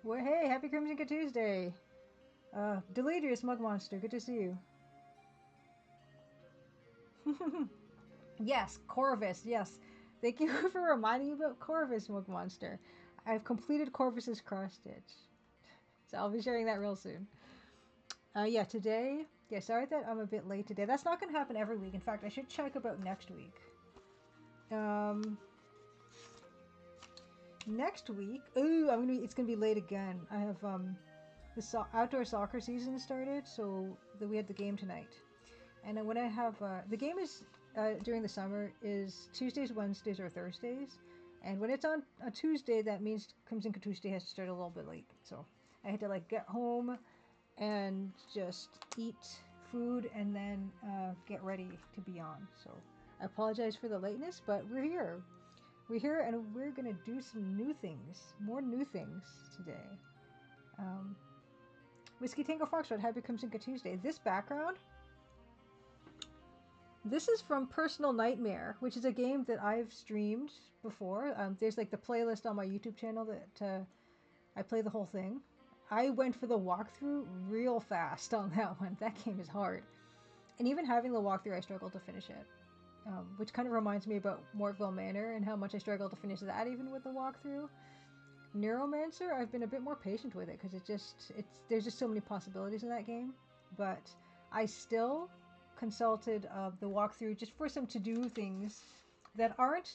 Well, hey, happy Crimson Good Tuesday. Deledrius Mug Monster, good to see you. Yes, Corvus, yes. Thank you for reminding me about Corvus, Mug Monster. I've completed Corvus's cross stitch, so I'll be sharing that real soon. Yeah, today. Yeah, sorry that I'm a bit late today. That's not going to happen every week. In fact, I should check about next week. Um, Next week. Ooh, it's gonna be late again. I have the outdoor soccer season started, so we had the game tonight. And then when I have the game is during the summer is Tuesdays, Wednesdays, or Thursdays, and when it's on a Tuesday, that means Crimson Tuesday has to start a little bit late. So I had to like get home and just eat food and then get ready to be on. So I apologize for the lateness, but we're here. We're here and we're gonna do some new things, more new things today. Um, Whiskey Tango Foxtrot, Happy Crimson Tuesday. This background. This is from Personal Nightmare, which is a game that I've streamed before. There's like the playlist on my YouTube channel that I play the whole thing. I went for the walkthrough real fast on that one. That game is hard. And even having the walkthrough, I struggled to finish it. Which kind of reminds me about Mortville Manor and how much I struggled to finish that even with the walkthrough. Neuromancer, I've been a bit more patient with it because there's just so many possibilities in that game. But I still consulted the walkthrough just for some to-do things that aren't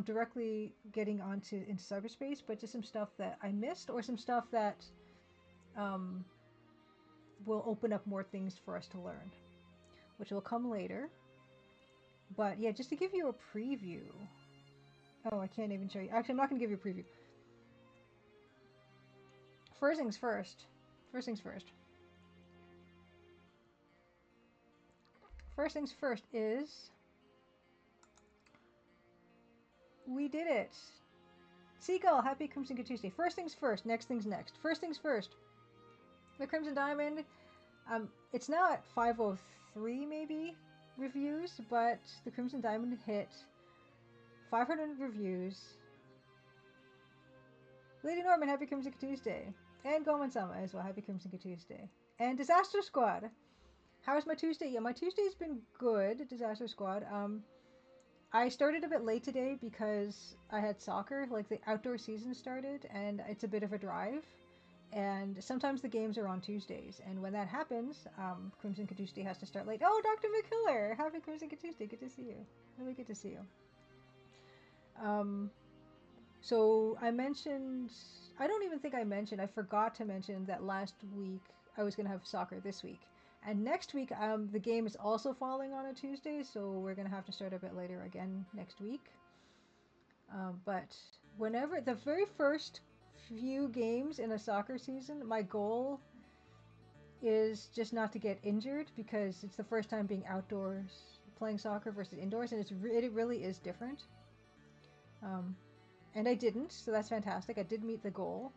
directly getting into cyberspace, but just some stuff that I missed or some stuff that um, will open up more things for us to learn, which will come later. But yeah, just to give you a preview. Oh, I can't even show you. Actually, I'm not going to give you a preview. First things first. First things first. First things first is we did it. Seagull, happy Crimson Good Tuesday. First things first, next things next. First things first. The Crimson Diamond, it's now at 503 maybe reviews, but the Crimson Diamond hit 500 reviews. Lady Norman, happy Crimson Good Tuesday. And Goman Sama as well, happy Crimson Good Tuesday. And Disaster Squad. How's my Tuesday? Yeah, my Tuesday's been good, Disaster Squad. I started a bit late today because I had soccer, like the outdoor season started, and it's a bit of a drive. And sometimes the games are on Tuesdays, and when that happens, Crimson Tuesday has to start late. Oh, Dr. McKiller! Happy Crimson Tuesday, good to see you. Really good to see you. Um, so I mentioned, I don't even think I mentioned, I forgot to mention that last week I was going to have soccer this week. And next week, the game is also falling on a Tuesday, so we're going to have to start a bit later again next week. But whenever, the very first few games in a soccer season, my goal is just not to get injured because it's the first time being outdoors playing soccer versus indoors, and it really is different. Um, and I didn't, so that's fantastic. I did meet the goal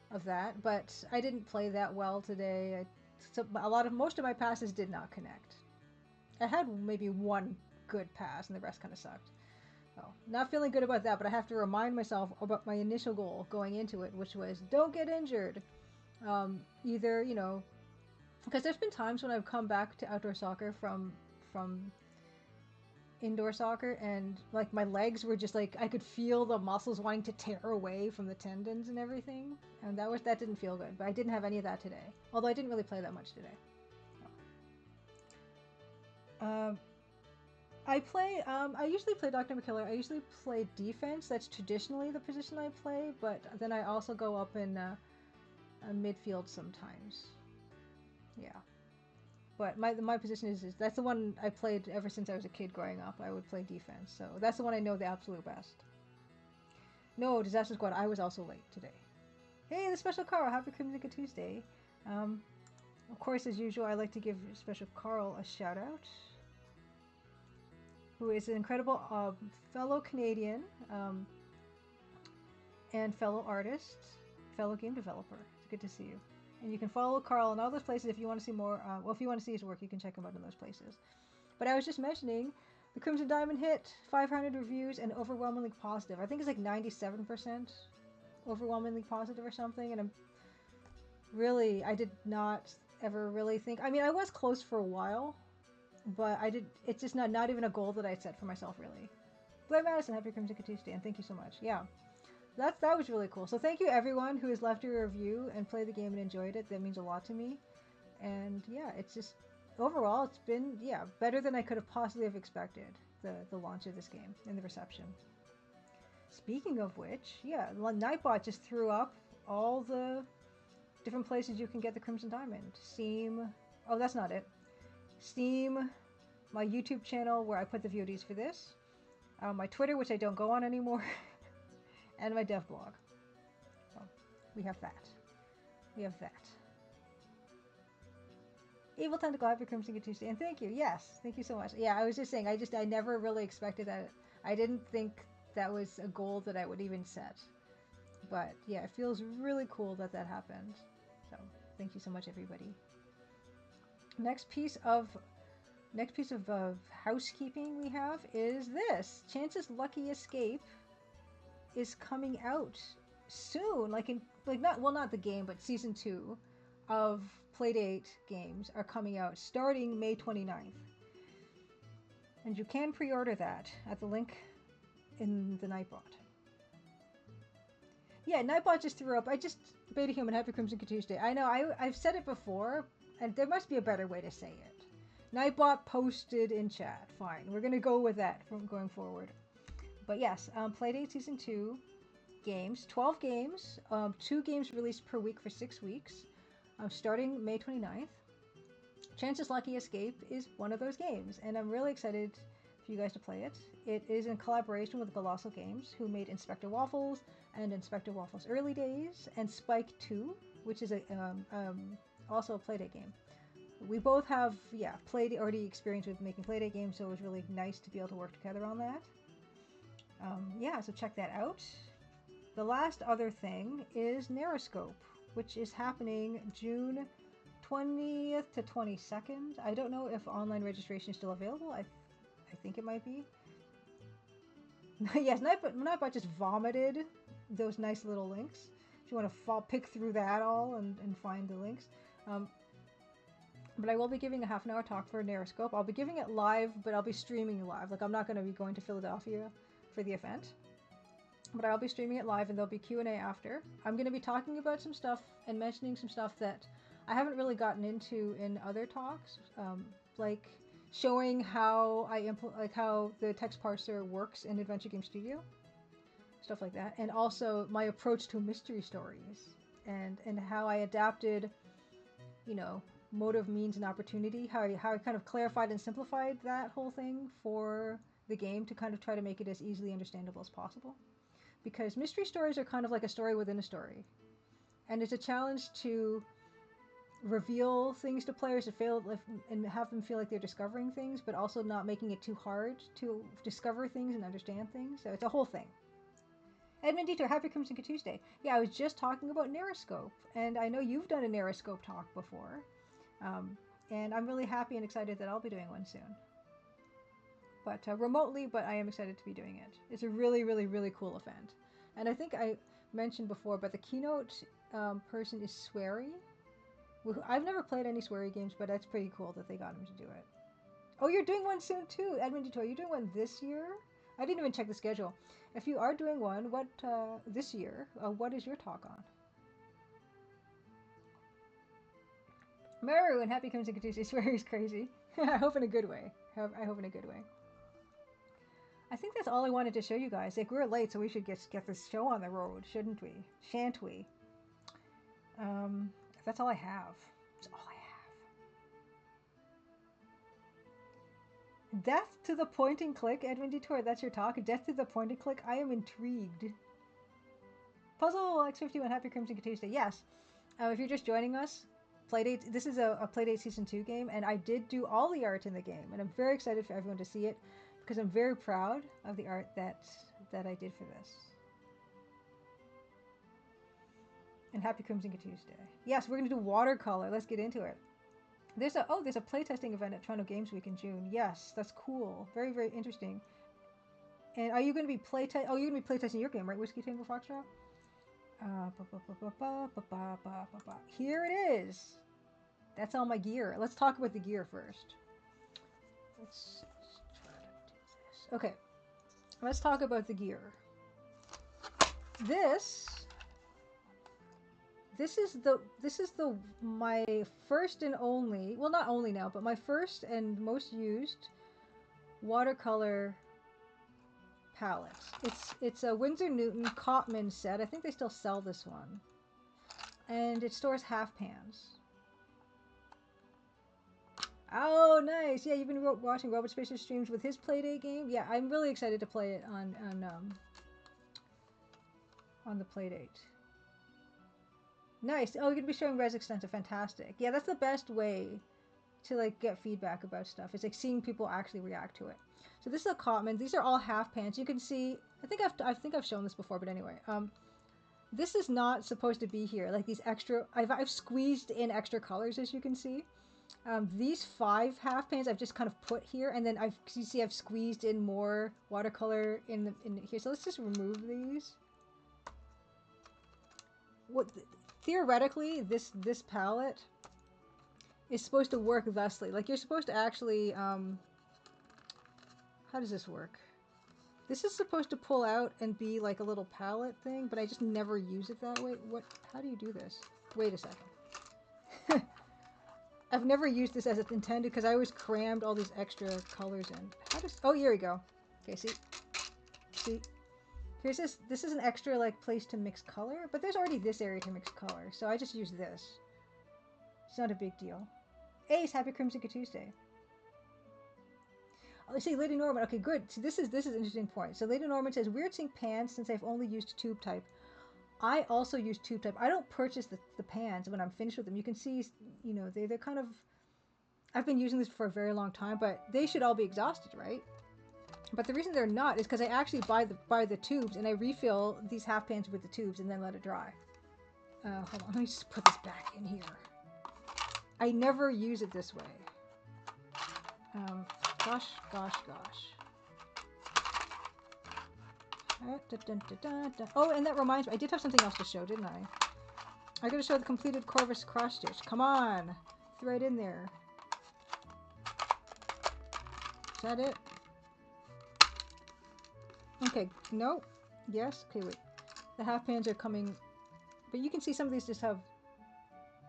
of that, but I didn't play that well today. Most of my passes did not connect. I had maybe one good pass, and the rest kind of sucked. Oh, not feeling good about that, but I have to remind myself about my initial goal going into it, which was don't get injured. Either because there's been times when I've come back to outdoor soccer from indoor soccer, and like my legs were just like I could feel the muscles wanting to tear away from the tendons and everything, and that didn't feel good. But I didn't have any of that today, although I didn't really play that much today. Um, I play. I usually play Dr. McKiller. I usually play defense. That's traditionally the position I play, but then I also go up in midfield sometimes. Yeah. But my position is that's the one I played ever since I was a kid growing up. I would play defense, so that's the one I know the absolute best. No, Disaster Squad. I was also late today. Hey, the Special Carl. Happy Crimson Tuesday. Um, of course, as usual, I like to give Special Carl a shout out, who is an incredible fellow Canadian and fellow artist, fellow game developer. It's good to see you. And you can follow Carl in all those places if you want to see more. Well, if you want to see his work, you can check him out in those places. But I was just mentioning the Crimson Diamond hit 500 reviews and overwhelmingly positive. I think it's like 97% overwhelmingly positive or something, and I did not ever really think. I mean, I was close for a while, but it's just not even a goal that I set for myself, really. Blair Madison, happy Crimson Tuesday, and thank you so much. Yeah, that was really cool. So thank you everyone who has left a review and played the game and enjoyed it. That means a lot to me. And yeah, it's just overall it's been better than I could have possibly have expected. The launch of this game and the reception. Speaking of which, yeah, Nightbot just threw up all the different places you can get the Crimson Diamond. Steam. Oh, that's not it. Steam, my YouTube channel where I put the VODs for this, my Twitter, which I don't go on anymore, and my dev blog. So we have that. We have that. Evil Tentacle, happy Crimson Tuesday, and thank you. Yes, thank you so much. Yeah, I was just saying, I never really expected that. I didn't think that was a goal that I would even set. But yeah, it feels really cool that that happened. So thank you so much, everybody. Next piece of housekeeping we have is this. Chance's Lucky Escape is coming out soon. Not the game, but season 2 of Playdate games are coming out starting May 29th. And you can pre-order that at the link in the Nightbot. Yeah, Nightbot just threw up. Beta Human, happy Crimson Tuesday. I know, I've said it before, and there must be a better way to say it. Nightbot posted in chat. Fine, we're gonna go with that from going forward. But yes, Playdate Season 2 games, 12 games, 2 games released per week for 6 weeks, starting May 29th. Chance's Lucky Escape is one of those games, and I'm really excited for you guys to play it. It is in collaboration with Colossal Games, who made Inspector Waffles and Inspector Waffles Early Days, and Spike 2, which is also a Playdate game. We both have, already experience with making Playdate games, so it was really nice to be able to work together on that. So check that out. The last other thing is Neuroscope, which is happening June 20th to 22nd. I don't know if online registration is still available. I think it might be. Yes, Nightbot just vomited those nice little links. If you want to pick through that all and find the links. But I will be giving a half-an-hour talk for Neuroscope. I'll be giving it live, but I'll be streaming live. I'm not going to be going to Philadelphia for the event. But I'll be streaming it live, and there'll be Q&A after. I'm going to be talking about some stuff and mentioning some stuff that I haven't really gotten into in other talks, like showing how how the text parser works in Adventure Game Studio, stuff like that, and also my approach to mystery stories and how I adapted, motive, means, and opportunity. How I kind of clarified and simplified that whole thing for the game to kind of try to make it as easily understandable as possible. Because mystery stories are kind of like a story within a story. And it's a challenge to reveal things to players and have them feel like they're discovering things, but also not making it too hard to discover things and understand things. So it's a whole thing. Edmund Detour, happy Crimson Tuesday. Yeah, I was just talking about Neuroscope, and I know you've done a Neuroscope talk before. And I'm really happy and excited that I'll be doing one soon. But remotely, but I am excited to be doing it. It's a really, really, really cool event. And I think I mentioned before, but the keynote person is Swery. I've never played any Swery games, but that's pretty cool that they got him to do it. Oh, you're doing one soon too, Edmund Detour. You're doing one this year? I didn't even check the schedule. If you are doing one, what this year, what is your talk on? Maru and happy Crimson Tuesday. Swery's crazy. I hope in a good way. I hope in a good way. I think that's all I wanted to show you guys. Like, we're late, so we should get this show on the road, shouldn't we? Shan't we? That's all I have. That's all I have. Death to the point and click, Edwin Detour. That's your talk. Death to the point and click. I am intrigued. Puzzle X51. Happy Crimson Tuesday. Yes. If you're just joining us, Playdate. This is a Playdate Season 2 game, and I did do all the art in the game, and I'm very excited for everyone to see it because I'm very proud of the art that I did for this. And happy Crimson Tuesday. Yes, we're going to do watercolor. Let's get into it. There's a playtesting event at Toronto Games Week in June. Yes, that's cool. Very, very interesting. And are you going to be you're going to be playtesting your game, right? Whiskey Tango Foxtrot? Here it is. That's all my gear. Let's talk about the gear first. Let's try to do this. Okay, let's talk about the gear. This is the my first and only, well, not only now, but my first and most used watercolor palette. It's a Winsor Newton Cotman set. I think they still sell this one, and it stores half pans. Oh, nice! Yeah, you've been watching Robert Spacer's streams with his Playdate game. Yeah, I'm really excited to play it on the Playdate. Nice. Oh, you're gonna be showing Res Extensive. Fantastic. Yeah, that's the best way to like get feedback about stuff. It's like seeing people actually react to it. So this is a Cotman. These are all half pans. You can see. I think I've shown this before, but anyway. This is not supposed to be here. Like these extra. I've squeezed in extra colors, as you can see. These 5 half pans I've just kind of put here, and then you see I've squeezed in more watercolor in here. So let's just remove these. Theoretically, this palette is supposed to work thusly. Like you're supposed to actually, how does this work? This is supposed to pull out and be like a little palette thing, but I just never use it that way. How do you do this? Wait a second. I've never used this as it's intended because I always crammed all these extra colors in. Oh, here we go. Okay, see? Here's this is an extra like place to mix color, but there's already this area to mix color, so I just use this. It's not a big deal. Ace, happy Crimson Tuesday. Oh, see, Lady Norman. Okay, good. See, this is an interesting point. So Lady Norman says, weird seeing pans since I've only used tube type. I also use tube type. I don't purchase the pans when I'm finished with them. You can see, you know, they're kind of... I've been using this for a very long time, but they should all be exhausted, right? But the reason they're not is because I actually buy the tubes and I refill these half pans with the tubes and then let it dry. Hold on, let me just put this back in here. I never use it this way. Gosh. Oh, and that reminds me, I did have something else to show, didn't I? I gotta show the completed Corvus cross stitch. Come on, it's right in there. Is that it? Okay, no. Yes, okay, wait. The half pans are coming, but you can see some of these just have,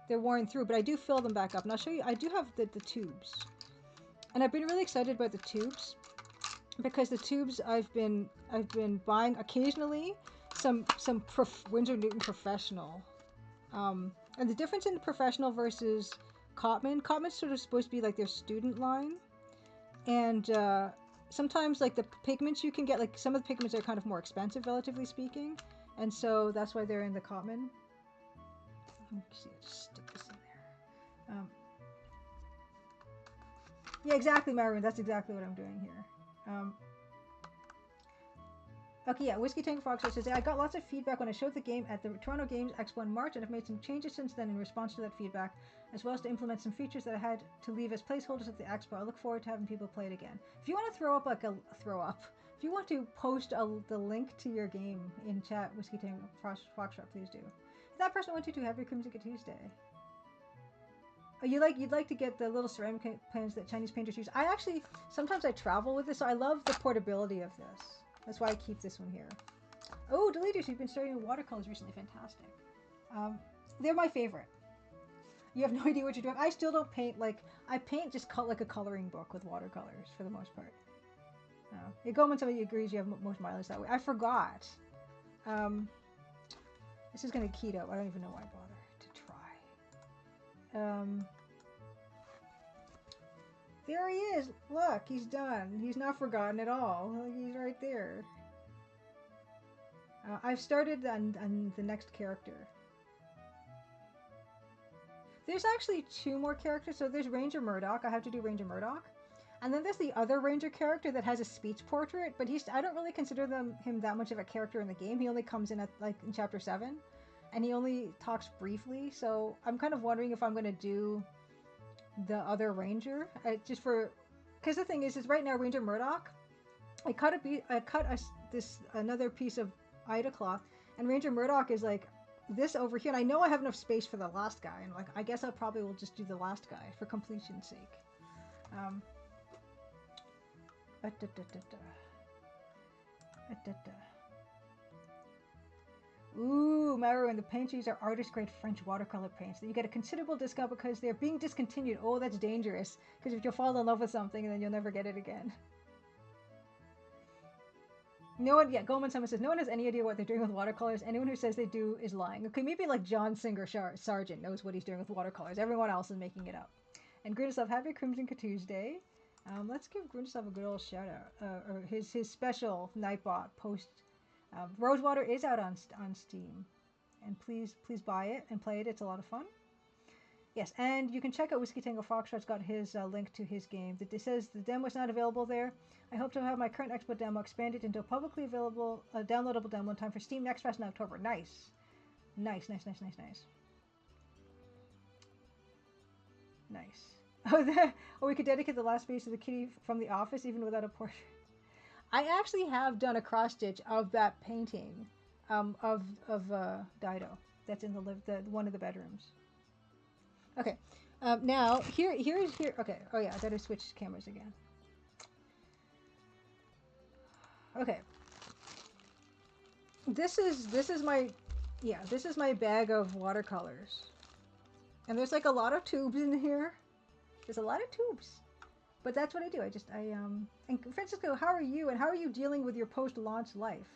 they're worn through, but I do fill them back up. And I'll show you, I do have the tubes. And I've been really excited about the tubes because the tubes I've been buying occasionally some Winsor Newton Professional. And the difference in the Professional versus Cotman's sort of supposed to be like their student line. And sometimes like the pigments you can get, like some of the pigments are kind of more expensive relatively speaking. And so that's why they're in the Cotman. Let me see, I'll just stick this in there. Yeah, exactly, Myron. That's exactly what I'm doing here. Okay, yeah, Whiskey Tank Fox says, I got lots of feedback when I showed the game at the Toronto Games Expo in March, and I've made some changes since then in response to that feedback, as well as to implement some features that I had to leave as placeholders at the Expo. I look forward to having people play it again. If you want to if you want to post the link to your game in chat, Whiskey Tank Fox, please do. If that person wanted to have your Crimson Tuesday. Oh, you'd like to get the little ceramic pans that Chinese painters use. Sometimes I travel with this, so I love the portability of this. That's why I keep this one here. Oh, Deleters, you've been studying watercolors recently. Fantastic. They're my favorite. You have no idea what you're doing. I still don't paint I paint just like a coloring book with watercolors for the most part. Goldman, somebody agrees you have most mileage that way. I forgot. This is going to keto. I don't even know why I bother to try. There he is. Look, he's done. He's not forgotten at all. He's right there. I've started on the next character. There's actually 2 more characters. So there's Ranger Murdoch. I have to do Ranger Murdoch. And then there's the other Ranger character that has a speech portrait, but I don't really consider him that much of a character in the game. He only comes in at in chapter 7, and he only talks briefly. So I'm kind of wondering if I'm going to do the other Ranger, because the thing is right now Ranger Murdoch, I cut another piece of Ida cloth, and Ranger Murdoch is like this over here, and I know I have enough space for the last guy, and like I guess I probably will just do the last guy for completion's sake. Um, Ooh, Maru, and the paints used are artist-grade French watercolor paints. You get a considerable discount because they're being discontinued. Oh, that's dangerous. Because if you'll fall in love with something, then you'll never get it again. No one, yeah, Goldman Summit says, no one has any idea what they're doing with watercolors. Anyone who says they do is lying. Okay, maybe like John Singer Sargent knows what he's doing with watercolors. Everyone else is making it up. And Grindeslav, happy Crimson Tuesday. Let's give Grindeslav a good old shout out. Or his special Nightbot post. Rosewater is out on Steam. And please buy it and play it. It's a lot of fun. Yes, and you can check out Whiskey Tango Foxtrot's got his link to his game. It says the demo is not available there. I hope to have my current Expo demo expanded into a publicly available, downloadable demo in time for Steam Next Fest in October. Nice. Nice. Oh, we could dedicate the last piece to the kitty from The Office even without a portrait. I actually have done a cross-stitch of that painting of Dido. That's in the one of the bedrooms. Okay, now here. Okay, oh yeah, I gotta switch cameras again. Okay, this is my bag of watercolors, and there's like a lot of tubes in here. There's a lot of tubes, but that's what I do. And Francisco, how are you? And how are you dealing with your post-launch life?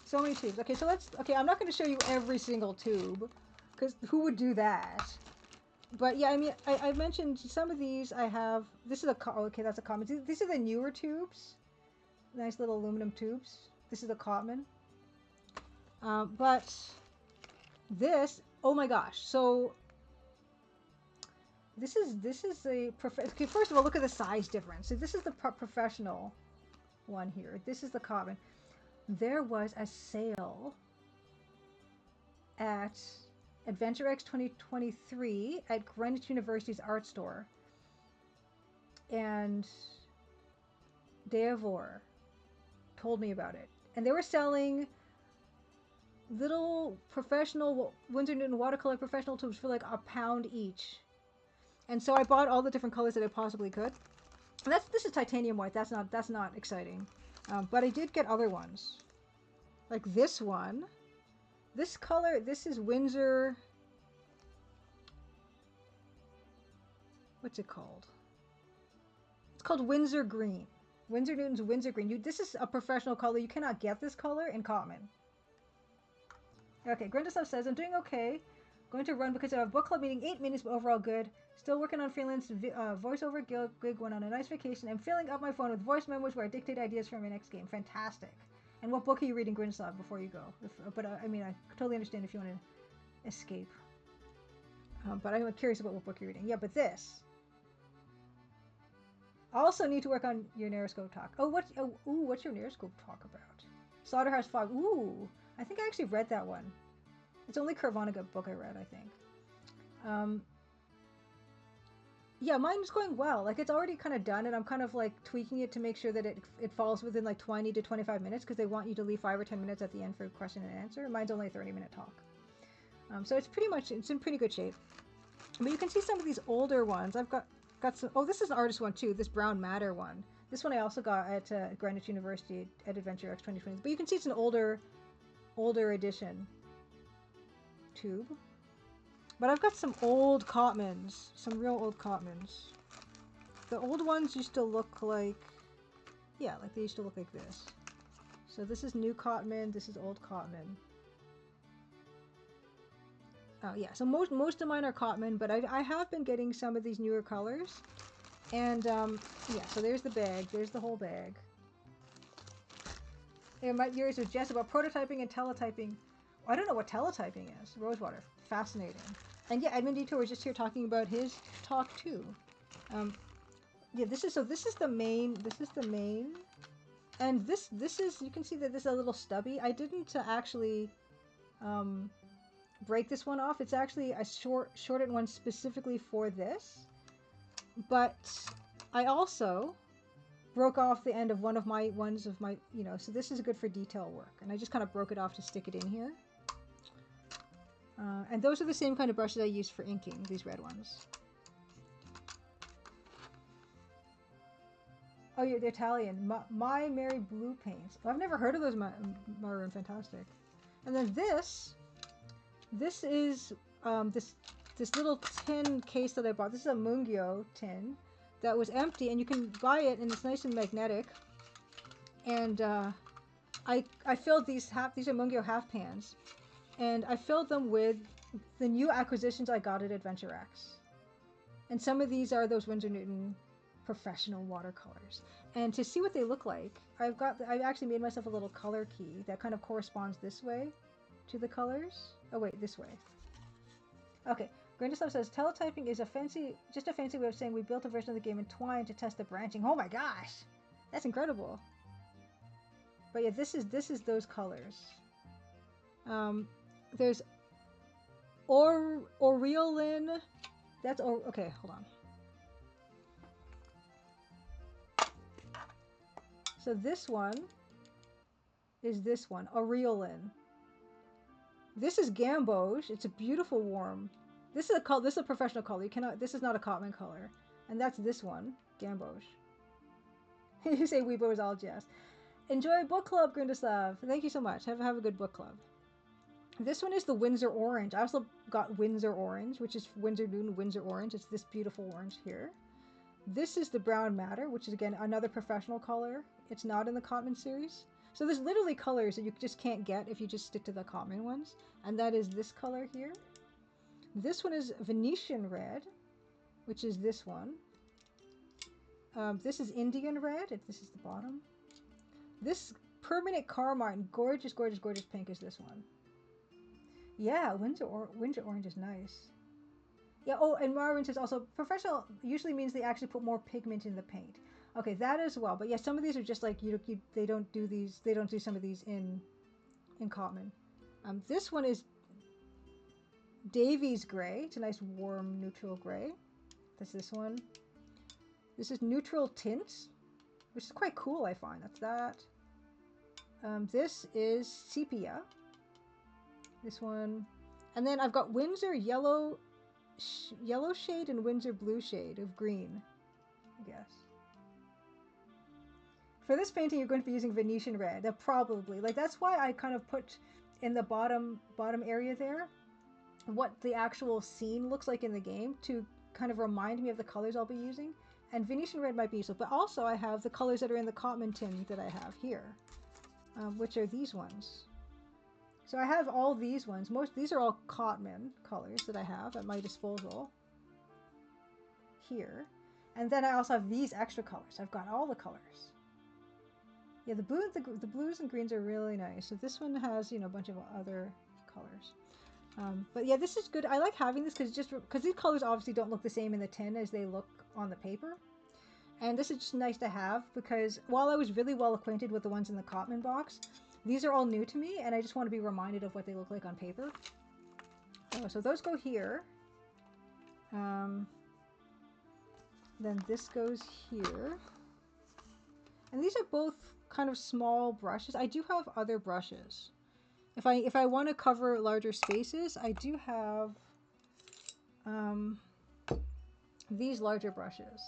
So many tubes. Okay, so okay, I'm not going to show you every single tube, because who would do that? But yeah, I mean, I mentioned some of these I have. This is okay, that's a common. These are the newer tubes. Nice little aluminum tubes. This is a Cotman. But this, oh my gosh. So this is a okay, first of all, look at the size difference. So this is the professional one here. This is the Cotman. There was a sale at Adventure X 2023 at Greenwich University's art store, and Deavor told me about it, and they were selling little professional Winsor Newton watercolor professional tubes for like £1 each, and so I bought all the different colors that I possibly could. And this is titanium white. That's not exciting. But I did get other ones, like this one. This color, this is Windsor. What's it called? It's called Windsor Green. Winsor Newton's Windsor Green. This is a professional color. You cannot get this color in Common. Okay, Grindeslav says, I'm doing okay. Going to run because I have a book club meeting 8 minutes, but overall good. Still working on freelance voiceover gig, went on a nice vacation. I'm filling up my phone with voice memos where I dictate ideas for my next game. Fantastic. And what book are you reading, Grindeslav, before you go? But I mean, I totally understand if you want to escape. But I'm curious about what book you're reading. Yeah, but this. Also need to work on your Neuroscope talk. Oh, what's your Neuroscope talk about? Slaughterhouse Fog. Ooh, I think I actually read that one. It's only Kurt Vonnegut book I read, I think. Yeah, mine is going well. Like, it's already kind of done, and I'm kind of like tweaking it to make sure that it falls within like 20 to 25 minutes, because they want you to leave 5 or 10 minutes at the end for question and answer. Mine's only a 30-minute talk. So it's in pretty good shape. But you can see some of these older ones. I've got some. Oh, this is an artist one too. This Brown Matter one. This one I also got at Greenwich University at Adventure X 2020. But you can see it's an older edition tube. But I've got some old Cotmans, some real old Cotmans. The old ones used to look like, yeah, like they used to look like this. So this is new Cotman, this is old Cotman. Oh yeah, so most of mine are Cotman, but I have been getting some of these newer colors. And yeah, so there's the bag, there's the whole bag. And yours was Jess about prototyping and teletyping. I don't know what teletyping is. Rosewater, fascinating. And yeah, Edmund Detour was just here talking about his talk too. Yeah, this is the main. This is the main, and this is, you can see that this is a little stubby. I didn't actually break this one off. It's actually a shortened one specifically for this. But I also broke off the end of one of my so this is good for detail work. And I just kind of broke it off to stick it in here. And those are the same kind of brushes I use for inking, these red ones. Oh, yeah, the Italian. My Mary Blue paints. Oh, I've never heard of those maroon. Fantastic. And then this is this little tin case that I bought. This is a Mungyo tin that was empty, and you can buy it, and it's nice and magnetic. And I filled these are Mungyo half pans, and I filled them with the new acquisitions I got at Adventure X. And some of these are those Winsor Newton professional watercolors. And to see what they look like, I've actually made myself a little color key that kind of corresponds this way to the colors. Oh wait, this way. Okay, Grandislav says, teletyping is just a fancy way of saying we built a version of the game in Twine to test the branching. Oh my gosh! That's incredible. But yeah, this is those colors. There's Aureolin. That's okay, hold on. So this one is this one, Aureolin. This is Gamboge. It's a beautiful warm. This is a professional color. You cannot. This is not a Cotman color. And that's this one, Gamboge. You say Weibo is all jazz. Enjoy book club, Grindislav. Thank you so much. Have a good book club. This one is the Windsor Orange. I also got Windsor Orange, which is Winsor Newton Windsor Orange. It's this beautiful orange here. This is the Brown Matter, which is again another professional color. It's not in the Cotman series. So there's literally colors that you just can't get if you just stick to the Cotman ones. And that is this color here. This one is Venetian Red, which is this one. This is Indian Red. This is the bottom. This Permanent Carmine, gorgeous, gorgeous, gorgeous pink is this one. Yeah, Windsor Orange is nice. Yeah, oh, and Marvin says also, professional usually means they actually put more pigment in the paint. Okay, that as well. But yeah, some of these are just like, they don't do these, they don't do some of these in Cotman. This one is Davies Gray. It's a nice warm neutral gray. That's this one. This is Neutral Tints, which is quite cool, I find. That's that. This is Sepia. This one. And then I've got Windsor Yellow Shade and Windsor Blue Shade of green, I guess. For this painting, you're going to be using Venetian Red. Probably. Like, that's why I kind of put in the bottom area there what the actual scene looks like in the game to kind of remind me of the colors I'll be using. And Venetian Red might be useful. But also I have the colors that are in the Cotman tin that I have here, which are these ones. So I have all these ones. These are all Cotman colors that I have at my disposal here. And then I also have these extra colors. I've got all the colors. Yeah, the blues and greens are really nice. So this one has, you know, a bunch of other colors. But yeah, this is good. I like having this because these colors obviously don't look the same in the tin as they look on the paper. And this is just nice to have because while I was really well acquainted with the ones in the Cotman box, these are all new to me, and I just want to be reminded of what they look like on paper. Oh, so those go here. Then this goes here. And these are both kind of small brushes. I do have other brushes. If I want to cover larger spaces, I do have these larger brushes.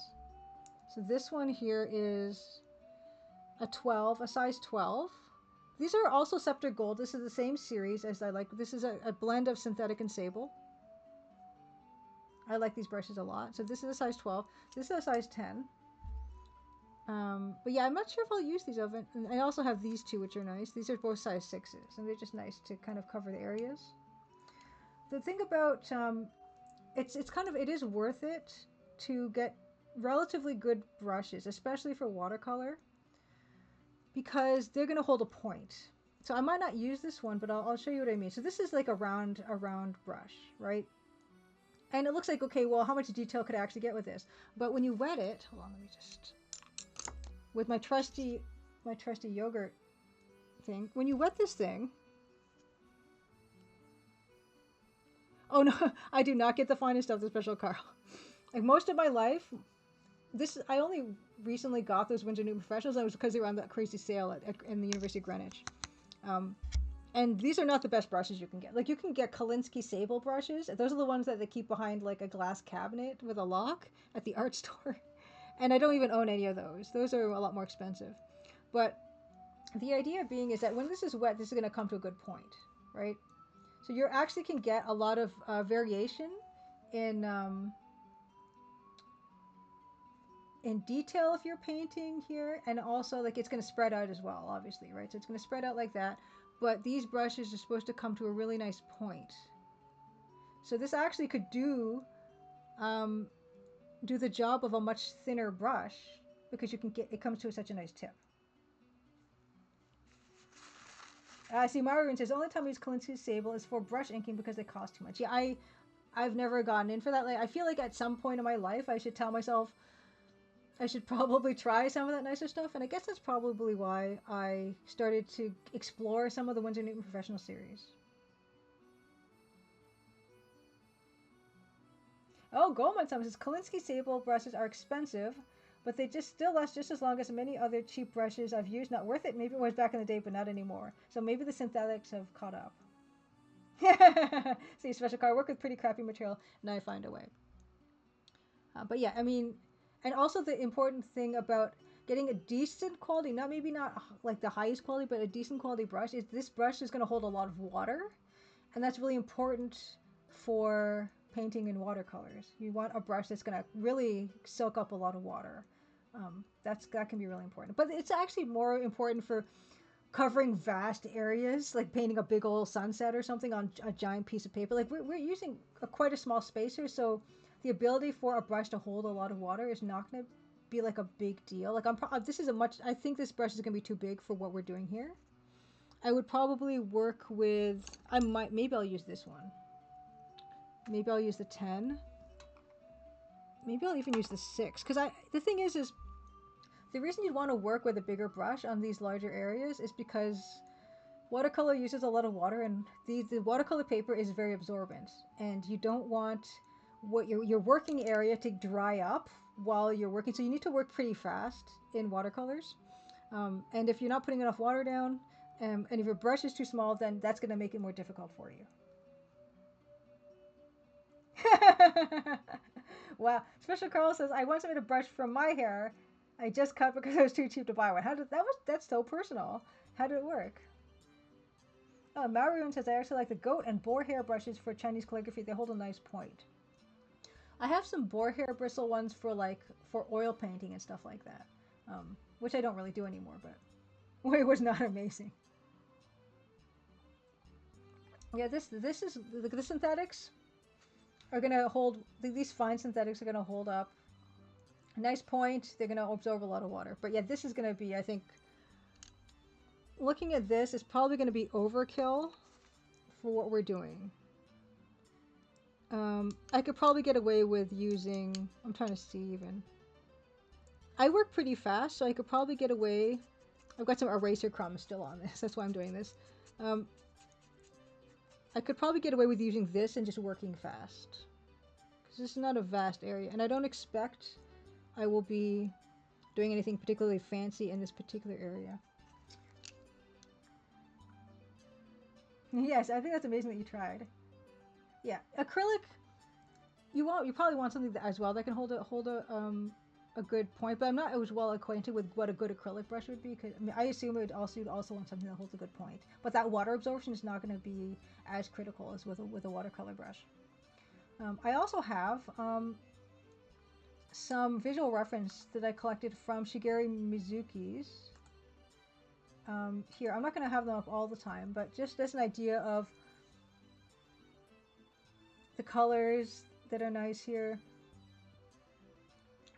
So this one here is a size 12. These are also Scepter Gold. This is the same series as I like. This is a blend of synthetic and sable. I like these brushes a lot. So this is a size 12. This is a size 10. But yeah, I'm not sure if I'll use these. And I also have these two, which are nice. These are both size 6s, and they're just nice to kind of cover the areas. The thing about it is worth it to get relatively good brushes, especially for watercolor, because they're going to hold a point. So I might not use this one, but I'll show you what I mean. So this is like a round brush, right? And it looks like, okay, well, how much detail could I actually get with this? But when you wet it, hold on, let me just, with my trusty yogurt thing, when you wet this thing, oh no, I do not get the finest of the Special Carl. Like most of my life, I only recently got those Winsor Newton Professionals, and it was because they were on that crazy sale in the University of Greenwich. And these are not the best brushes you can get. Like, you can get Kolinsky Sable brushes. Those are the ones that they keep behind like a glass cabinet with a lock at the art store. And I don't even own any of those. Those are a lot more expensive. But the idea being is that when this is wet, this is going to come to a good point, right? So you actually can get a lot of variation in detail if you're painting here, and also like it's going to spread out as well, obviously, right? So it's going to spread out like that, but these brushes are supposed to come to a really nice point. So this actually could do the job of a much thinner brush, because you can get it comes to such a nice tip. See, Maroon says only time I use Kolinsky Sable is for brush inking because they cost too much. Yeah, I've never gotten in for that. Like, I feel like at some point in my life I should tell myself I should probably try some of that nicer stuff, and I guess that's probably why I started to explore some of the Winsor Newton Professional series. Oh, Goldman says Kolinsky Sable brushes are expensive, but they still last just as long as many other cheap brushes I've used. Not worth it. Maybe it was back in the day, but not anymore. So maybe the synthetics have caught up. See, special car, work with pretty crappy material, and I find a way. But yeah, I mean, and also the important thing about getting a decent quality, maybe not like the highest quality, but a decent quality brush, is this brush is going to hold a lot of water, and that's really important for painting in watercolors. You want a brush that's going to really soak up a lot of water. That can be really important, but it's actually more important for covering vast areas, like painting a big old sunset or something on a giant piece of paper. Like, we're using quite a small spacer, so the ability for a brush to hold a lot of water is not going to be like a big deal. Like, I think this brush is going to be too big for what we're doing here. I would probably work with, maybe I'll use this one. Maybe I'll use the 10. Maybe I'll even use the 6. Because the thing is the reason you'd want to work with a bigger brush on these larger areas is because watercolor uses a lot of water, and the watercolor paper is very absorbent, and you don't want your working area to dry up while you're working. So you need to work pretty fast in watercolors, and if you're not putting enough water down, and if your brush is too small, then that's going to make it more difficult for you. Wow. Special Carl says, I once made a brush from my hair I just cut because it was too cheap to buy one. That's so personal. How did it work? Oh, Maroon says, I actually like the goat and boar hair brushes for Chinese calligraphy. They hold a nice point. I have some boar hair bristle ones for oil painting and stuff like that, which I don't really do anymore, but it was not amazing. Yeah, the synthetics are gonna hold. These fine synthetics are gonna hold up. Nice point. They're gonna absorb a lot of water. But yeah, this is gonna be, I think, looking at this is probably gonna be overkill for what we're doing. I could probably get away with using, I'm trying to see even. I work pretty fast, so I could probably get away. I've got some eraser crumbs still on this. That's why I'm doing this. I could probably get away with using this and just working fast. Because this is not a vast area, and I don't expect I will be doing anything particularly fancy in this particular area. Yes, I think that's amazing that you tried. Yeah, acrylic. You probably want something as well that can hold a good point, but I'm not as well acquainted with what a good acrylic brush would be. Cause, I mean, I assume you'd also want something that holds a good point, but that water absorption is not going to be as critical as with a watercolor brush. I also have some visual reference that I collected from Shigeru Mizuki's. Here, I'm not going to have them up all the time, but just as an idea of the colors that are nice here.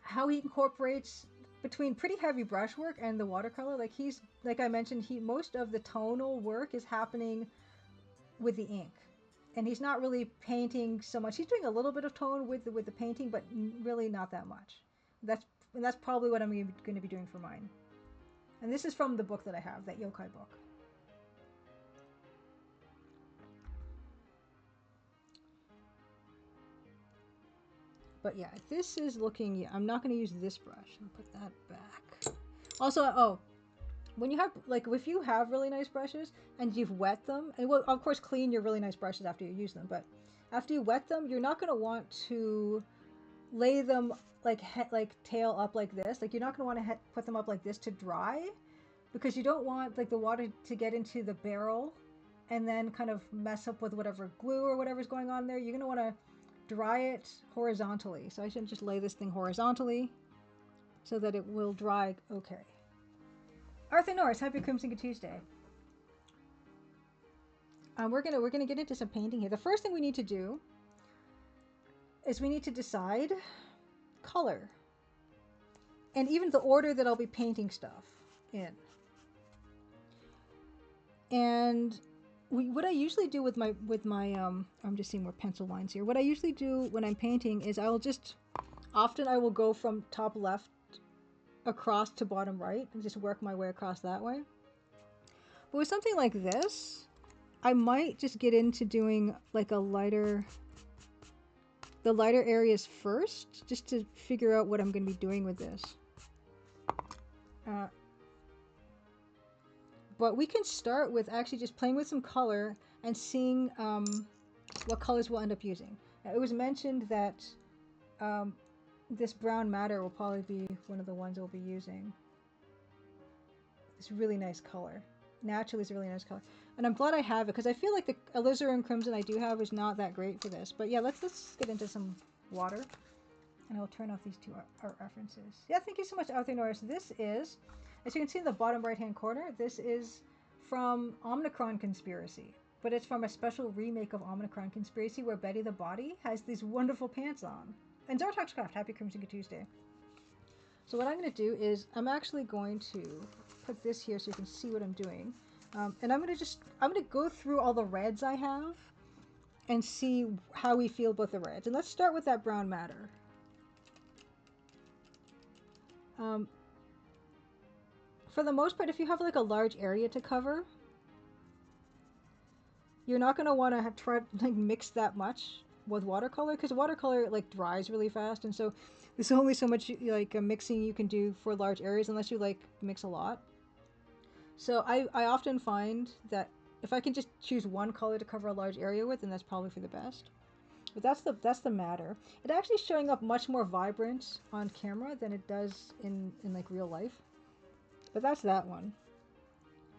How he incorporates between pretty heavy brushwork and the watercolor. Like I mentioned, most of the tonal work is happening with the ink. And he's not really painting so much. He's doing a little bit of tone with the painting, but really not that much. That's probably what I'm going to be doing for mine. And this is from the book that I have, that yokai book. But yeah, this is looking, yeah, I'm not going to use this brush. I'll put that back. Also, oh, when you have, like, if you have really nice brushes and you've wet them, and well, of course, clean your really nice brushes after you use them, but after you wet them, you're not going to want to lay them like tail up like this. Like, you're not going to want to put them up like this to dry, because you don't want like the water to get into the barrel and then kind of mess up with whatever glue or whatever's going on there. You're going to want to dry it horizontally. So I should just lay this thing horizontally so that it will dry okay. Arthur Norris, happy Crimson Tuesday. We're gonna get into some painting here. The first thing we need to do is we need to decide color and even the order that I'll be painting stuff in. And what I usually do with my I'm just seeing more pencil lines here. What I usually do when I'm painting is often I will go from top left across to bottom right and just work my way across that way. But with something like this, I might just get into doing like the lighter areas first, just to figure out what I'm going to be doing with this. But we can start with actually just playing with some color and seeing what colors we'll end up using. It was mentioned that this brown matter will probably be one of the ones we'll be using. It's really nice color. Naturally, it's a really nice color. And I'm glad I have it, because I feel like the alizarin crimson I do have is not that great for this. But yeah, let's get into some water. And I'll turn off these two art references. Yeah, thank you so much, Arthur Norris. This is, as you can see in the bottom right-hand corner, this is from Omnicron Conspiracy. But it's from a special remake of Omnicron Conspiracy where Betty the Body has these wonderful pants on. And Zartox Craft, happy Crimson Tuesday. So what I'm going to do is I'm actually going to put this here so you can see what I'm doing. And I'm going to go through all the reds I have and see how we feel about the reds. And let's start with that brown matter. For the most part, if you have like a large area to cover, you're not going to want to try to like mix that much with watercolor, because watercolor like dries really fast, and so there's only so much like mixing you can do for large areas unless you like mix a lot. So I often find that if I can just choose one color to cover a large area with, then that's probably for the best. But that's the matter. It actually is showing up much more vibrant on camera than it does in like real life. But that's that one.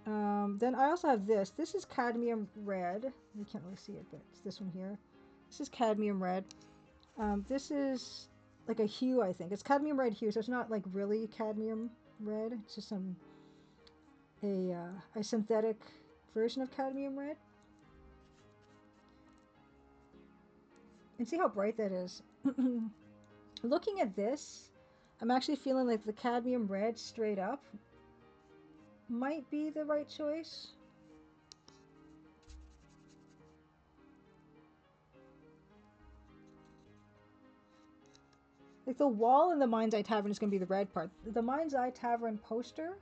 Then I also have this. This is cadmium red. You can't really see it, but it's this one here. This is cadmium red. This is like a hue, I think. It's cadmium red hue, so it's not like really cadmium red. It's just a synthetic version of cadmium red. And see how bright that is. Looking at this, I'm actually feeling like the cadmium red straight up might be the right choice. Like the wall in the Mind's Eye Tavern is going to be the red part. The Mind's Eye Tavern poster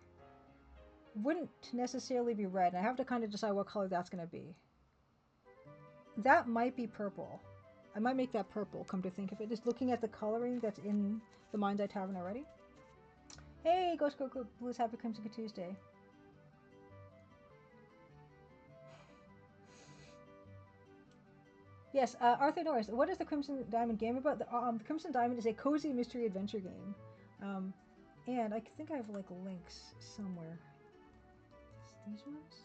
wouldn't necessarily be red. And I have to kind of decide what color that's going to be. That might be purple. I might make that purple, come to think of it. Just looking at the coloring that's in the Mind's Eye Tavern already. Hey, Ghost Go Blues, happy Crimson Tuesday. Yes, Arthur Norris, what is the Crimson Diamond game about? The Crimson Diamond is a cozy mystery adventure game. And I think I have like links somewhere. These ones?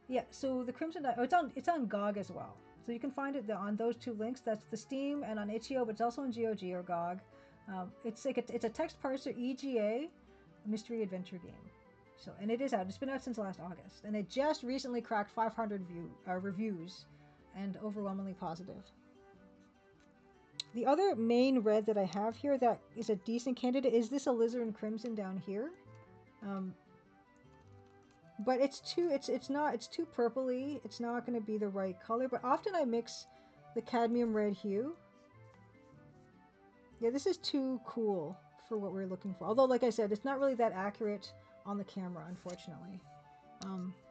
Yeah, so the Crimson Diamond, oh, it's on GOG as well. So you can find it on those two links. That's the Steam and on itch.io, but it's also on GOG or GOG. It's a text parser EGA mystery adventure game. So, and it is out. It's been out since last August, and it just recently cracked 500 reviews. And overwhelmingly positive. The other main red that I have here that is a decent candidate is this alizarin crimson down here. But it's too purpley. It's not going to be the right color. But often I mix the cadmium red hue. Yeah, this is too cool for what we're looking for. Although, like I said, it's not really that accurate on the camera, unfortunately.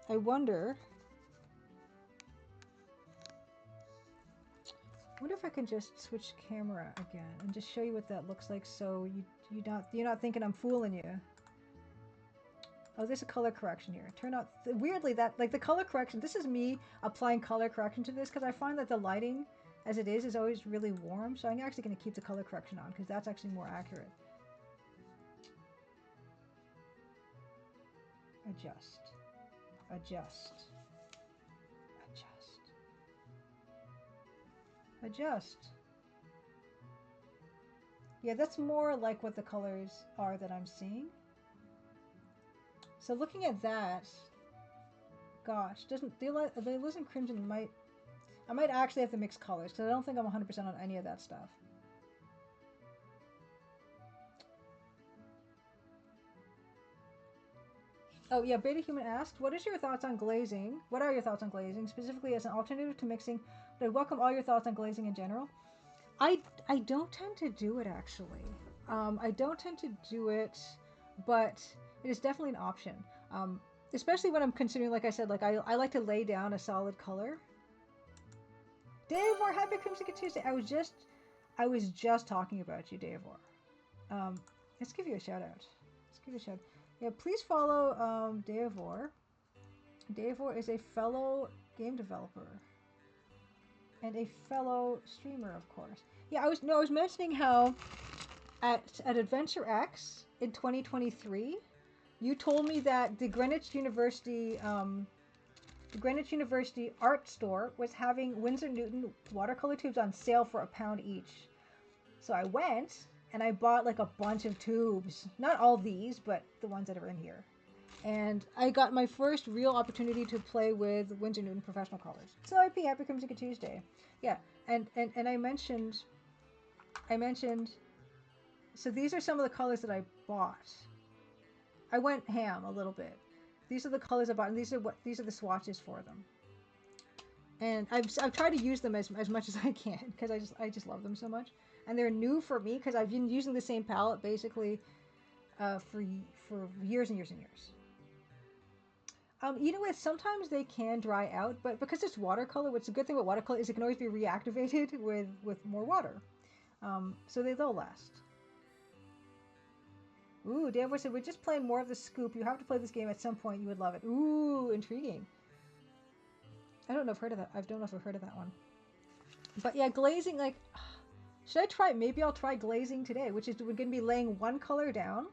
I wonder. wonder if I can just switch camera again and just show you what that looks like, so you're not thinking I'm fooling you. Oh, there's a color correction here. Turn out weirdly that like the color correction. This is me applying color correction to this because I find that the lighting, as it is always really warm. So I'm actually going to keep the color correction on because that's actually more accurate. Adjust, adjust, adjust, adjust. Yeah, that's more like what the colors are that I'm seeing. So looking at that, gosh, doesn't the Alizarin Crimson might, I might actually have to mix colors because I don't think I'm 100% on any of that stuff. Oh yeah, Beta Human asked, what is your thoughts on glazing? What are your thoughts on glazing, specifically as an alternative to mixing? But I welcome all your thoughts on glazing in general. I don't tend to do it actually. I don't tend to do it, but it is definitely an option. Especially when I'm considering, like I said, like I like to lay down a solid color. Davor, happy Crimson Tuesday. I was just talking about you, Davor. Let's give you a shout out. Let's give you a shout. Yeah, please follow Davor. Davor is a fellow game developer and a fellow streamer, of course. Yeah, I was mentioning how at Adventure X in 2023, you told me that the Greenwich University art store was having Winsor Newton watercolor tubes on sale for £1 each. So I went and I bought like a bunch of tubes. Not all these, but the ones that are in here. And I got my first real opportunity to play with Winsor Newton professional colors. So IP Happy Crimson Tuesday. Yeah, and I mentioned, so these are some of the colors that I bought. I went ham a little bit. These are the colors I bought, and these are the swatches for them. And I've tried to use them as much as I can because I just love them so much. And they're new for me because I've been using the same palette basically for years and years and years. You know what? Sometimes they can dry out, but because it's watercolor, what's a good thing about watercolor is it can always be reactivated with more water. So they'll last. Ooh, Dan said, we're just playing more of the scoop. You have to play this game at some point. You would love it. Ooh, intriguing. I don't know if I've heard of that. I don't know if I've heard of that one. But yeah, glazing, like, should I try? Maybe I'll try glazing today, which is we're going to be laying one color down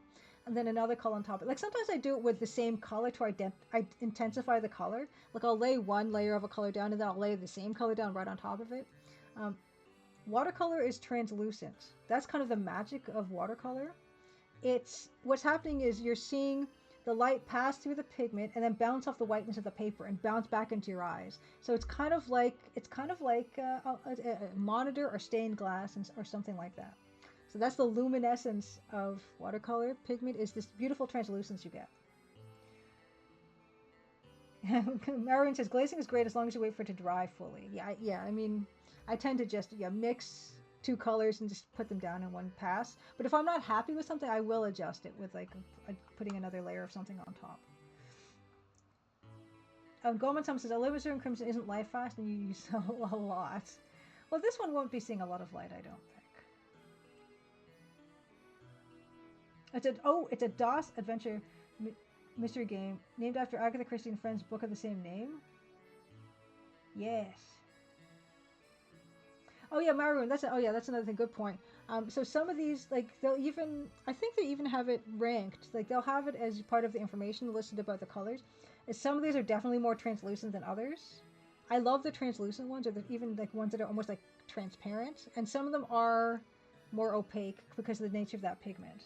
and then another color on top. Like sometimes I do it with the same color to intensify the color. Like I'll lay one layer of a color down and then I'll lay the same color down right on top of it. Watercolor is translucent. That's kind of the magic of watercolor. It's what's happening is you're seeing the light pass through the pigment and then bounce off the whiteness of the paper and bounce back into your eyes. So it's kind of like a monitor or stained glass or something like that. So that's the luminescence of watercolor pigment, is this beautiful translucence you get. Marion says glazing is great as long as you wait for it to dry fully. Yeah. I mean, I tend to just mix two colors and just put them down in one pass. But if I'm not happy with something, I will adjust it with like putting another layer of something on top. Goldman Tom says Alizarin Crimson isn't light fast and you use a lot. Well, this one won't be seeing a lot of light, I don't think. It's a DOS adventure mystery game named after Agatha Christie and Friends' book of the same name. Yes. Oh yeah, Maroon. That's another thing. Good point. So some of these, like I think they even have it ranked. Like they'll have it as part of the information listed about the colors. And some of these are definitely more translucent than others. I love the translucent ones, or even like ones that are almost like transparent. And some of them are more opaque because of the nature of that pigment.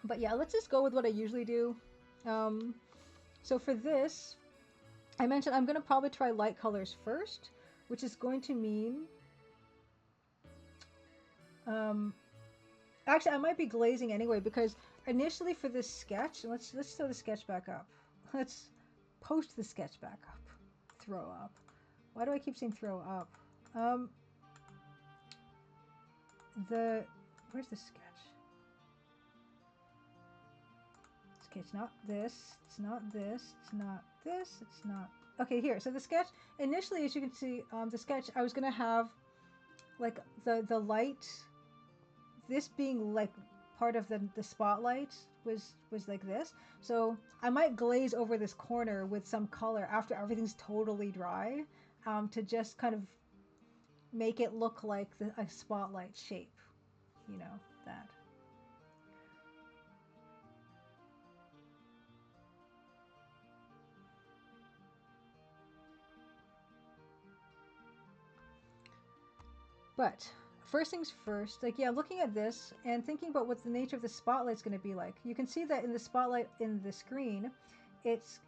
But yeah, let's just go with what I usually do. So for this, I mentioned I'm going to probably try light colors first, which is going to mean... actually, I might be glazing anyway, because initially for this sketch, let's throw the sketch back up. Let's post the sketch back up. Throw up. Why do I keep saying throw up? Where's the sketch? Okay, it's not this. It's not this. It's not this. It's not. Okay, here. So the sketch initially, as you can see, the sketch I was gonna have like the light. This being like part of the spotlight was like this. So I might glaze over this corner with some color after everything's totally dry, to just kind of make it look like a spotlight shape. You know that. But first things first, like, yeah, looking at this and thinking about what the nature of the spotlight's going to be like. You can see that in the spotlight in the screen, it's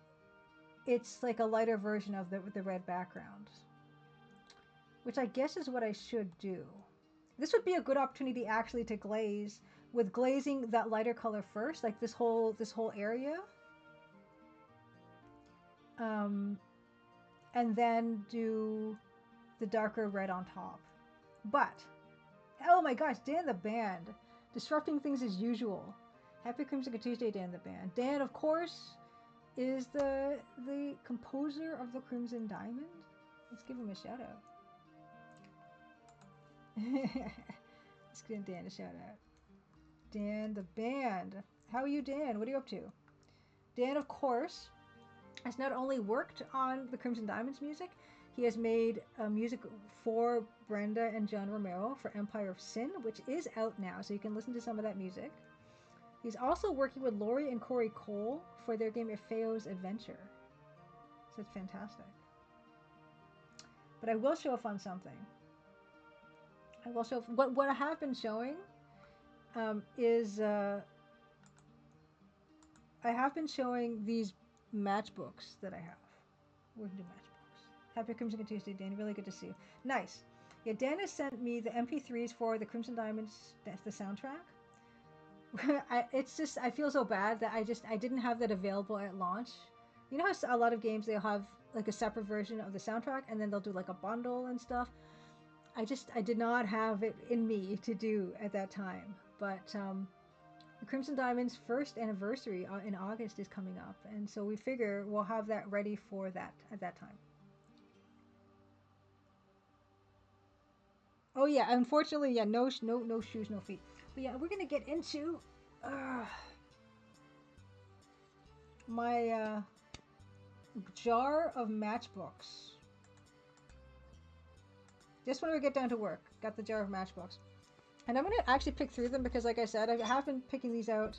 like a lighter version of the red background, which I guess is what I should do. This would be a good opportunity actually to glaze with glazing that lighter color first, like this whole area, and then do the darker red on top. But oh my gosh, Dan the Band, disrupting things as usual. Happy Crimson Tuesday, Dan the Band. Dan, of course, is the composer of the Crimson Diamond. Let's give him a shout out. Let's give Dan a shout out. Dan the Band. How are you, Dan? What are you up to? Dan, of course, has not only worked on the Crimson Diamond's music, he has made music for Brenda and John Romero for Empire of Sin, which is out now, so you can listen to some of that music. He's also working with Laurie and Corey Cole for their game Orfeo's Adventure. So it's fantastic. But I will show off on something. I will show off, what I have been showing is I have been showing these matchbooks that I have. We're going to do matchbooks. Happy Crimson Tuesday, Dan. Really good to see you. Nice. Yeah, Dan has sent me the MP3s for the Crimson Diamonds, that's the soundtrack. It's just, I feel so bad that I didn't have that available at launch. You know how a lot of games, they'll have like a separate version of the soundtrack and then they'll do like a bundle and stuff. I did not have it in me to do at that time. But the Crimson Diamond's first anniversary in August is coming up, and so we figure we'll have that ready for that at that time. Oh yeah, unfortunately, yeah, no shoes, no feet. But yeah, we're gonna get into my jar of matchbooks. Just when we get down to work, got the jar of matchbooks, and I'm gonna actually pick through them because, like I said, I have been picking these out.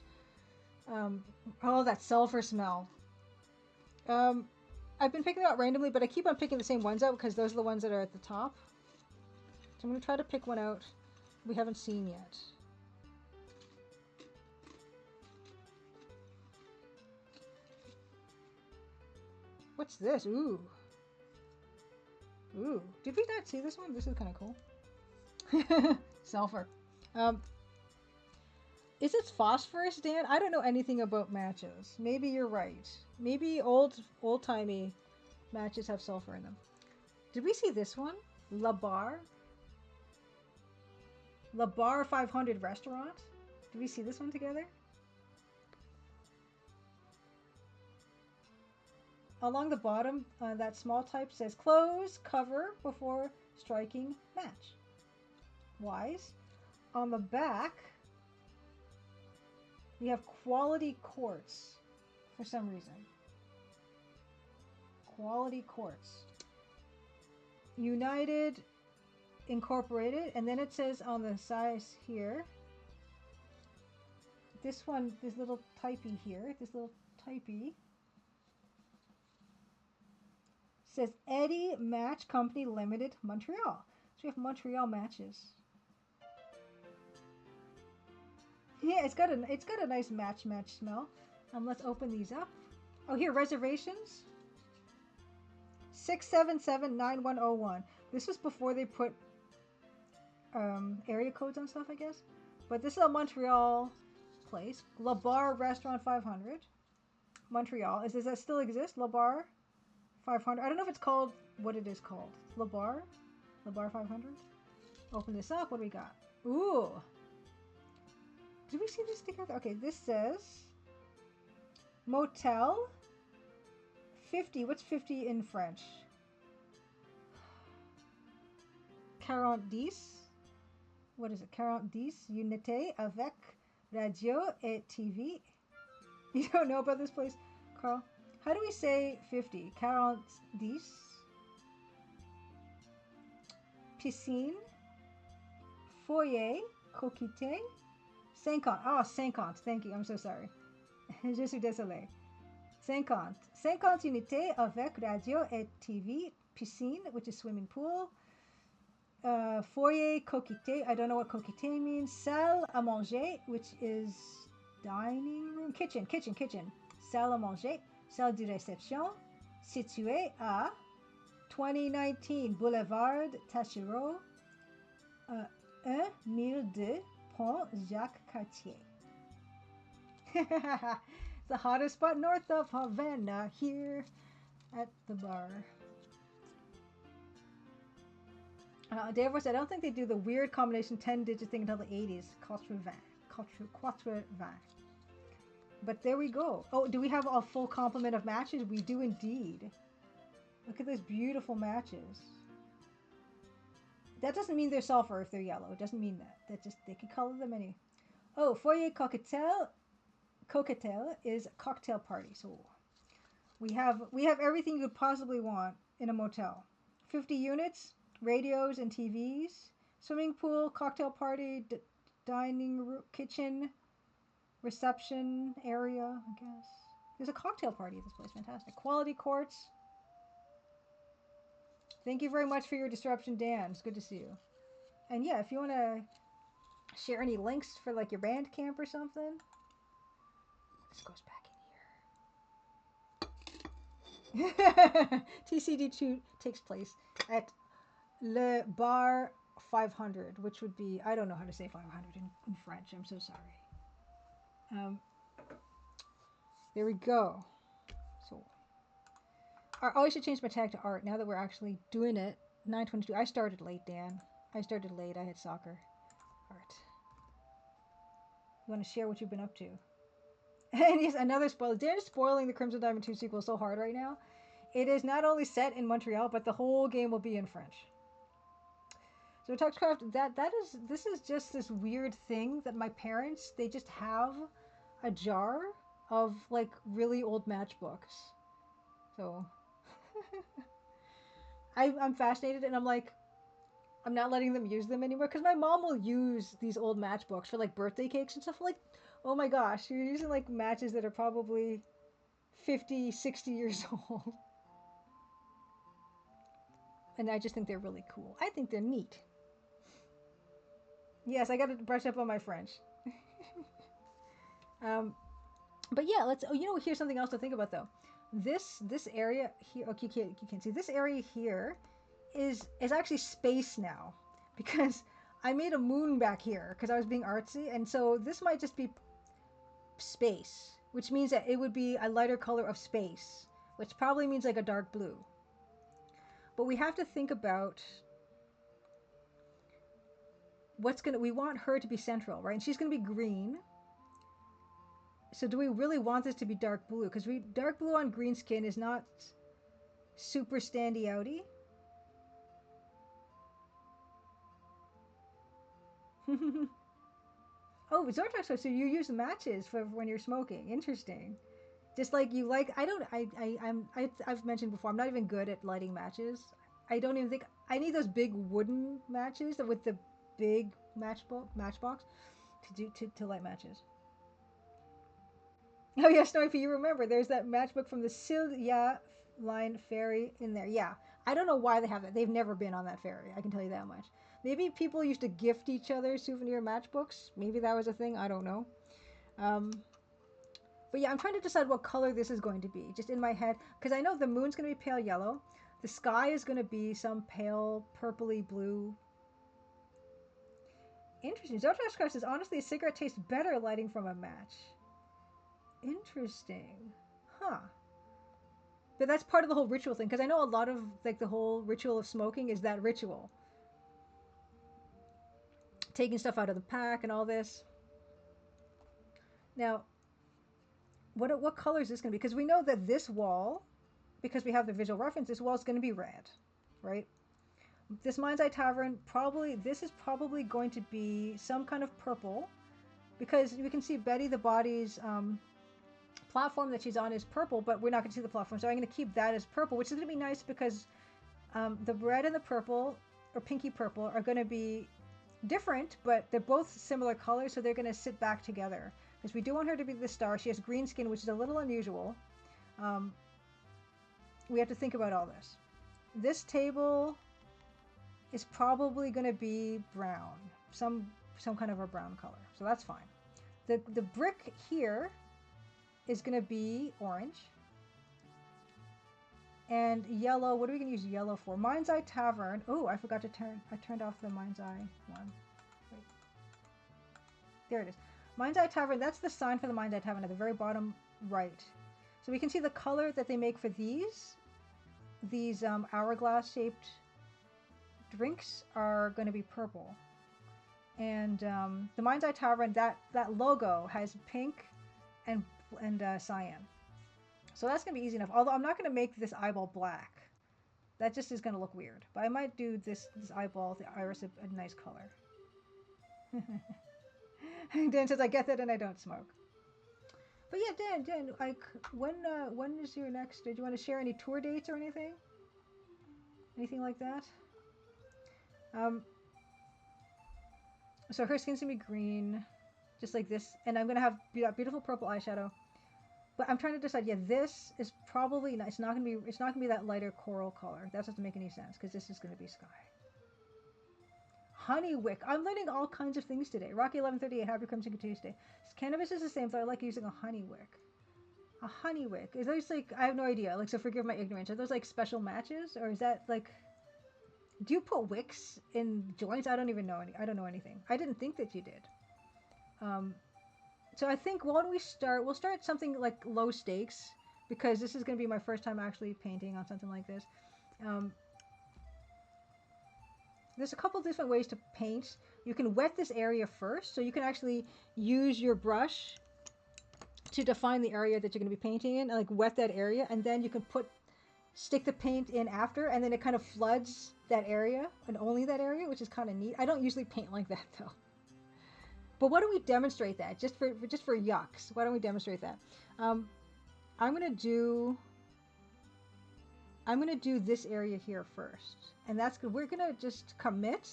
Oh, that sulfur smell. I've been picking them out randomly, but I keep on picking the same ones out because those are the ones that are at the top. So I'm going to try to pick one out we haven't seen yet. What's this? Ooh. Ooh. Did we not see this one? This is kind of cool. Sulfur. Is it phosphorus, Dan? I don't know anything about matches. Maybe you're right. Maybe old-timey matches have sulfur in them. Did we see this one? La Bar? La Bar 500 restaurant? Did we see this one together? Along the bottom, that small type says close cover before striking match. Wise. On the back, we have quality quartz for some reason. Quality quartz. United Incorporated, and then it says on the size here, this one, this little typey here, this little typey says Eddie Match Company Limited, Montreal. So we have Montreal matches. Yeah, it's got a nice match smell. Let's open these up. Oh, here, reservations. 677-9101. This was before they put area codes on stuff, I guess. But this is a Montreal place. La Bar Restaurant 500. Montreal. Does that still exist? La Bar 500. I don't know if it's called what it is called. La Bar? La Bar 500? Open this up. What do we got? Ooh. Did we see this together? Okay, this says Motel, 50. What's 50 in French? 40. What is it? 40 unités avec radio et TV. You don't know about this place, Carl? How do we say 50? 40. Piscine. Foyer. Coquille. 50. Oh, 50. Thank you. I'm so sorry. Je suis désolé. 50. 50 unités avec radio et TV. Piscine, which is swimming pool. Foyer coquille. I don't know what coquille means. Salle à manger, which is dining room. Kitchen. Salle à manger. Salle de réception. Située à 2019 Boulevard Taschereau. 1002 Pont Jacques Cartier. The hottest spot north of Havana, here at the bar. Dave said, I don't think they do the weird combination 10-digit thing until the 80s. Quatre vingt. But there we go. Oh, do we have a full complement of matches? We do indeed. Look at those beautiful matches. That doesn't mean they're sulfur if they're yellow. It doesn't mean that. That just, they can color them any. Oh, Foyer Cocktail is a cocktail party. So we have everything you could possibly want in a motel. 50 units, radios and TVs, swimming pool, cocktail party, dining room, kitchen, reception area, I guess. There's a cocktail party at this place. Fantastic. Quality courts. Thank you very much for your disruption, Dan. It's good to see you. And yeah, if you want to share any links for like your band camp or something. This goes back in here. TCD2 takes place at Le Bar 500, which would be, I don't know how to say 500 in French. I'm so sorry. There we go. So, I should change my tag to art now that we're actually doing it. 9:22. I started late, Dan. I started late. I had soccer. Art. You want to share what you've been up to? And yes, another spoiler. Dan is spoiling the Crimson Diamond 2 sequel so hard right now. It is not only set in Montreal, but the whole game will be in French. So Tuxcraft, this is just this weird thing that my parents, they just have a jar of like really old matchbooks. So I'm fascinated, and I'm like, I'm not letting them use them anymore because my mom will use these old matchbooks for like birthday cakes and stuff. Like, oh my gosh, you're using like matches that are probably 50, 60 years old. And I just think they're really cool. I think they're neat. Yes, I got to brush up on my French. But yeah, let's. Oh, here's something else to think about though. This area here. Okay, you can't see this area here. Is actually space now, because I made a moon back here because I was being artsy, and so this might just be space, which means that it would be a lighter color of space, which probably means like a dark blue. But we have to think about we want her to be central, right? And she's gonna be green. So do we really want this to be dark blue? Because dark blue on green skin is not super standy outy. Oh, Zortrax, so you use matches for when you're smoking. Interesting. Just like you like, I've mentioned before, I'm not even good at lighting matches. I don't even think, I need those big wooden matches with the big matchbox to light matches. Oh yeah, Snipey, you remember, there's that matchbook from the Silja line ferry in there. Yeah, I don't know why they have that. They've never been on that ferry, I can tell you that much. Maybe people used to gift each other souvenir matchbooks. Maybe that was a thing. I don't know. But yeah, I'm trying to decide what color this is going to be, just in my head. Because I know the moon's going to be pale yellow. The sky is going to be some pale purpley blue. Interesting. Zotrax Crest says, honestly, a cigarette tastes better lighting from a match. Interesting. Huh. But that's part of the whole ritual thing. Because I know a lot of, like, the whole ritual of smoking is that ritual. Taking stuff out of the pack and all this. Now, what color is this going to be? Because we know that this wall, because we have the visual reference, this wall is going to be red, right? This Mind's Eye Tavern, this is probably going to be some kind of purple, because we can see Betty the Body's platform that she's on is purple, but we're not going to see the platform, so I'm going to keep that as purple, which is going to be nice because the red and the purple, or pinky purple, are going to be different, but they're both similar colors, so they're going to sit back together. Because we do want her to be the star. She has green skin, which is a little unusual. We have to think about all this. This table is probably going to be brown, some kind of a brown color, so that's fine. The brick here is going to be orange. And yellow, what are we going to use yellow for? Mind's Eye Tavern. Oh, I forgot to I turned off the Mind's Eye one. Wait. There it is. Mind's Eye Tavern, that's the sign for the Mind's Eye Tavern at the very bottom right. So we can see the color that they make for these hourglass shaped drinks are going to be purple. And the Mind's Eye Tavern, that logo has pink and cyan. So that's going to be easy enough. Although I'm not going to make this eyeball black. That just is going to look weird. But I might do this eyeball, the iris, a nice color. Dan says, I get that and I don't smoke. But yeah, Dan, like, when is your next? Did you want to share any tour dates or anything? Anything like that? So her skin's gonna be green, just like this, and I'm gonna have that beautiful purple eyeshadow. But I'm trying to decide. Yeah, this is probably not. It's not gonna be that lighter coral color. That doesn't make any sense because this is gonna be sky. Honeywick. I'm learning all kinds of things today. Rocky 1138. Happy Crimson Tuesday. Cannabis is the same, so I like using a honeywick. A honeywick. Is those like, I have no idea. Like, so forgive my ignorance. Are those like special matches, or is that like? Do you put wicks in joints? I don't even know I don't know anything. I didn't think that you did. So I think why don't we start? We'll start something like low stakes because this is going to be my first time actually painting on something like this. There's a couple different ways to paint. You can wet this area first, so you can actually use your brush to define the area that you're going to be painting in, and like wet that area, and then you can stick the paint in after, and then it kind of floods that area and only that area, which is kind of neat. I don't usually paint like that though. But why don't we demonstrate that just for yucks? Why don't we demonstrate that? I'm gonna do this area here first, and that's good. We're gonna just commit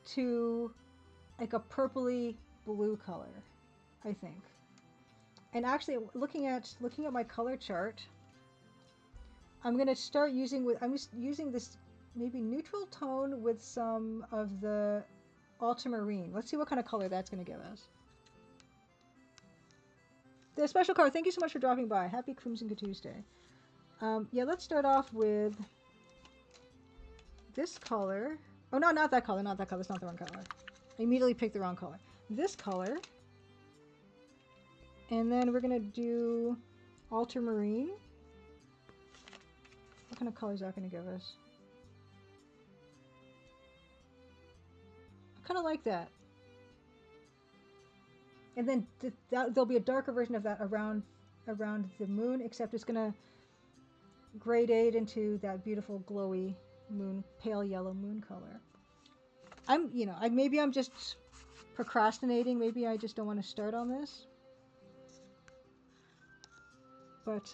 to like a purpley blue color, I think. And actually, looking at my color chart, I'm gonna start using this maybe neutral tone with some of the ultramarine. Let's see what kind of color that's gonna give us. The special card. Thank you so much for dropping by. Happy Crimson Tuesday. Yeah, let's start off with this color. Oh no, not that color. Not that color. It's not the wrong color. I immediately picked the wrong color. This color. And then we're gonna do ultramarine. What kind of color is that going to give us? I kind of like that. And then there'll be a darker version of that around the moon, except it's going to gradate into that beautiful glowy moon, pale yellow moon color. Maybe I'm just procrastinating. Maybe I just don't want to start on this. But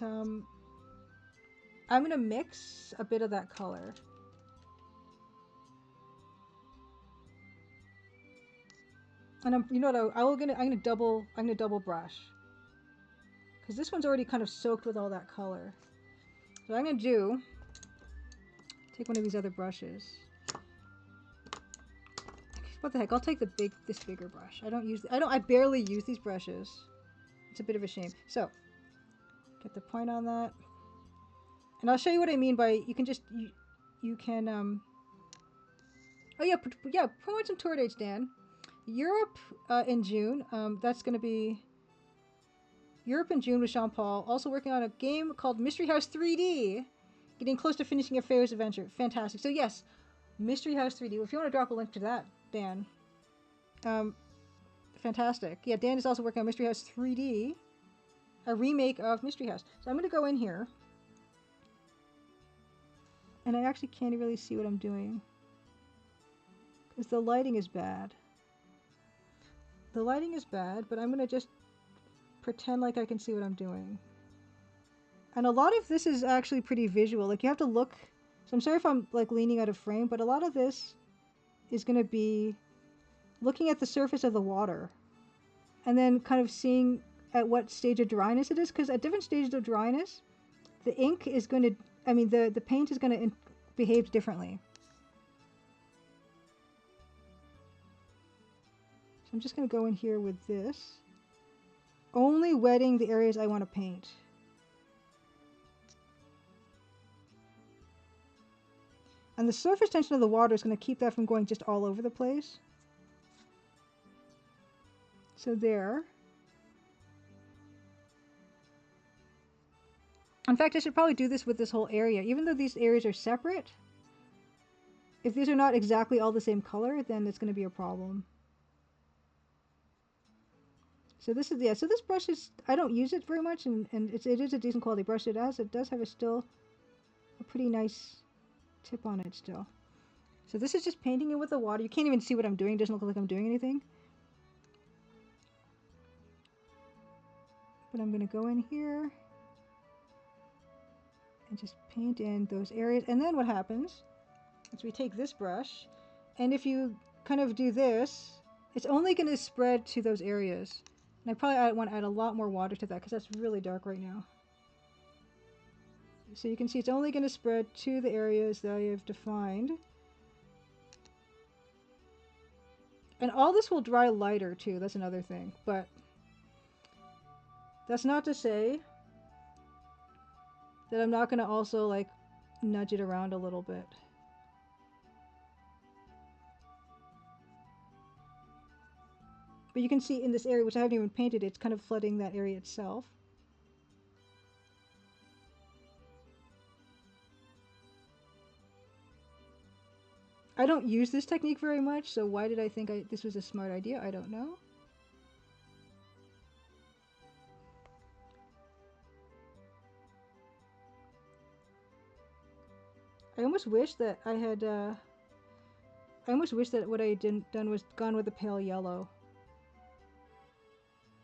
I'm gonna mix a bit of that color. And I'm gonna double brush. Because this one's already kind of soaked with all that color. So I'm gonna take one of these other brushes. What the heck, I'll take this bigger brush. I barely use these brushes. It's a bit of a shame. So, get the point on that. And I'll show you what I mean by, you can oh yeah, promote some tour dates, Dan. Europe in June, that's going to be Europe in June with Sean Paul. Also working on a game called Mystery House 3D. Getting close to finishing a Pharaoh's Adventure. Fantastic. So yes, Mystery House 3D. If you want to drop a link to that, Dan. Fantastic. Yeah, Dan is also working on Mystery House 3D. a remake of Mystery House. So I'm going to go in here. And I actually can't really see what I'm doing. Because the lighting is bad. The lighting is bad, but I'm going to just pretend like I can see what I'm doing. And a lot of this is actually pretty visual. Like, you have to look... So I'm sorry if I'm, like, leaning out of frame, but a lot of this is going to be looking at the surface of the water. And then kind of seeing at what stage of dryness it is. Because at different stages of dryness, the ink is going to... I mean, the paint is going to behave differently. So I'm just going to go in here with this. Only wetting the areas I want to paint. And the surface tension of the water is going to keep that from going just all over the place. So there. In fact, I should probably do this with this whole area. Even though these areas are separate, if these are not exactly all the same color, then it's going to be a problem. So this is, yeah, so this brush is, I don't use it very much, and it is a decent quality brush. It does have still a pretty nice tip on it still. So this is just painting it with the water. You can't even see what I'm doing. It doesn't look like I'm doing anything. But I'm going to go in here and just paint in those areas. And then what happens is we take this brush, and if you kind of do this, it's only going to spread to those areas. And I probably want to add a lot more water to that because that's really dark right now. So you can see it's only going to spread to the areas that I have defined. And all this will dry lighter too, that's another thing. But that's not to say that I'm not going to also like nudge it around a little bit. But you can see in this area, which I haven't even painted, it's kind of flooding that area itself. I don't use this technique very much, so why did I think this was a smart idea? I don't know. I almost wish that I had, I almost wish that what I had done was gone with the pale yellow.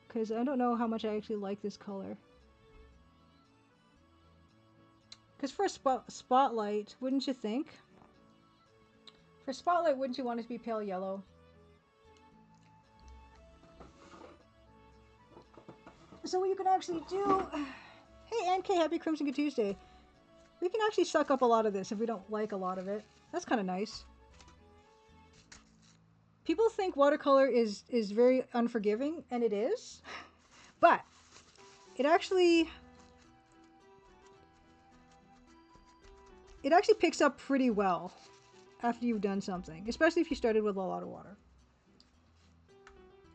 Because I don't know how much I actually like this color. Because for a spotlight, wouldn't you think? For spotlight, wouldn't you want it to be pale yellow? So what you can actually do... Hey, NK, happy Crimson Good Tuesday. We can actually suck up a lot of this if we don't like a lot of it. That's kind of nice. People think watercolor is very unforgiving, and it is. But it actually picks up pretty well after you've done something, especially if you started with a lot of water.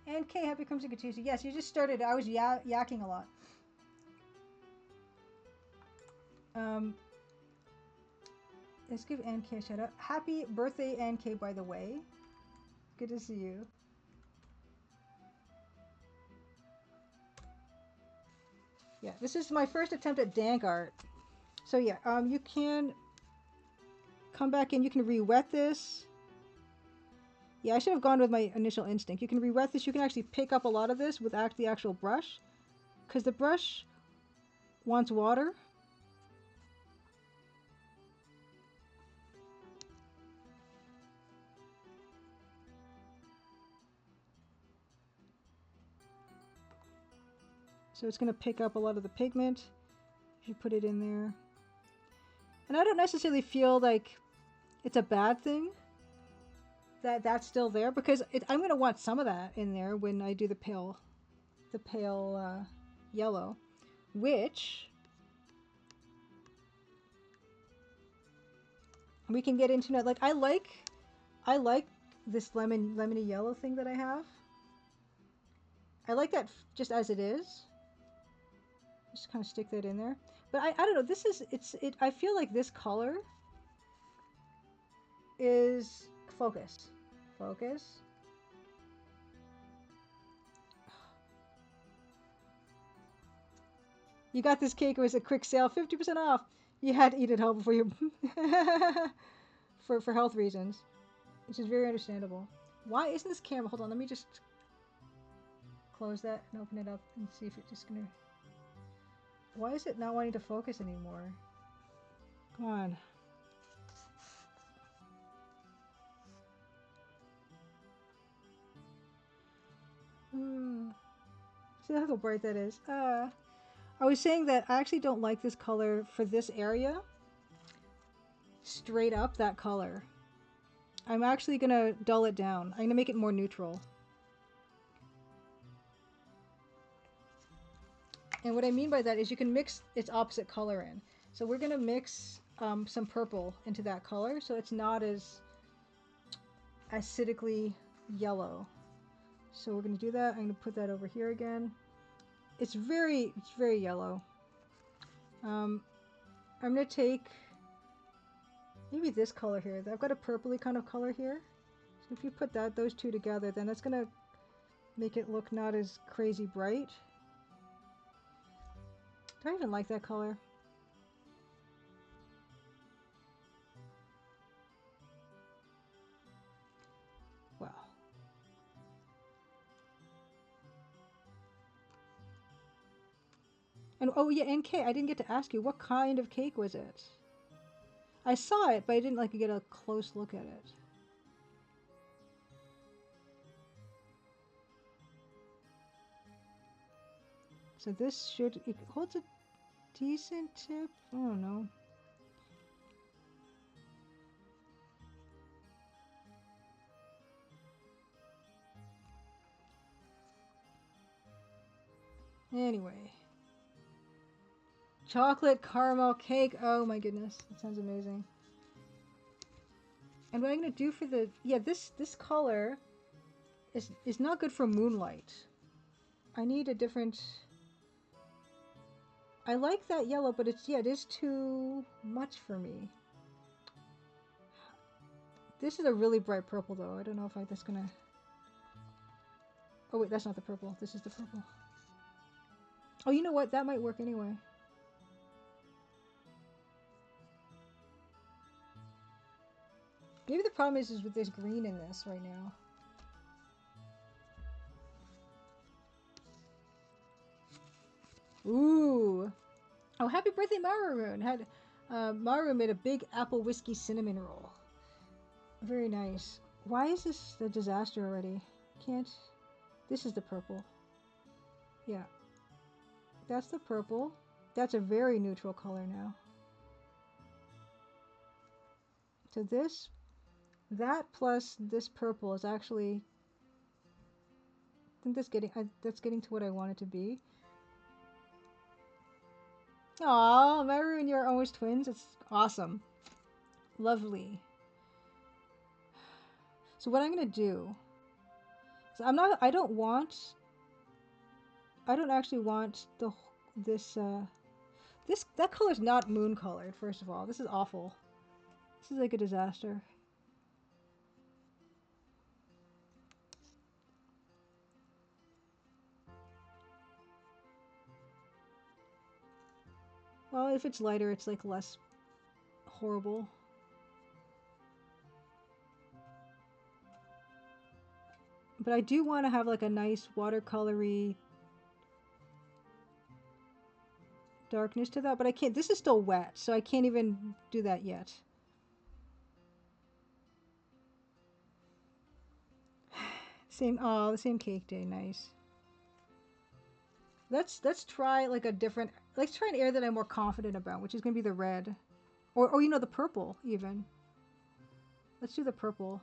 And K, happy Crimson Good Tuesday. Yes, you just started. I was yakking a lot. Let's give NK a shout out. Happy birthday, NK, by the way. Good to see you. Yeah, this is my first attempt at dank art. So yeah, you can come back in. You can re-wet this. Yeah, I should have gone with my initial instinct. You can re-wet this. You can actually pick up a lot of this with the actual brush, because the brush wants water. So it's going to pick up a lot of the pigment if you put it in there. And I don't necessarily feel like it's a bad thing that that's still there, because I'm going to want some of that in there when I do the pale yellow, which we can get into now. Like I like this lemony yellow thing that I have. I like that just as it is. Just kind of stick that in there. But I don't know, this is, I feel like this color is, focus. You got this cake. It was a quick sale, 50% off. You had to eat it all before you, for health reasons, which is very understandable. Why isn't this camera? Hold on, let me just close that and open it up and see if it's just gonna. Why is it not wanting to focus anymore? Come on. See how bright that is? I was saying that I actually don't like this color for this area. Straight up that color. I'm actually gonna dull it down. I'm gonna make it more neutral. And what I mean by that is you can mix its opposite color in. So we're gonna mix some purple into that color so it's not as acidically yellow. So we're gonna do that. I'm gonna put that over here again. It's very yellow. I'm gonna take maybe this color here. I've got a purpley kind of color here. So if you put those two together, then that's gonna make it look not as crazy bright. Do I even like that color? Wow. And oh yeah, and cake. I didn't get to ask you, what kind of cake was it? I saw it, but I didn't get a close look at it. So this it holds a decent tip. I don't know. Anyway. Chocolate caramel cake. Oh my goodness. That sounds amazing. And what I'm going to do for the... Yeah, this color is not good for moonlight. I need a different... I like that yellow, but it is too much for me. This is a really bright purple, though. I don't know if that's going to... Oh, wait, that's not the purple. This is the purple. Oh, you know what? That might work anyway. Maybe the problem is with this green in this right now. Ooh. Oh, happy birthday, Maroon! Maroon made a big apple whiskey cinnamon roll. Very nice. Why is this a disaster already? Can't... This is the purple. Yeah. That's the purple. That's a very neutral color now. So that plus this purple is actually... I think that's getting to what I want it to be. Aw, Maru and you're almost twins. It's awesome. Lovely. So what I'm gonna do... So I don't actually want that color's not moon colored, first of all. This is awful. This is like a disaster. Well, if it's lighter, it's like less horrible. But I do want to have like a nice watercolory darkness to that, but I can't. This is still wet, so I can't even do that yet. The same cake day. Nice. Let's try like a different. Let's try an area that I'm more confident about, which is gonna be the red, or you know, the purple even. Let's do the purple.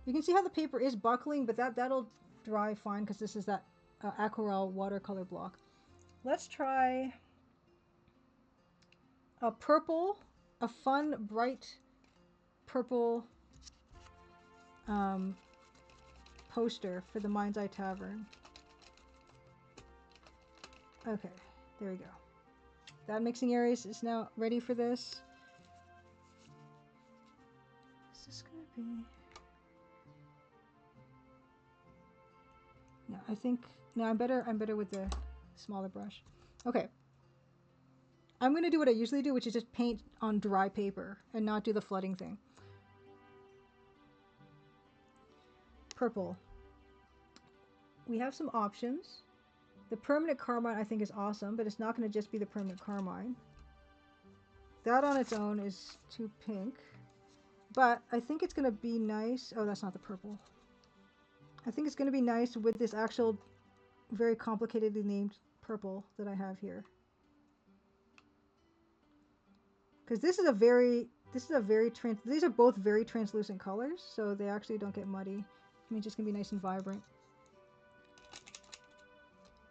You can see how the paper is buckling, but that'll dry fine because this is that aquarelle watercolor block. Let's try a purple, a fun, bright purple poster for the Mind's Eye Tavern. Okay, there we go. That mixing area is now ready for this. Is this gonna be... No, I think No, I'm better with the smaller brush. Okay. I'm going to do what I usually do, which is just paint on dry paper and not do the flooding thing. Purple. We have some options. The permanent carmine I think is awesome, but it's not going to just be the permanent carmine. That on its own is too pink. But I think it's going to be nice. Oh, that's not the purple. I think it's going to be nice with this actual very complicatedly named purple that I have here. Because these are both very translucent colors, so they actually don't get muddy. I mean, it's just gonna be nice and vibrant.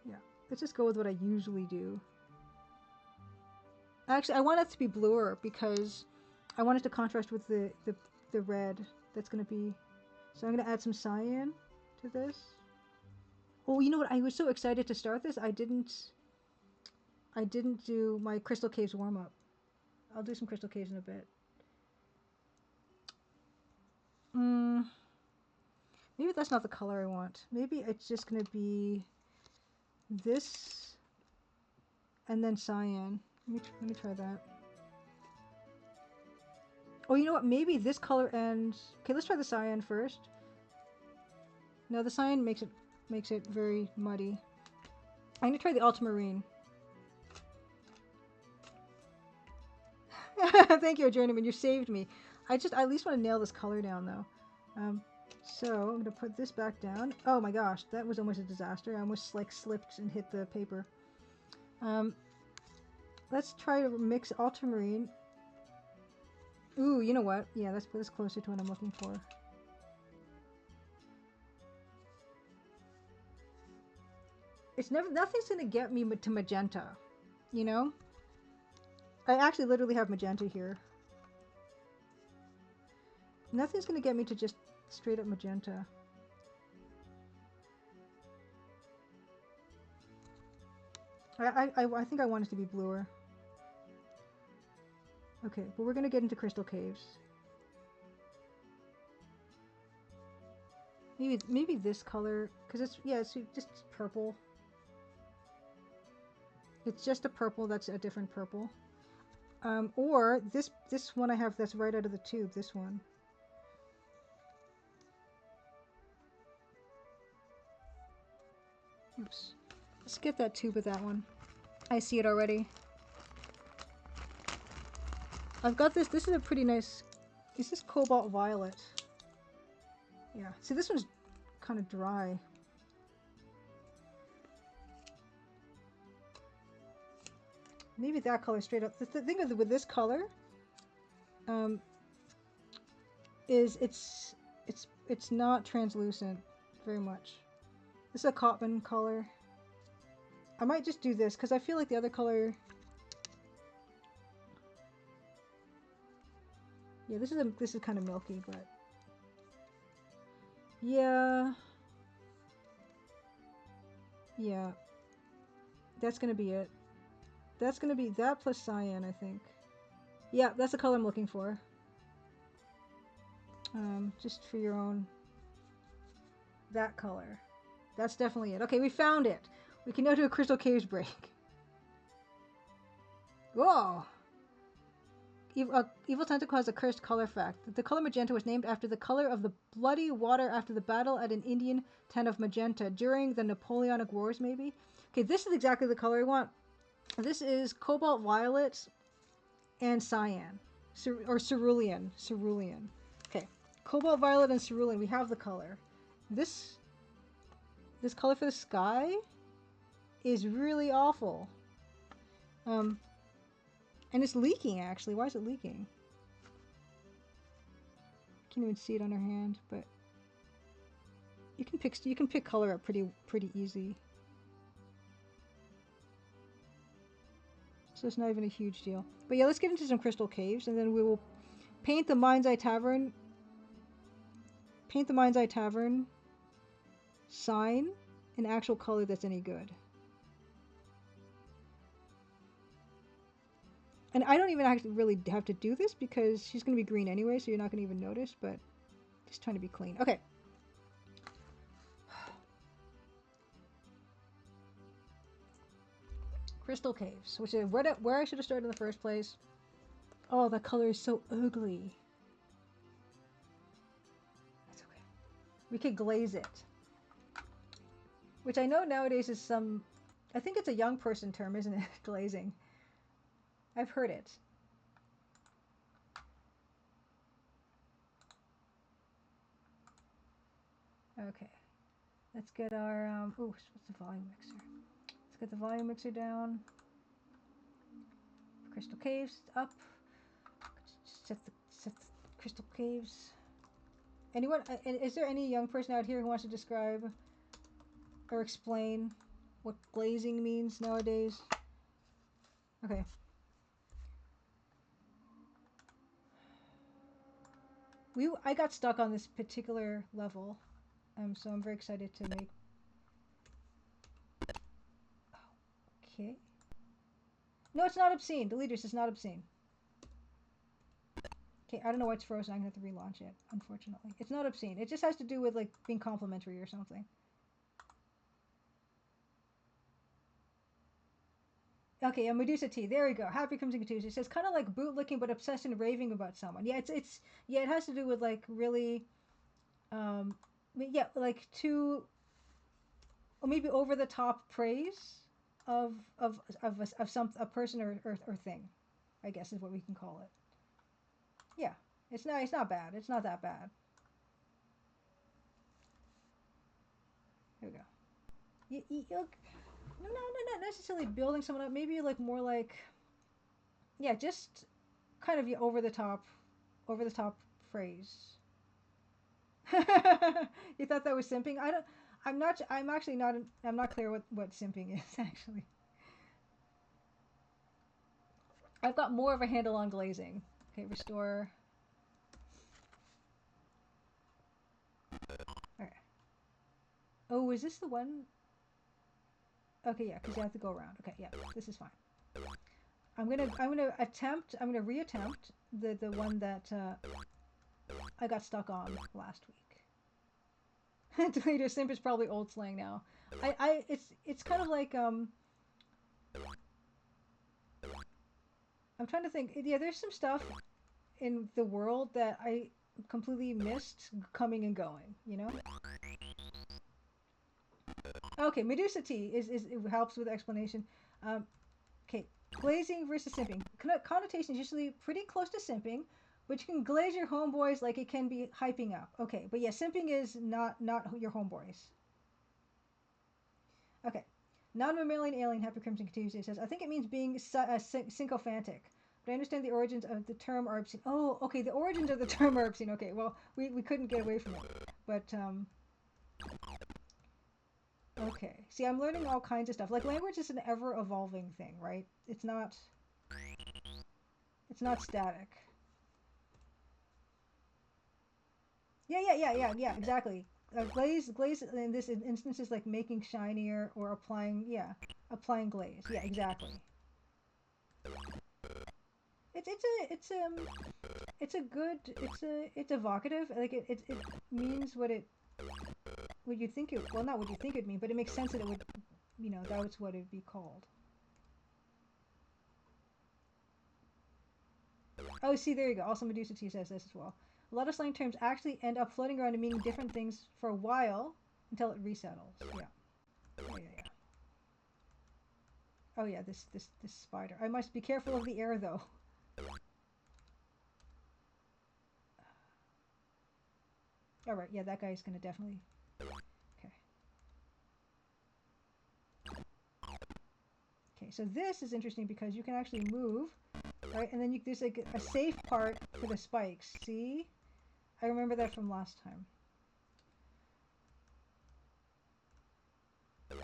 Yeah, let's just go with what I usually do. Actually, I want it to be bluer because I want it to contrast with the red that's gonna be. So I'm gonna add some cyan to this. Oh, you know what? I was so excited to start this. I didn't do my Crystal Caves warm up. I'll do some Crystal Caves in a bit. Maybe that's not the color I want. Maybe it's just going to be this and then cyan. Let me try that. Oh, you know what? Maybe this color and... Okay, let's try the cyan first. No, the cyan makes it very muddy. I'm going to try the ultramarine. Thank you, Journeyman. You saved me. I at least want to nail this color down, though. So I'm going to put this back down. Oh my gosh, that was almost a disaster. I almost like slipped and hit the paper. Let's try to mix ultramarine. Ooh, you know what? Yeah, let's put this closer to what I'm looking for. Nothing's going to get me to magenta, you know? I actually literally have magenta here. Nothing's going to get me to just straight up magenta. I think I want it to be bluer. Okay, but we're going to get into Crystal Caves. Maybe this color, because it's just purple. It's just a purple that's a different purple. Or this one I have that's right out of the tube, this one. Oops. Let's get that tube with that one. I see it already. I've got this. This is a pretty nice... Is this Cobalt Violet? Yeah. See, this one's kind of dry. Maybe that color straight up. The thing with this color is it's not translucent very much. This is a cotton color. I might just do this because I feel like the other color... Yeah, this is kind of milky, but... Yeah. Yeah. That's gonna be it. That's gonna be that plus cyan, I think. Yeah, that's the color I'm looking for. Just for your own... That color. That's definitely it. Okay, we found it. We can now do a Crystal Caves break. Whoa! Evil Tentacle has a cursed color fact. The color magenta was named after the color of the bloody water after the battle at an Indian town of Magenta during the Napoleonic Wars, maybe? Okay, this is exactly the color I want. This is Cobalt Violet and Cyan. Or Cerulean. Cerulean. Okay, Cobalt Violet and Cerulean. We have the color. This color for the sky is really awful. And it's leaking, actually. Why is it leaking? Can't even see it on her hand, but you can pick color up pretty easy. So it's not even a huge deal. But yeah, let's get into some Crystal Caves, and then we will paint the Mind's Eye Tavern. Paint the Mind's Eye Tavern sign an actual color that's any good. And I don't even actually really have to do this because she's going to be green anyway, so you're not going to even notice, but just trying to be clean. Okay. Crystal Caves, which is where I should have started in the first place. Oh, that color is so ugly. That's okay. We could glaze it. Which I know nowadays is some... I think it's a young person term, isn't it? Glazing. I've heard it. Okay. Let's get our... ooh, what's the volume mixer? Let's get the volume mixer down. Crystal Caves up. Set the Crystal Caves. Anyone? Is there any young person out here who wants to describe or explain what glazing means nowadays? Okay. I got stuck on this particular level, so I'm very excited to make. Okay. No, it's not obscene. Deleters, it's not obscene. Okay, I don't know why it's frozen. I'm gonna have to relaunch it, unfortunately. It's not obscene. It just has to do with like being complimentary or something. Okay, a Medusa T. There we go. Happy Crimson Tuesday. It says kind of like bootlicking, but obsessed and raving about someone. Yeah, yeah, it has to do with like really, yeah, like too, or maybe over the top praise of a person or thing, I guess is what we can call it. Yeah, it's not bad. It's not that bad. Here we go. No, not necessarily building someone up. Maybe like more like, yeah, just kind of over the top phrase. You thought that was simping? I don't. I'm not. I'm actually not. I'm not clear what simping is actually. I've got more of a handle on glazing. Okay, restore. Okay. Oh, is this the one? Okay, yeah, because you have to go around. Okay, yeah, this is fine. I'm gonna reattempt the one that I got stuck on last week. Deleter simp is probably old slang now. It's kind of like I'm trying to think. Yeah, there's some stuff in the world that I completely missed coming and going. You know. Okay, Medusa T it helps with explanation. Okay, glazing versus simping. Connotation is usually pretty close to simping, but you can glaze your homeboys like it can be hyping up. Okay, but yeah, simping is not your homeboys. Okay, non-mammalian alien Happy Crimson Tuesday says, I think it means being sycophantic. But I understand the origins of the term are obscene. Oh, okay, the origins of the term are obscene. Okay, well, we couldn't get away from it. But, okay. See, I'm learning all kinds of stuff. Like, language is an ever-evolving thing, right? It's not static. Yeah, exactly. Glaze in this instance is like making shinier or applying glaze. Yeah, exactly. It's evocative. Like it means what you think it, well, not what you think it'd mean, but it makes sense that it would, that was what it'd be called. Oh, see, there you go. Also, Medusa T says this as well. A lot of slang terms actually end up floating around and meaning different things for a while until it resettles. Yeah. Oh yeah, this spider. I must be careful of the air though. All right, yeah, that guy's gonna definitely. Okay. Okay, so this is interesting because you can actually move, right? And then there's like a safe part for the spikes. See? I remember that from last time. Yes.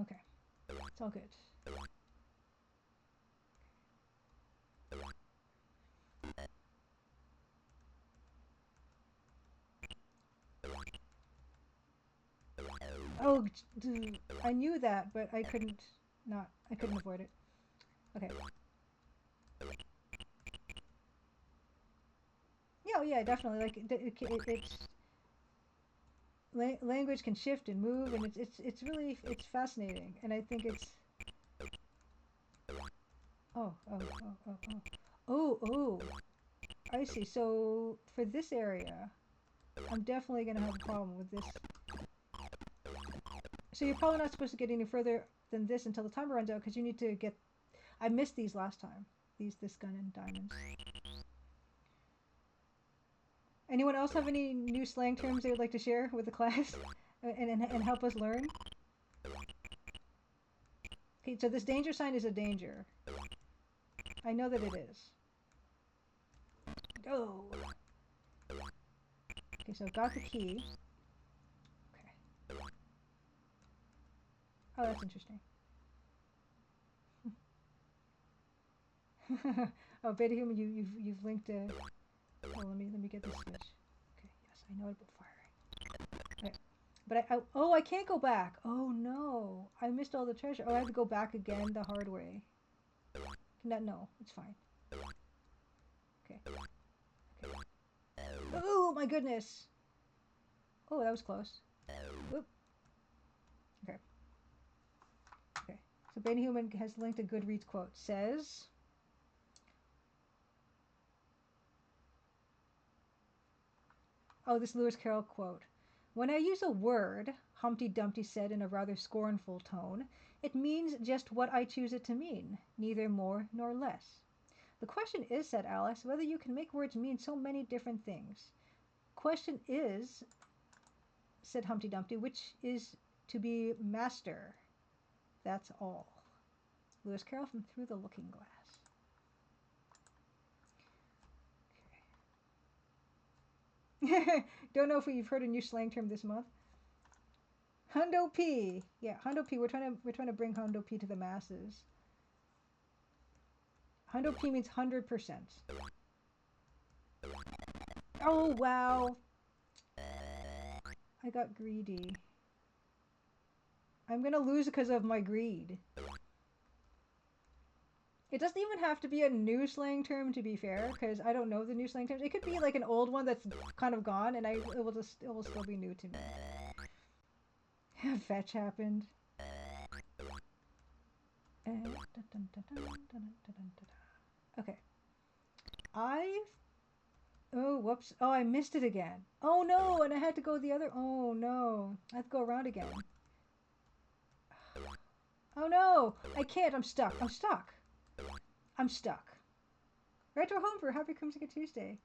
Okay. It's all good. Oh, I knew that, but I couldn't avoid it. Okay. Yeah, definitely. Like it's language can shift and move, and it's really fascinating, and I think it's oh oh oh oh oh oh oh I see. So for this area, I'm definitely gonna have a problem with this. So you're probably not supposed to get any further than this until the timer runs out, because you need to get. I missed these last time. This gun and diamonds. Anyone else have any new slang terms they would like to share with the class and help us learn? Okay, so this danger sign is a danger. I know that it is. Go! Okay, so I've got the key. Okay. Oh, that's interesting. Oh, Beta Human, you've linked a... Oh, let me get this switch. Okay, yes, I know about firing. Okay. But oh, I can't go back. Oh no, I missed all the treasure. Oh, I have to go back again the hard way. No, it's fine. Okay. Okay. Oh my goodness. Oh, that was close. Oop. Okay. Okay. So Beta Human has linked a Goodreads quote. Says. Oh, this Lewis Carroll quote. When I use a word, Humpty Dumpty said in a rather scornful tone, it means just what I choose it to mean, neither more nor less. The question is, said Alice, whether you can make words mean so many different things. Question is, said Humpty Dumpty, which is to be master. That's all. Lewis Carroll from Through the Looking Glass. Don't know if we've heard a new slang term this month. Hundo P. Yeah, Hundo P. We're trying to bring Hundo P to the masses. Hundo P means 100%. Oh wow. I got greedy. I'm gonna lose because of my greed. It doesn't even have to be a new slang term, to be fair, because I don't know the new slang terms. It could be like an old one that's kind of gone, and it will still be new to me. Fetch happened. Okay. Oh, whoops. Oh, I missed it again. Oh no, and I had to go the other. Oh no, I have to go around again. Oh no, I can't. I'm stuck. I'm stuck. I'm stuck. Retro Home for Happy Crimson Tuesday.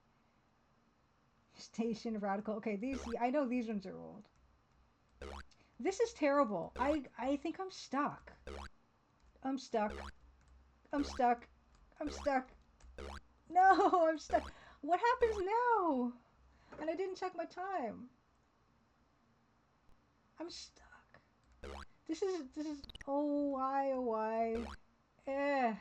Station Radical. Okay, I know these ones are old. This is terrible. I think I'm stuck. I'm stuck. I'm stuck. I'm stuck. No, I'm stuck. What happens now? And I didn't check my time. I'm stuck. This is oh why. Eh.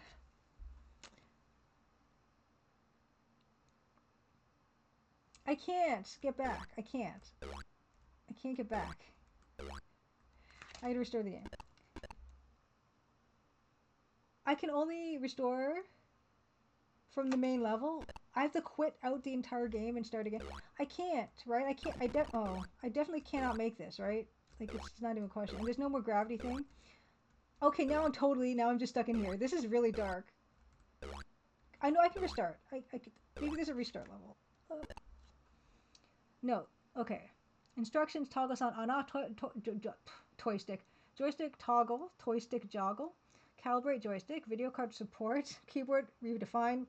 I can't get back. I can't get back. I had to restore the game. I can only restore from the main level. I have to quit out the entire game and start again. I can't, right? I can't. I definitely cannot make this, right? Like, it's not even a question. And there's no more gravity thing. Okay, now I'm just stuck in here. This is really dark. I know I can restart. Maybe there's a restart level. No. Okay. Instructions: toggle sound on off, toy stick. Joystick toggle, toy stick joggle. Calibrate joystick, video card support, keyboard redefine.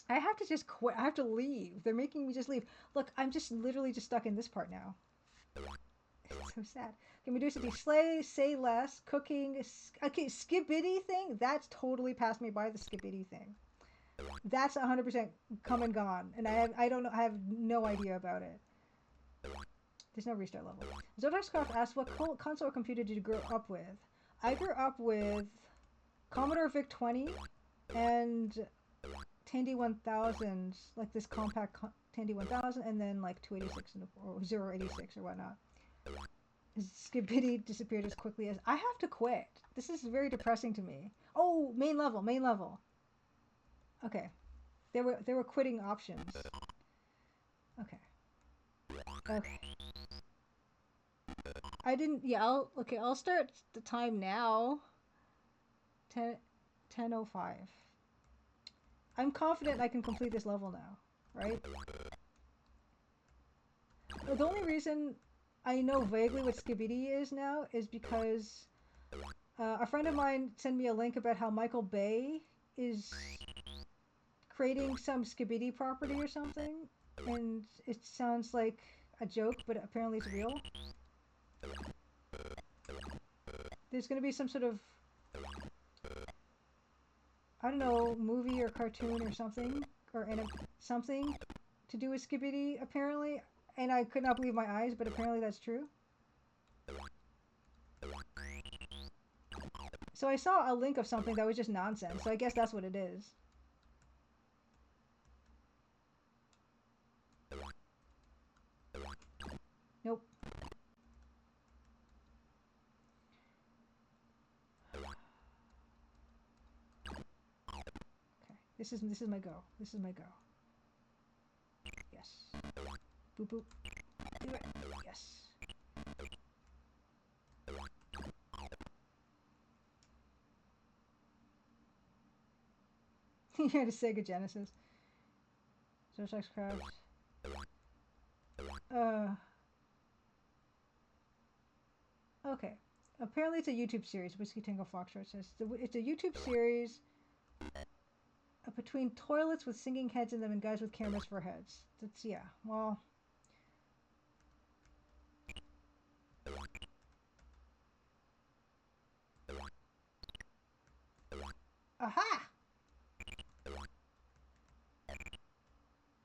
I have to just quit. I have to leave. They're making me just leave. Look, I'm just literally just stuck in this part now. It's so sad. Okay, Medusa D. Slay, say less, cooking. Okay, skibidi thing? That's totally passed me by, the skibidi thing. That's 100% come and gone. And I don't know, I have no idea about it. There's no restart level. Zodarscroft asks, what console or computer did you grow up with? I grew up with Commodore VIC-20 and Tandy 1000, like this compact Tandy 1000, and then like 286 or 086 or whatnot. Skibidi disappeared as quickly as... I have to quit. This is very depressing to me. Oh, main level. Okay. There were quitting options. Okay. I didn't. Yeah, I'll start the time now. 10:05. I'm confident I can complete this level now, right? The only reason I know vaguely what Skibidi is now is because a friend of mine sent me a link about how Michael Bay is creating some Skibidi property or something, and it sounds like a joke, but apparently it's real. There's going to be some sort of, I don't know, movie or cartoon or something, or something to do with Skibidi, apparently. And I could not believe my eyes, but apparently that's true. So I saw a link of something that was just nonsense, so I guess that's what it is. Nope. Okay. This is my go. This is my go. Yes. Boop boop. Do it. Yes. You had a Sega Genesis. Zersax Craft. Okay. Apparently it's a YouTube series. Whiskey Tango Foxtrot says it's a YouTube series between toilets with singing heads in them and guys with cameras for heads. That's, yeah. Well. Aha!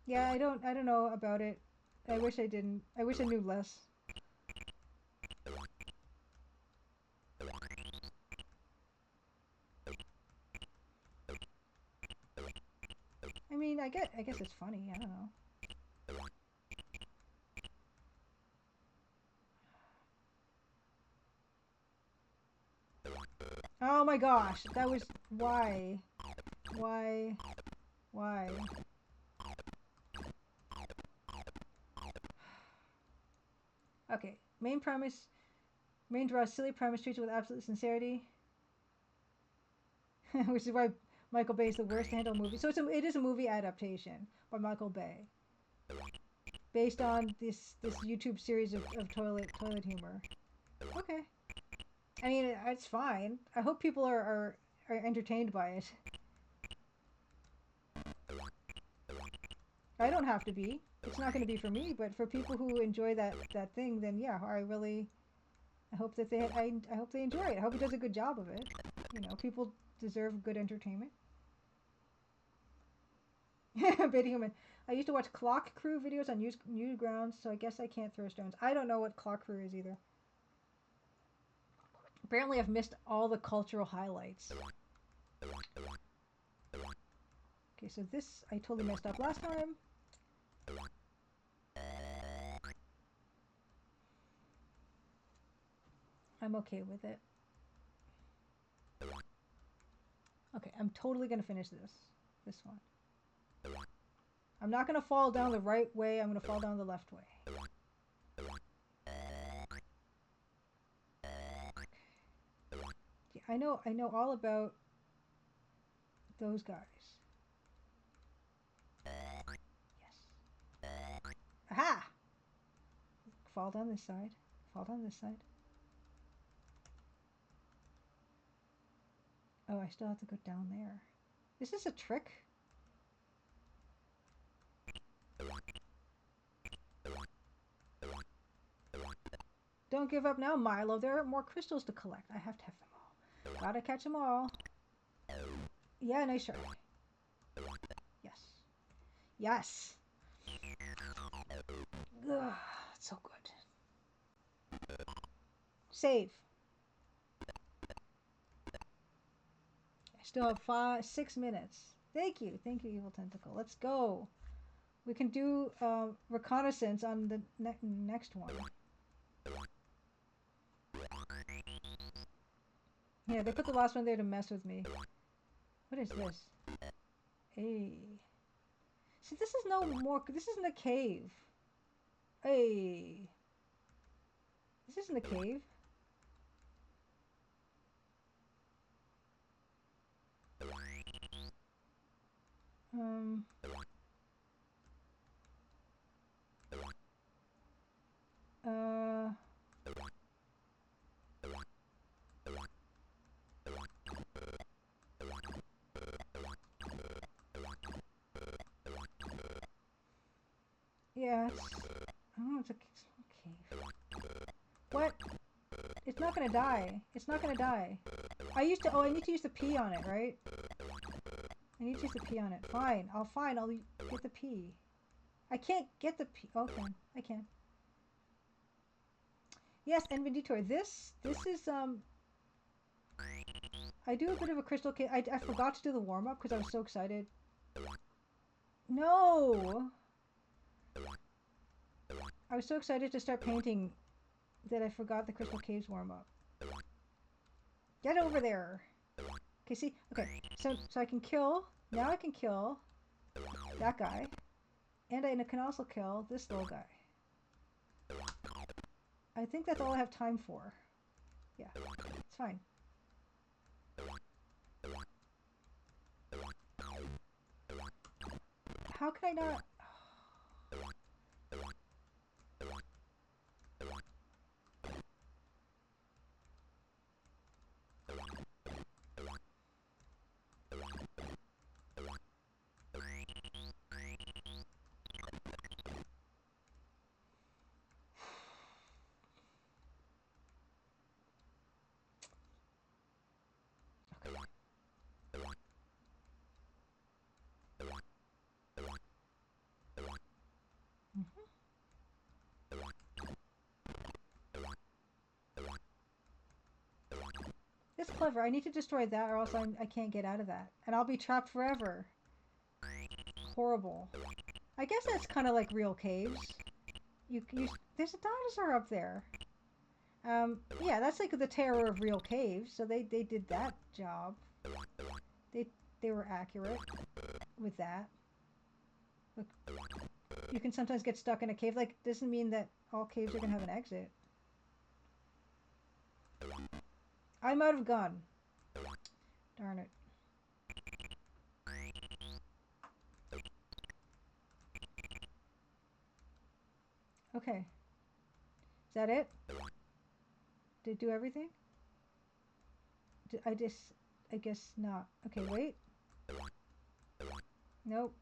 Yeah, I don't know about it. I wish I didn't. I wish I knew less. I mean, I guess it's funny. I don't know. Oh my gosh, that was why? Why? Okay, main premise, main draw, silly premise treated with absolute sincerity, which is why Michael Bay is the worst to handle movie. So it is a movie adaptation by Michael Bay, based on this YouTube series of toilet humor. Okay, I mean it's fine. I hope people are entertained by it. I don't have to be. It's not going to be for me, but for people who enjoy that thing, then yeah, I hope that I hope they enjoy it. I hope he does a good job of it. You know, people deserve good entertainment. Bit human. I used to watch Clock Crew videos on Newgrounds, so I guess I can't throw stones. I don't know what Clock Crew is either. Apparently, I've missed all the cultural highlights. Okay, so this I totally messed up last time. I'm okay with it. Okay, I'm totally gonna finish this one. I'm not gonna fall down the right way. I'm gonna fall down the left way. Yeah, I know all about those guys. Yes. Aha! Fall down this side. Fall down this side. Oh, I still have to go down there. Is this a trick? Don't give up now, Milo. There are more crystals to collect. I have to have them all. Gotta catch them all. Yeah, nice try. Yes. Yes! Ugh, so good. Save. I still have 6 minutes. Thank you, Evil Tentacle. Let's go. We can do reconnaissance on the next one. Yeah, they put the last one there to mess with me. What is this? Hey. See, this is no more. This isn't a cave. Hey. This isn't a cave. Um. Uh. Yeah, oh, it's a cave. What? It's not gonna die. It's not gonna die. I need to use the P on it, right? I need to use the P on it. Fine. I'll get the P. I can't get the P. Okay, I can. Yes, Envy Detour. This is, I do a bit of a crystal cave. I forgot to do the warm-up because I was so excited. No! I was so excited to start painting that I forgot the Crystal Caves warm-up. Get over there! Okay, see? Okay, so I can kill... Now I can kill that guy. And I can also kill this little guy. I think that's all I have time for. Yeah, it's fine. How can I not... It's clever. I need to destroy that or else I can't get out of that. And I'll be trapped forever. Horrible. I guess that's kind of like real caves. There's a dinosaur up there. Yeah, that's like the terror of real caves. So they did that job. They were accurate with that. Look, you can sometimes get stuck in a cave. Like, doesn't mean that all caves are gonna have an exit. I'm out of gun. Darn it. Okay. Is that it? Did it do everything? I guess not. Okay, wait. Nope.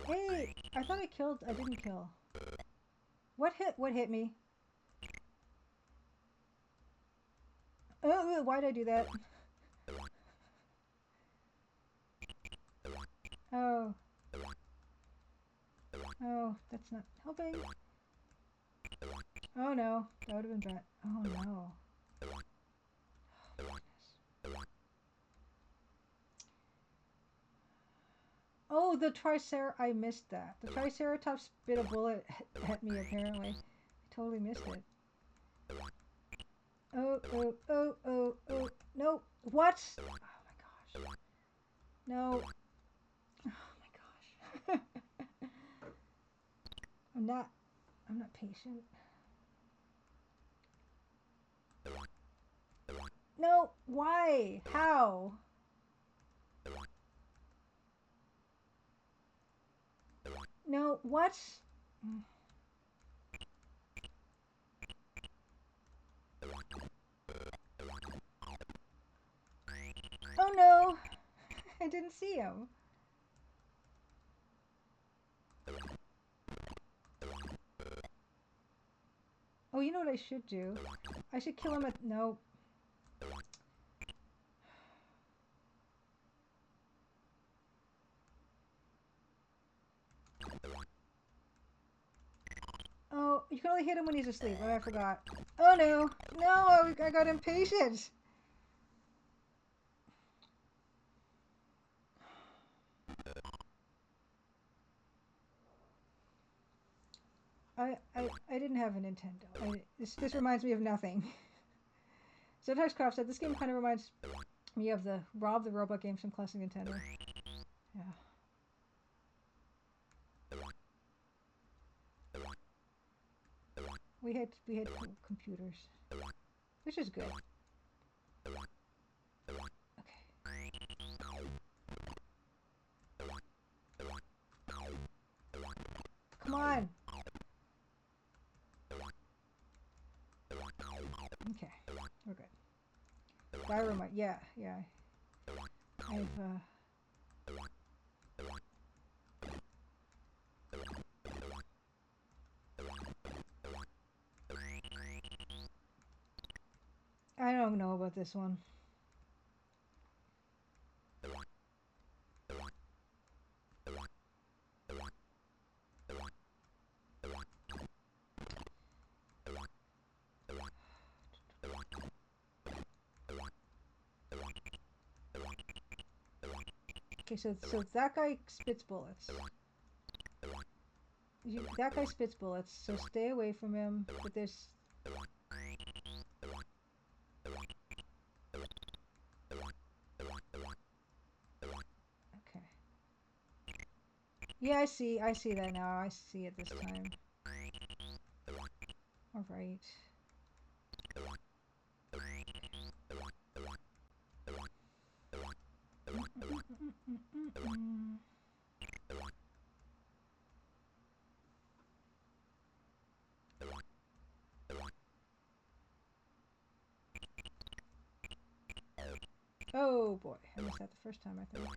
Hey! I thought I didn't kill. What hit me? Oh, why did I do that? Oh. Oh, that's not helping. Oh no, that would have been bad. Oh no. Oh, the I missed that. The Triceratops bit a bullet at me apparently. I totally missed it. Oh, oh, oh, oh, oh. No. What? Oh my gosh. No. Oh my gosh. I'm not patient. No, why? How? No, what? Oh no! I didn't see him. Oh, you know what I should do? I should kill him at... No. Oh, you can only hit him when he's asleep. Oh, I forgot. Oh no! No! I got impatient! I didn't have a Nintendo. This reminds me of nothing. Zotax Craft said, this game kind of reminds You have the Rob the Robot games from classic Nintendo. Yeah. We had computers, which is good. Okay. Come on. Okay, we're good. Dynamite, yeah. I've I don't know about this one. Okay, so that guy spits bullets. That guy spits bullets, so stay away from him. But there's... Okay. Yeah, I see that now. I see it this time. Alright. Oh boy, I missed that the first time, I think.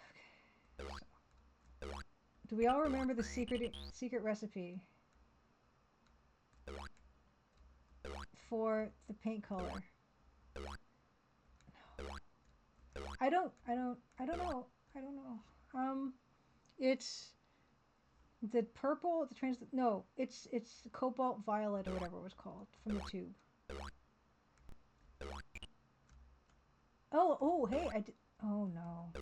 Okay, so. Do we all remember the secret recipe for the paint color? No. I don't know. It's the purple, no, it's cobalt violet or whatever it was called from the tube. Oh, hey, oh no.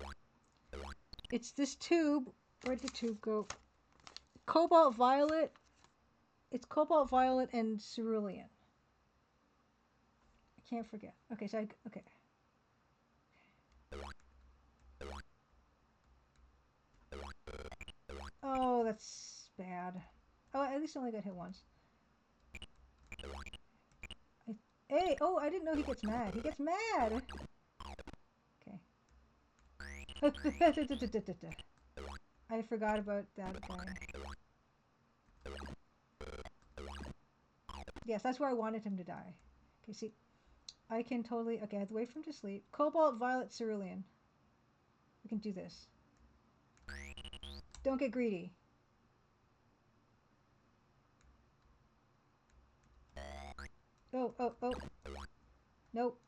It's this tube. Where'd the tube go? Cobalt violet. It's cobalt violet and cerulean. I can't forget. Okay, so okay. Oh, that's bad. Oh, at least I only got hit once. Hey, oh, I didn't know he gets mad. He gets mad! Okay. I forgot about that guy. Yes, that's where I wanted him to die. Okay, see. I can totally... Okay, I have to wait for him to sleep. Cobalt, violet, cerulean. We can do this. Don't get greedy. Oh. Nope.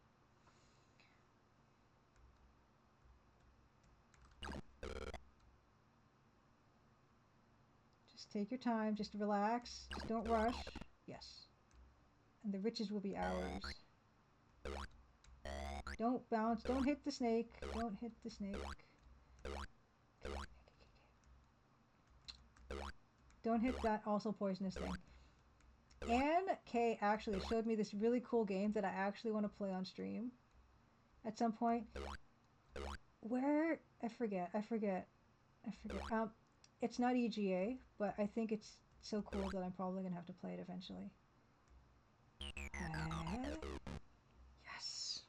Just take your time. Just relax. Just don't rush. Yes. And the riches will be ours. Don't bounce. Don't hit the snake. Don't hit the snake. Don't hit that also poisonous thing. And Kay actually showed me this really cool game that I actually want to play on stream at some point. Where? I forget. It's not EGA, but I think it's so cool that I'm probably gonna have to play it eventually. Yes.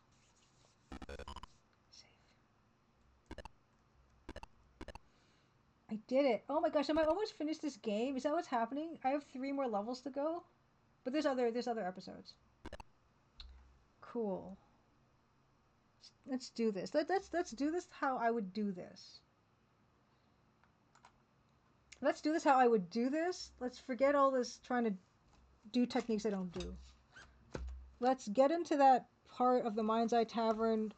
Save. I did it. Oh my gosh, am I almost finished this game? Is that what's happening? I have 3 more levels to go. But there's other episodes. Cool. Let's do this. Let's do this how I would do this. Let's do this how I would do this. Let's forget all this trying to do techniques I don't do. Let's get into that part of the Mind's Eye Tavern.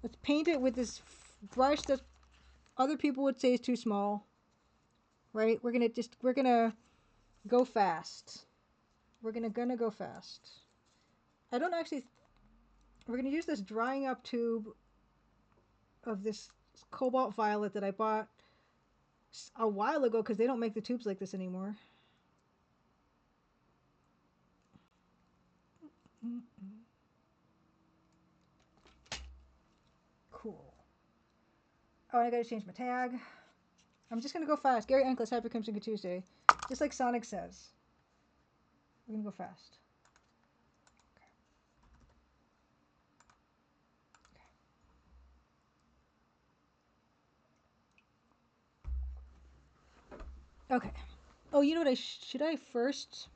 Let's paint it with this brush that other people would say is too small. Right? We're gonna go fast. We're gonna go fast. I don't actually... We're gonna use this drying up tube of this cobalt violet that I bought a while ago because they don't make the tubes like this anymore. Cool. Oh, and I gotta change my tag. I'm just gonna go fast. Gary Ankless, Happy Crimson Tuesday. Just like Sonic says. We're gonna go fast. Okay. Oh, you know what? Should I first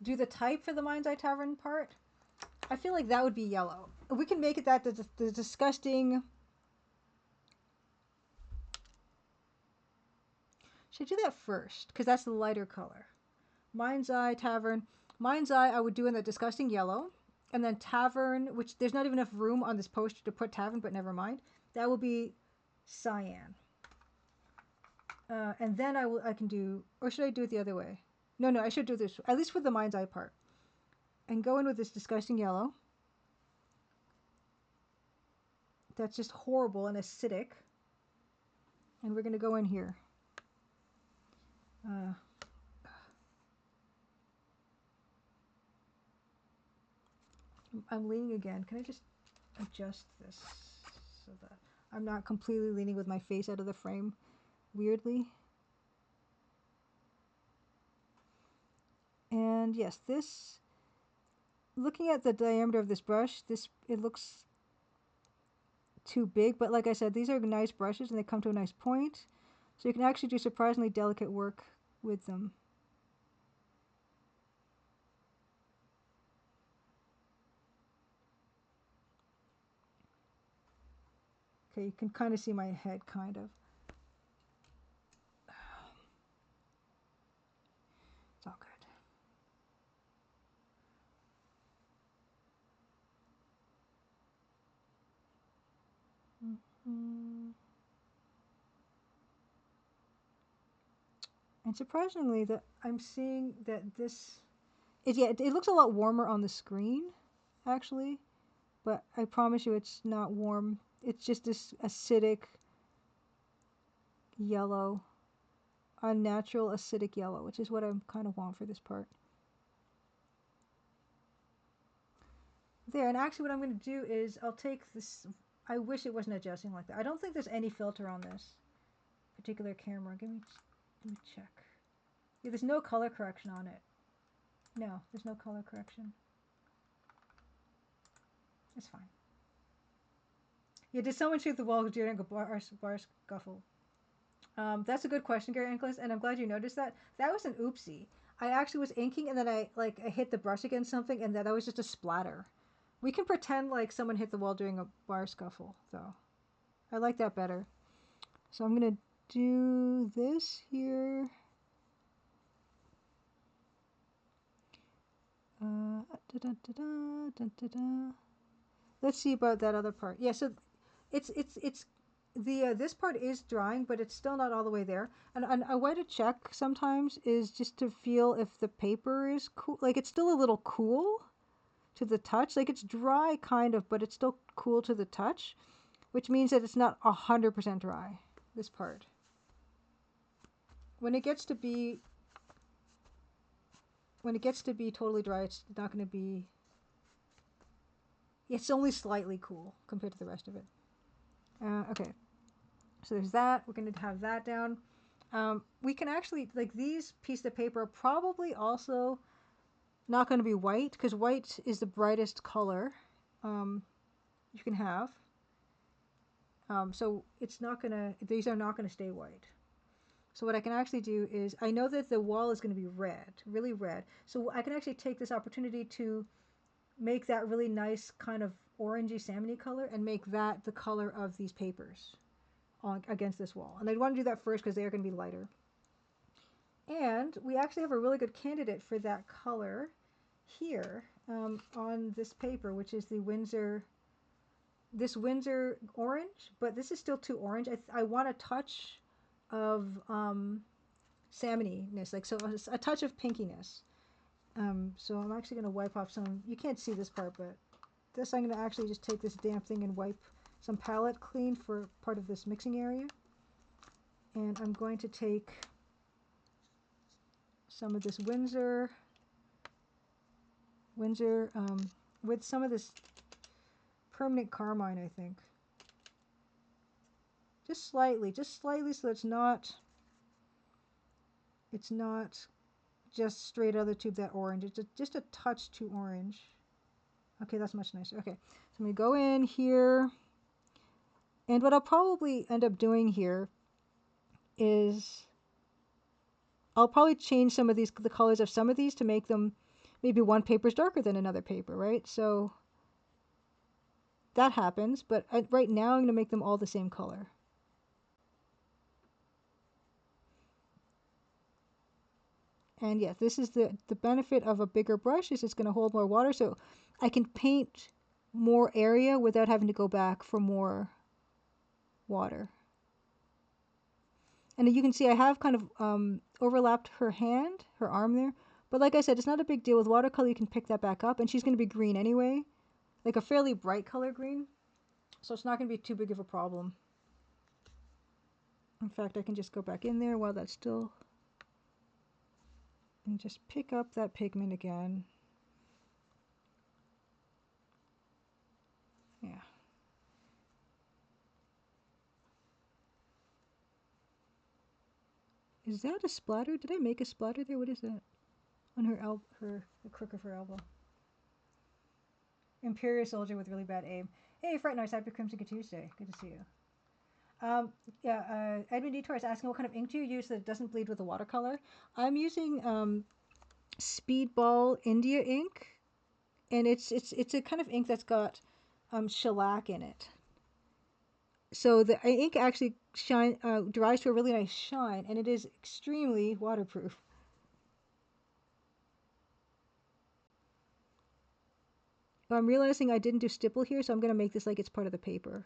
do the type for the Mind's Eye Tavern part? I feel like that would be yellow. We can make it that the disgusting. Should I do that first? Because that's the lighter color. Mind's Eye Tavern. Mind's Eye I would do in the disgusting yellow. And then Tavern, which there's not even enough room on this poster to put Tavern, but never mind. That will be cyan. And then I can do, or should I do it the other way? No, I should do this, at least for the Mind's Eye part. And go in with this disgusting yellow. That's just horrible and acidic. And we're going to go in here. I'm leaning again. Can I just adjust this so that I'm not completely leaning with my face out of the frame weirdly? And yes, this, looking at the diameter of this brush, it looks too big, but like I said, these are nice brushes and they come to a nice point. So you can actually do surprisingly delicate work with them. Okay, you can kind of see my head, kind of. It's all good. And surprisingly, that I'm seeing that this, it looks a lot warmer on the screen, actually, but I promise you it's not warm. It's just this acidic yellow, unnatural acidic yellow, which is what I kind of want for this part. There, and actually what I'm going to do is I'll take this, I wish it wasn't adjusting like that. I don't think there's any filter on this particular camera. Let me check. Yeah, there's no color correction on it. No, there's no color correction. It's fine. Yeah, did someone shoot the wall during a bar scuffle? That's a good question, Gary Ankless, and I'm glad you noticed that. That was an oopsie. I actually was inking and then I hit the brush against something and that was just a splatter. We can pretend like someone hit the wall during a bar scuffle, though. I like that better. So I'm going to do this here. Let's see about that other part. Yeah, so it's the this part is drying, but it's still not all the way there. And a way to check sometimes is just to feel if the paper is cool. Like it's still a little cool to the touch. Like it's dry kind of, but it's still cool to the touch, which means that it's not 100% dry, this part. When it gets to be totally dry, it's not going to be, it's only slightly cool compared to the rest of it. Okay, so there's that. We're going to have that down. We can actually, like these pieces of paper are probably also not going to be white because white is the brightest color you can have. So it's not going to, these are not going to stay white. So what I can actually do is, I know that the wall is going to be red, really red. So I can actually take this opportunity to make that really nice kind of orangey salmony color and make that the color of these papers against this wall. And I'd want to do that first because they are going to be lighter. And we actually have a really good candidate for that color here on this paper, which is the Windsor orange, but this is still too orange. I want a touch of salmoniness, like so a touch of pinkiness. So I'm actually going to wipe off some, you can't see this part, but this I'm going to actually just take this damp thing and wipe some palette clean for part of this mixing area. And I'm going to take some of this Windsor Windsor, with some of this permanent carmine, I think. Just slightly, so it's not just straight out of the tube, that orange. It's just a touch too orange. Okay, that's much nicer. Okay, so I'm going to go in here. And what I'll probably end up doing here is I'll probably change some of the colors of some of these to make them, maybe one paper's darker than another paper, right? So that happens, but right now I'm going to make them all the same color. And yes, this is the benefit of a bigger brush, is it's going to hold more water, so I can paint more area without having to go back for more water. And you can see I have kind of overlapped her hand, her arm there. But like I said, it's not a big deal. With watercolor, you can pick that back up. And she's going to be green anyway, like a fairly bright color green. So it's not going to be too big of a problem. In fact, I can just go back in there while that's still, and just pick up that pigment again. Yeah. Is that a splatter? Did I make a splatter there? What is that? On the crook of her elbow. Imperial soldier with really bad aim. Hey, Fright Nice, happy Crimson Tuesday. Good to see you. Edmund Detour is asking what kind of ink do you use that doesn't bleed with the watercolor? I'm using Speedball India ink, and it's a kind of ink that's got shellac in it. So the ink actually dries to a really nice shine, and it is extremely waterproof. I'm realizing I didn't do stipple here, so I'm going to make this like it's part of the paper.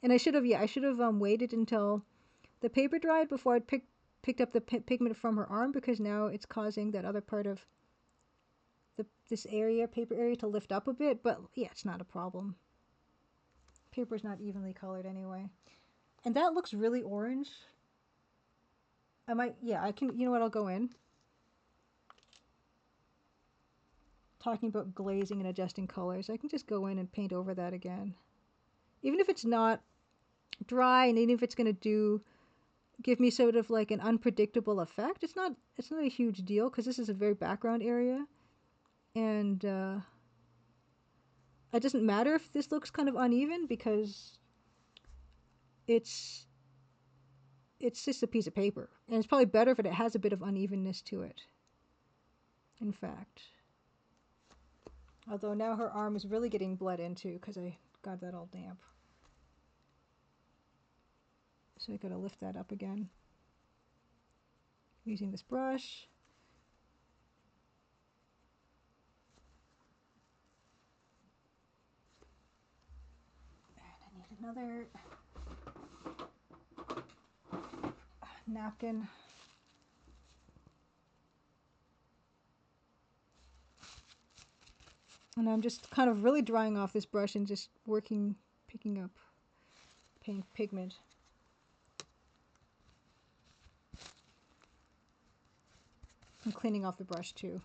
And I should have waited until the paper dried before I picked up the pigment from her arm, because now it's causing that other part of this paper area to lift up a bit. But yeah, it's not a problem. Paper's not evenly colored anyway. And that looks really orange. I can, you know what, I'll go in. Talking about glazing and adjusting colors, I can just go in and paint over that again. Even if it's not dry, and even if it's going to give me sort of like an unpredictable effect, it's not a huge deal, because this is a very background area. And it doesn't matter if this looks kind of uneven, because it's just a piece of paper, and it's probably better if it has a bit of unevenness to it, in fact. Although now her arm is really getting bled into because I got that all damp. So I gotta lift that up again using this brush. And I need another napkin. And I'm just kind of really drying off this brush and just picking up pigment. I'm cleaning off the brush too.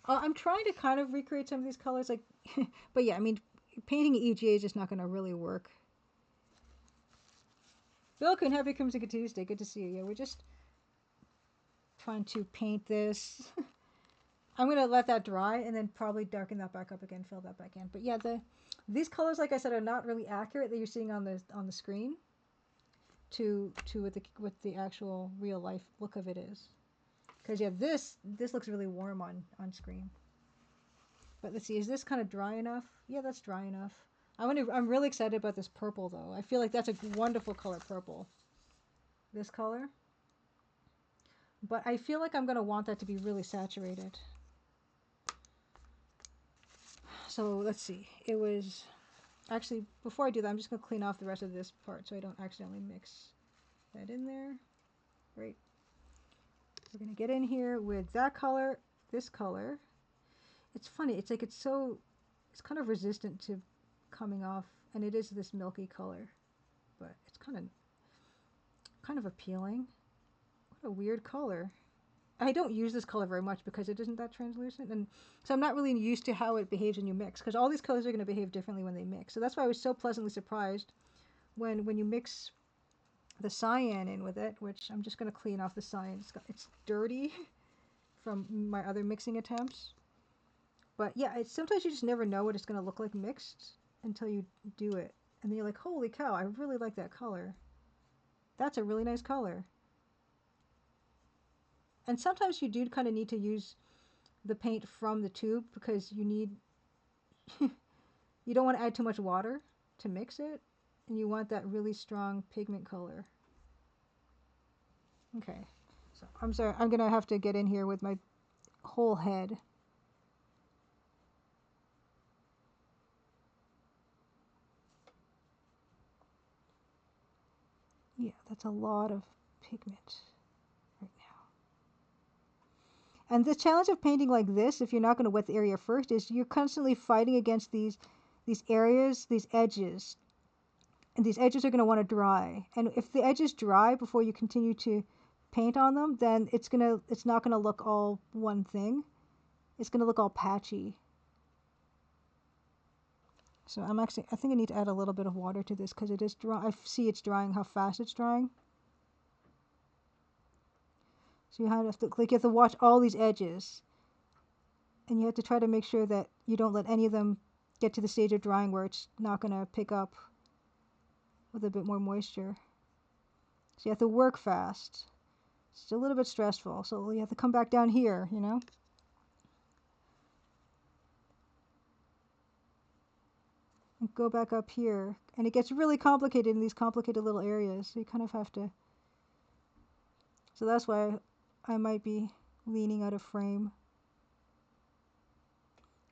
I'm trying to kind of recreate some of these colors, like, but yeah, I mean, painting EGA is just not going to really work. Bill Coon, happy Crimson Tuesday. Good to see you. Yeah, we're just trying to paint this. I'm going to let that dry and then probably darken that back up again, fill that back in. But yeah, these colors, like I said, are not really accurate that you're seeing on the screen to what the actual real life look of it is. Because yeah, this looks really warm on screen. But let's see, is this kind of dry enough? Yeah, that's dry enough. I'm really excited about this purple though. I feel like that's a wonderful color, purple. This color. But I feel like I'm going to want that to be really saturated. So let's see. It was actually, before I do that, I'm just going to clean off the rest of this part so I don't accidentally mix that in there. Right We're going to get in here with that color, this color. It's funny, it's like it's kind of resistant to coming off, and it is this milky color, but it's kind of appealing. What a weird color. I don't use this color very much because it isn't that translucent, and so I'm not really used to how it behaves when you mix, because all these colors are going to behave differently when they mix. So that's why I was so pleasantly surprised when you mix the cyan in with it, which I'm just going to clean off the cyan. It's dirty from my other mixing attempts. But yeah, sometimes you just never know what it's going to look like mixed until you do it. And then you're like, holy cow, I really like that color. That's a really nice color. And sometimes you do kind of need to use the paint from the tube because you don't want to add too much water to mix it. And you want that really strong pigment color. Okay, so I'm sorry, I'm going to have to get in here with my whole head. Yeah, that's a lot of pigment right now. And the challenge of painting like this, if you're not going to wet the area first, is you're constantly fighting against these areas, these edges. And these edges are going to want to dry. And if the edges dry before you continue to paint on them, then it's not going to look all one thing. It's going to look all patchy. So I think I need to add a little bit of water to this because it is dry. I see it's drying, how fast it's drying. So you have to watch all these edges, and you have to try to make sure that you don't let any of them get to the stage of drying where it's not going to pick up with a bit more moisture. So you have to work fast. It's a little bit stressful, so you have to come back down here, you know? And go back up here. And it gets really complicated in these complicated little areas, so you kind of have to... So that's why I might be leaning out of frame.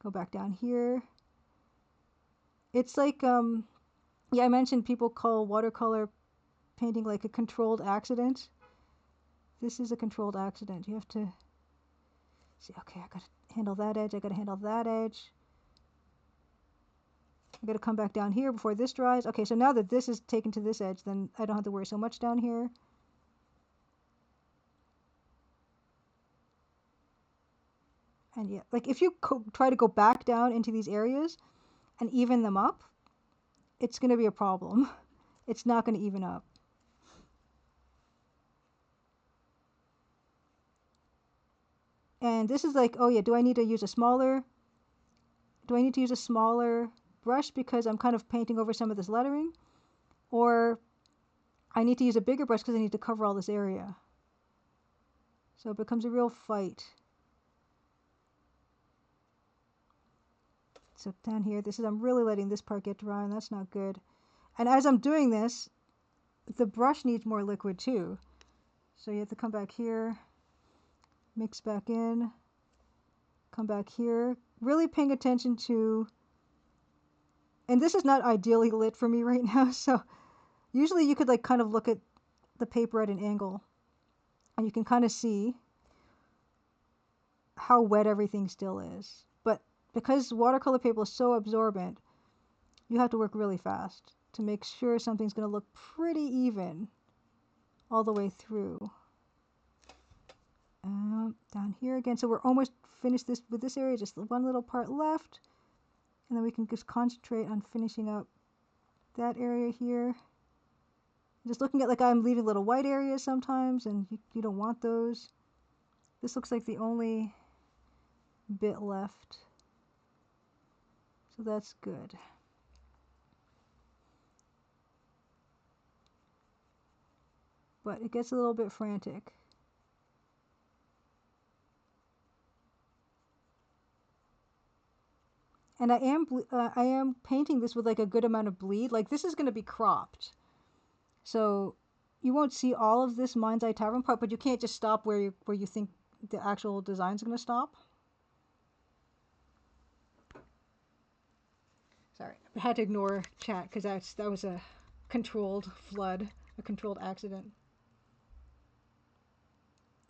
Go back down here. It's like, yeah, I mentioned people call watercolor painting like a controlled accident. This is a controlled accident. You have to see, okay, I gotta handle that edge, I gotta handle that edge. I gotta come back down here before this dries. Okay, so now that this is taken to this edge, then I don't have to worry so much down here. And yeah, like if you try to go back down into these areas and even them up, it's going to be a problem. It's not going to even up. And this is like, oh yeah, do I need to use a smaller brush because I'm kind of painting over some of this lettering? Or I need to use a bigger brush because I need to cover all this area. So it becomes a real fight. So down here, I'm really letting this part get dry, and that's not good. And as I'm doing this, the brush needs more liquid too. So you have to come back here, mix back in, come back here, really paying attention to, and this is not ideally lit for me right now, so usually you could like kind of look at the paper at an angle and you can kind of see how wet everything still is. But because watercolor paper is so absorbent, you have to work really fast to make sure something's going to look pretty even all the way through. Down here again, so we're almost finished with this area, just one little part left, and then we can just concentrate on finishing up that area here. Just looking at, like, I'm leaving little white areas sometimes, and you don't want those. This looks like the only bit left, so that's good. But it gets a little bit frantic. And I am painting this with like a good amount of bleed. Like this is going to be cropped, so you won't see all of this Mind's Eye Tavern part, but you can't just stop where you think the actual design's going to stop. Sorry, I had to ignore chat because that was a controlled flood, a controlled accident.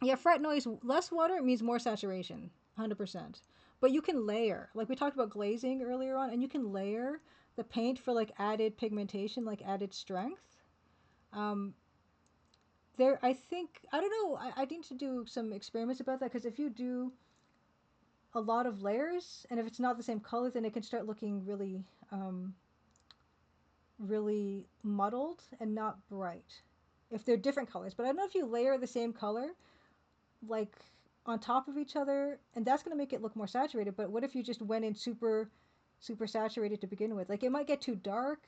Yeah, fret noise, less water means more saturation, 100%. But you can layer, like we talked about glazing earlier on, and you can layer the paint for like added pigmentation, like added strength. Um, there, I think, I don't know, I need to do some experiments about that because if you do a lot of layers and if it's not the same color, then it can start looking really, really muddled and not bright if they're different colors. But I don't know if you layer the same color like on top of each other, and that's going to make it look more saturated. But what if you just went in super saturated to begin with? Like it might get too dark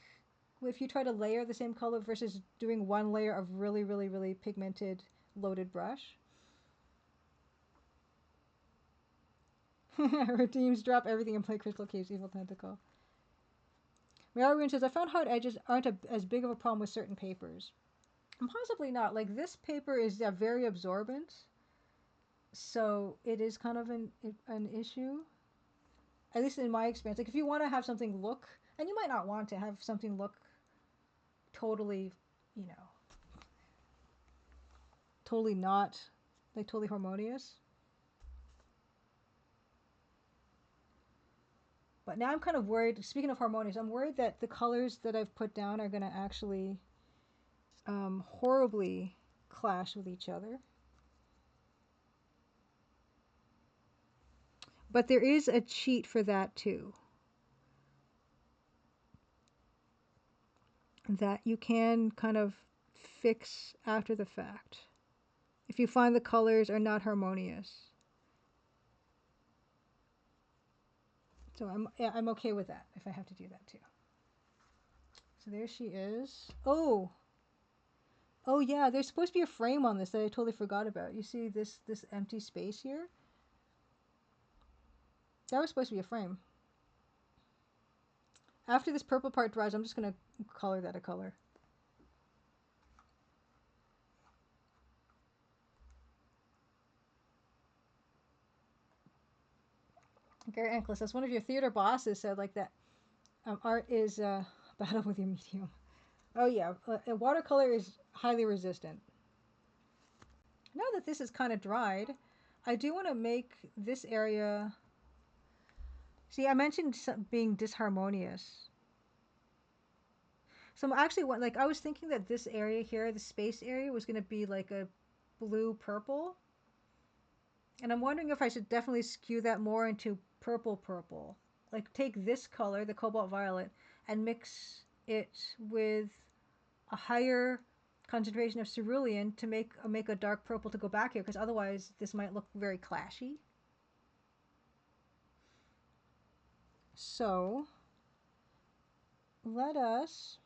if you try to layer the same color versus doing one layer of really pigmented loaded brush. Redeems drop everything and play Crystal Cave's Evil Tentacle. Mariarune says, I found hard edges aren't as big of a problem with certain papers. And possibly not. Like this paper is very absorbent, so it is kind of an issue. At least in my experience. Like if you want to have something look, and you might not want to have something look totally, you know, totally not, like totally harmonious. But now I'm kind of worried, speaking of harmonious, I'm worried that the colors that I've put down are going to actually horribly clash with each other. But there is a cheat for that too. That you can kind of fix after the fact. If you find the colors are not harmonious. So I'm okay with that if I have to do that too. So there she is. Oh, oh yeah, there's supposed to be a frame on this that I totally forgot about. You see this empty space here? That was supposed to be a frame. After this purple part dries, I'm just gonna color that a color. Gary Ankles, as one of your theater bosses said, like that art is battle with your medium. Oh yeah, watercolor is highly resistant. Now that this is kind of dried, I do want to make this area. See, I mentioned being disharmonious. So I'm actually like I was thinking that this area here, the space area, was going to be like a blue purple, and I'm wondering if I should definitely skew that more into purple. Like take this color, the cobalt violet, and mix it with a higher concentration of cerulean to make a dark purple to go back here, because otherwise this might look very clashy. So let us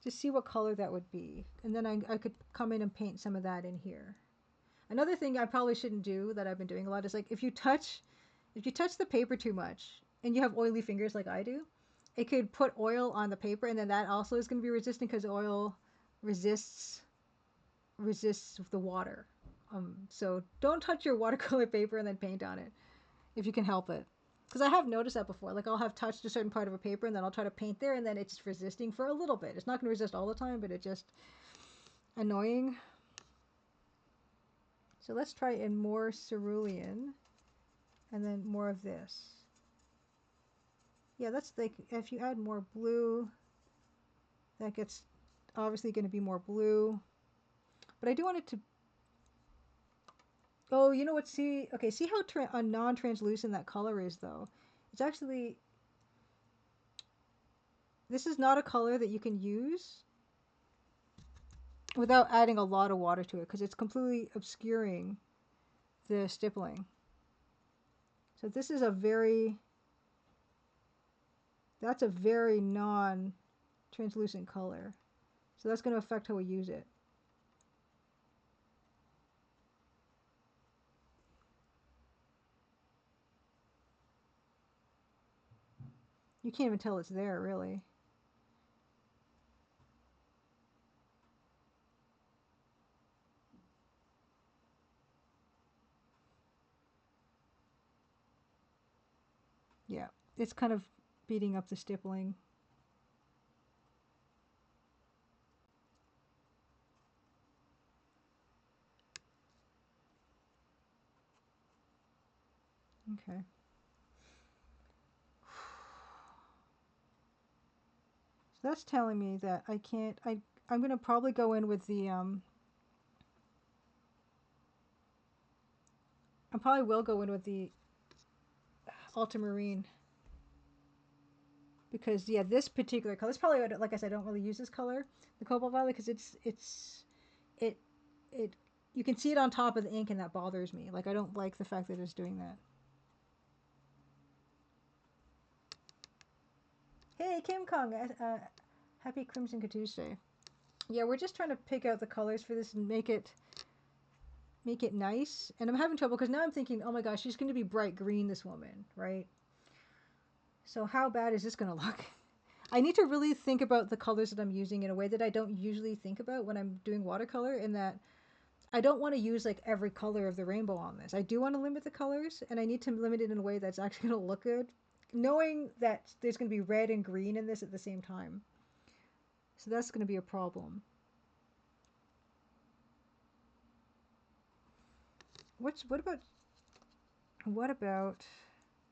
just see what color that would be, and then I could come in and paint some of that in here. Another thing I probably shouldn't do that I've been doing a lot is like if you touch the paper too much and you have oily fingers like I do, it could put oil on the paper, and then that also is going to be resistant because oil resists the water. So don't touch your watercolor paper and then paint on it if you can help it. Because I have noticed that before. Like I'll have touched a certain part of a paper and then I'll try to paint there and then it's resisting for a little bit. It's not going to resist all the time, but it's just annoying. So let's try in more cerulean and then more of this. Yeah, that's like if you add more blue, that gets obviously going to be more blue. But I do want it to. Oh, you know what? See, okay, see how non-translucent that color is, though. It's actually. This is not a color that you can use without adding a lot of water to it, because it's completely obscuring the stippling. So this is that's a very non-translucent color. So that's going to affect how we use it. You can't even tell it's there, really. Yeah, it's kind of beating up the stippling. Okay. So that's telling me that I can't. I'm gonna probably go in with the I probably will go in with the ultramarine because yeah, this particular color. It's probably like I said, I don't really use this color, the cobalt violet, because it it you can see it on top of the ink and that bothers me. Like I don't like the fact that it's doing that. Hey Kim Kong, happy Crimson Tuesday. Yeah, we're just trying to pick out the colors for this and make it nice. And I'm having trouble because now I'm thinking, oh my gosh, she's going to be bright green, this woman, right? So how bad is this going to look? I need to really think about the colors that I'm using in a way that I don't usually think about when I'm doing watercolor, in that I don't want to use like every color of the rainbow on this. I do want to limit the colors, and I need to limit it in a way that's actually going to look good, knowing that there's going to be red and green in this at the same time. So that's going to be a problem. What about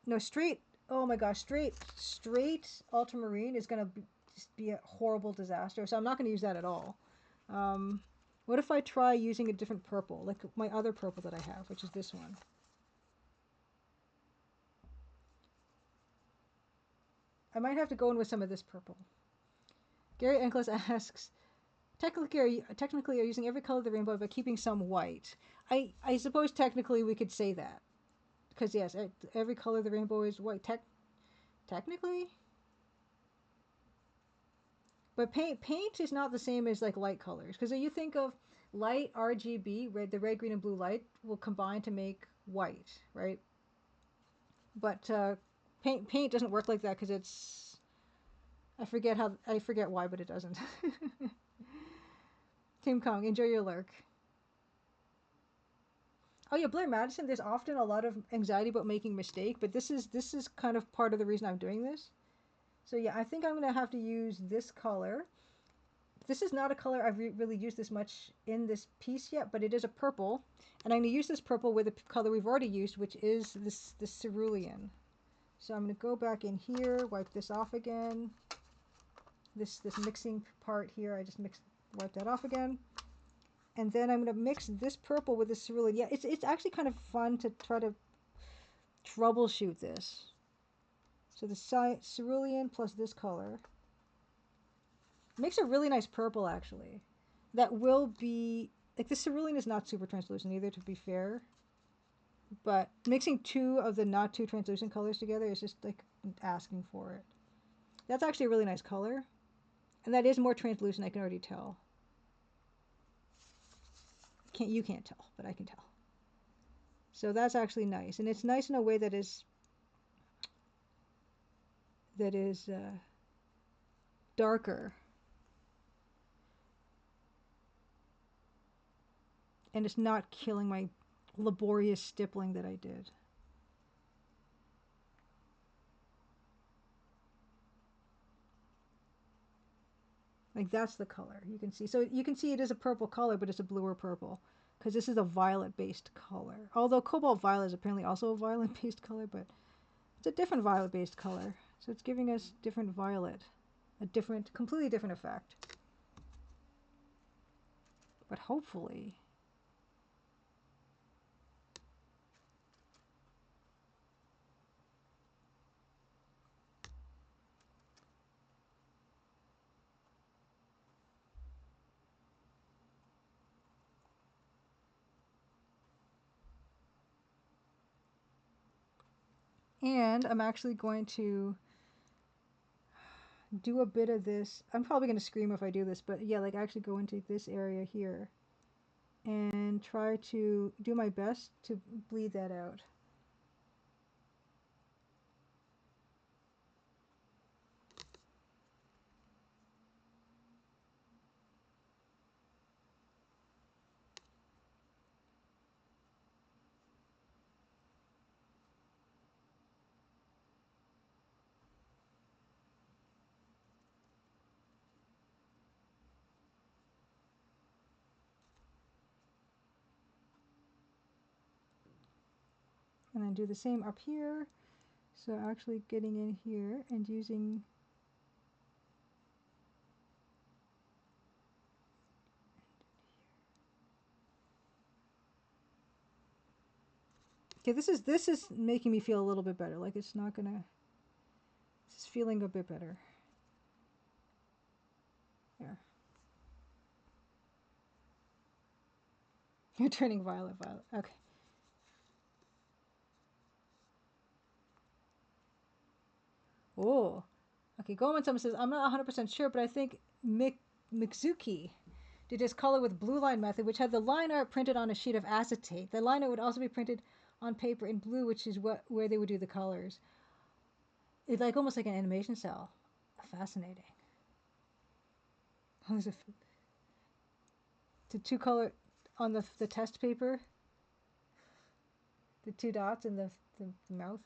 no straight? Oh my gosh, straight ultramarine is going to just be a horrible disaster. So I'm not going to use that at all. What if I try using a different purple, like my other purple that I have, which is this one? I might have to go in with some of this purple. Gary Enkles asks, technically are you using every color of the rainbow but keeping some white? I suppose technically we could say that. Because yes, every color of the rainbow is white. Technically? But paint is not the same as like light colors. Because you think of light RGB, the red, green, and blue light will combine to make white, right? But paint doesn't work like that because it's I forget why, but it doesn't. Tim Kong, enjoy your lurk. Oh yeah, Blair Madison. There's often a lot of anxiety about making a mistake, but this is kind of part of the reason I'm doing this. So yeah, I think I'm gonna have to use this color. This is not a color I've really used this much in this piece yet, but it is a purple, and I'm gonna use this purple with a color we've already used, which is this cerulean. So I'm gonna go back in here, wipe this off again. This mixing part here, I just wipe that off again. And then I'm going to mix this purple with this cerulean. Yeah, it's actually kind of fun to try to troubleshoot this. So the cerulean plus this color makes a really nice purple, actually. That will be, like, the cerulean is not super translucent either, to be fair. But mixing two of the not too translucent colors together is just, like, asking for it. That's actually a really nice color. And that is more translucent, I can already tell. You can't tell, but I can tell. So that's actually nice, and it's nice in a way that is darker, and it's not killing my laborious stippling that I did. Like that's the color you can see. So you can see it is a purple color, but it's a bluer purple because this is a violet-based color. Although cobalt violet is apparently also a violet-based color, but it's a different violet-based color. So it's giving us different violet, completely different effect. But hopefully, and I'm actually going to do a bit of this. I'm probably going to scream if I do this, but yeah, like actually go into this area here and try to do my best to bleed that out. And then do the same up here. So actually getting in here and using okay, this is making me feel a little bit better. Like it's not gonna it's feeling a bit better. There. You're turning violet. Okay. Oh. Okay, Goldman Summers says, I'm not 100% sure, but I think Mixuki did his color with blue line method, which had the line art printed on a sheet of acetate. The line art would also be printed on paper in blue, which is where they would do the colors. It's like almost like an animation cell. Fascinating. Oh, there's the two color on the test paper. The two dots in the mouth.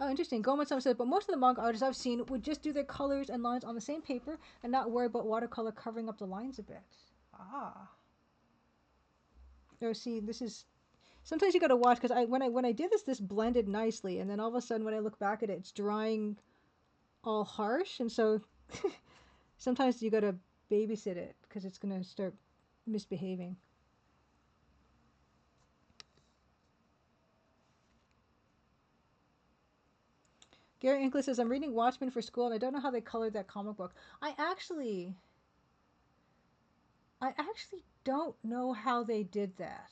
Oh, interesting. Gomez said, but most of the manga artists I've seen would just do their colors and lines on the same paper and not worry about watercolor covering up the lines a bit. Ah. Oh, see, this is sometimes you gotta watch because when I did this blended nicely, and then all of a sudden when I look back at it, it's drying all harsh, and so sometimes you gotta babysit it because it's gonna start misbehaving. Gary Inkler says, I'm reading Watchmen for school and I don't know how they colored that comic book. I actually don't know how they did that.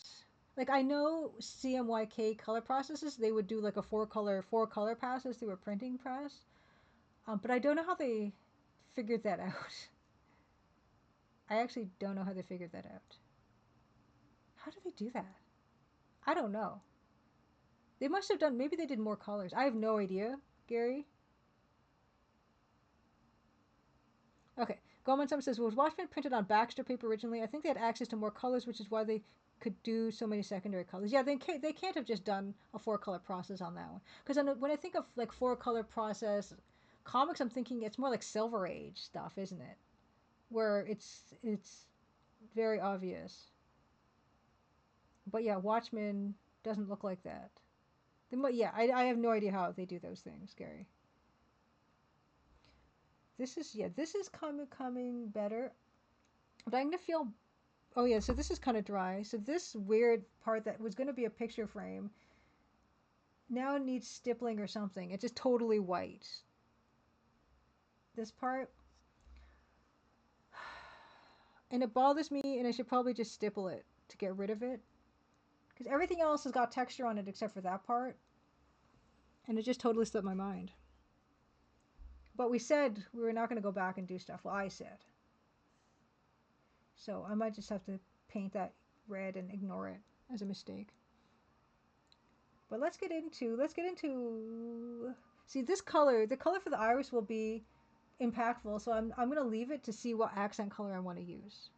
Like I know CMYK color processes, they would do like a four color passes through a printing press. But I don't know how they figured that out. I actually don't know how they figured that out. How do they do that? I don't know. They must have done, maybe they did more colors. I have no idea, Gary. Okay. Goldman Sachs says, was Watchmen printed on Baxter paper originally? I think they had access to more colors, which is why they could do so many secondary colors. Yeah, they can't have just done a four color process on that one. Because when I think of like four color process comics, I'm thinking it's more like Silver Age stuff, isn't it? Where it's very obvious. But yeah, Watchmen doesn't look like that. Yeah, I have no idea how they do those things, Gary. This is coming better. But I'm gonna feel. Oh yeah, so this is kind of dry. So this weird part that was gonna be a picture frame now needs stippling or something. It's just totally white. This part. And it bothers me, and I should probably just stipple it to get rid of it. Because everything else has got texture on it except for that part. And it just totally slipped my mind. But we said we were not going to go back and do stuff. Well, I said. So I might just have to paint that red and ignore it as a mistake. But let's get into see this color. The color for the iris will be impactful, so I'm going to leave it to see what accent color I want to use.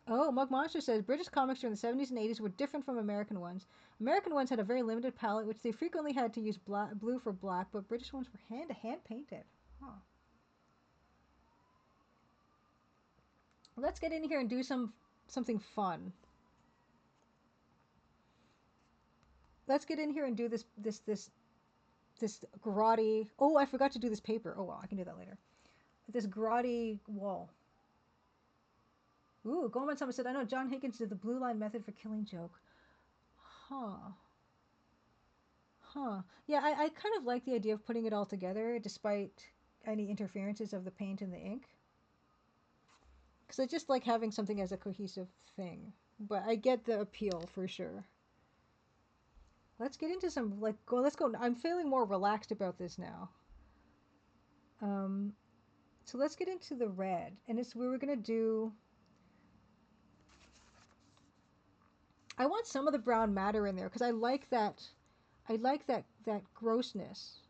Oh, Mug Monster says British comics during the 70s and 80s were different from American ones. American ones had a very limited palette, which they frequently had to use blue for black, but British ones were hand painted. Huh. Let's get in here and do something fun. Let's get in here and do this grotty. Oh, I forgot to do this paper. Oh well, I can do that later. This grotty wall. Ooh, Goldman Sachs said, I know John Higgins did the blue line method for Killing Joke. Huh. Huh. Yeah, I kind of like the idea of putting it all together despite any interferences of the paint and the ink. Because I just like having something as a cohesive thing. But I get the appeal for sure. Let's get into some, let's go. I'm feeling more relaxed about this now. So let's get into the red. And it's where we're going to do, I want some of the brown matter in there because I like that grossness.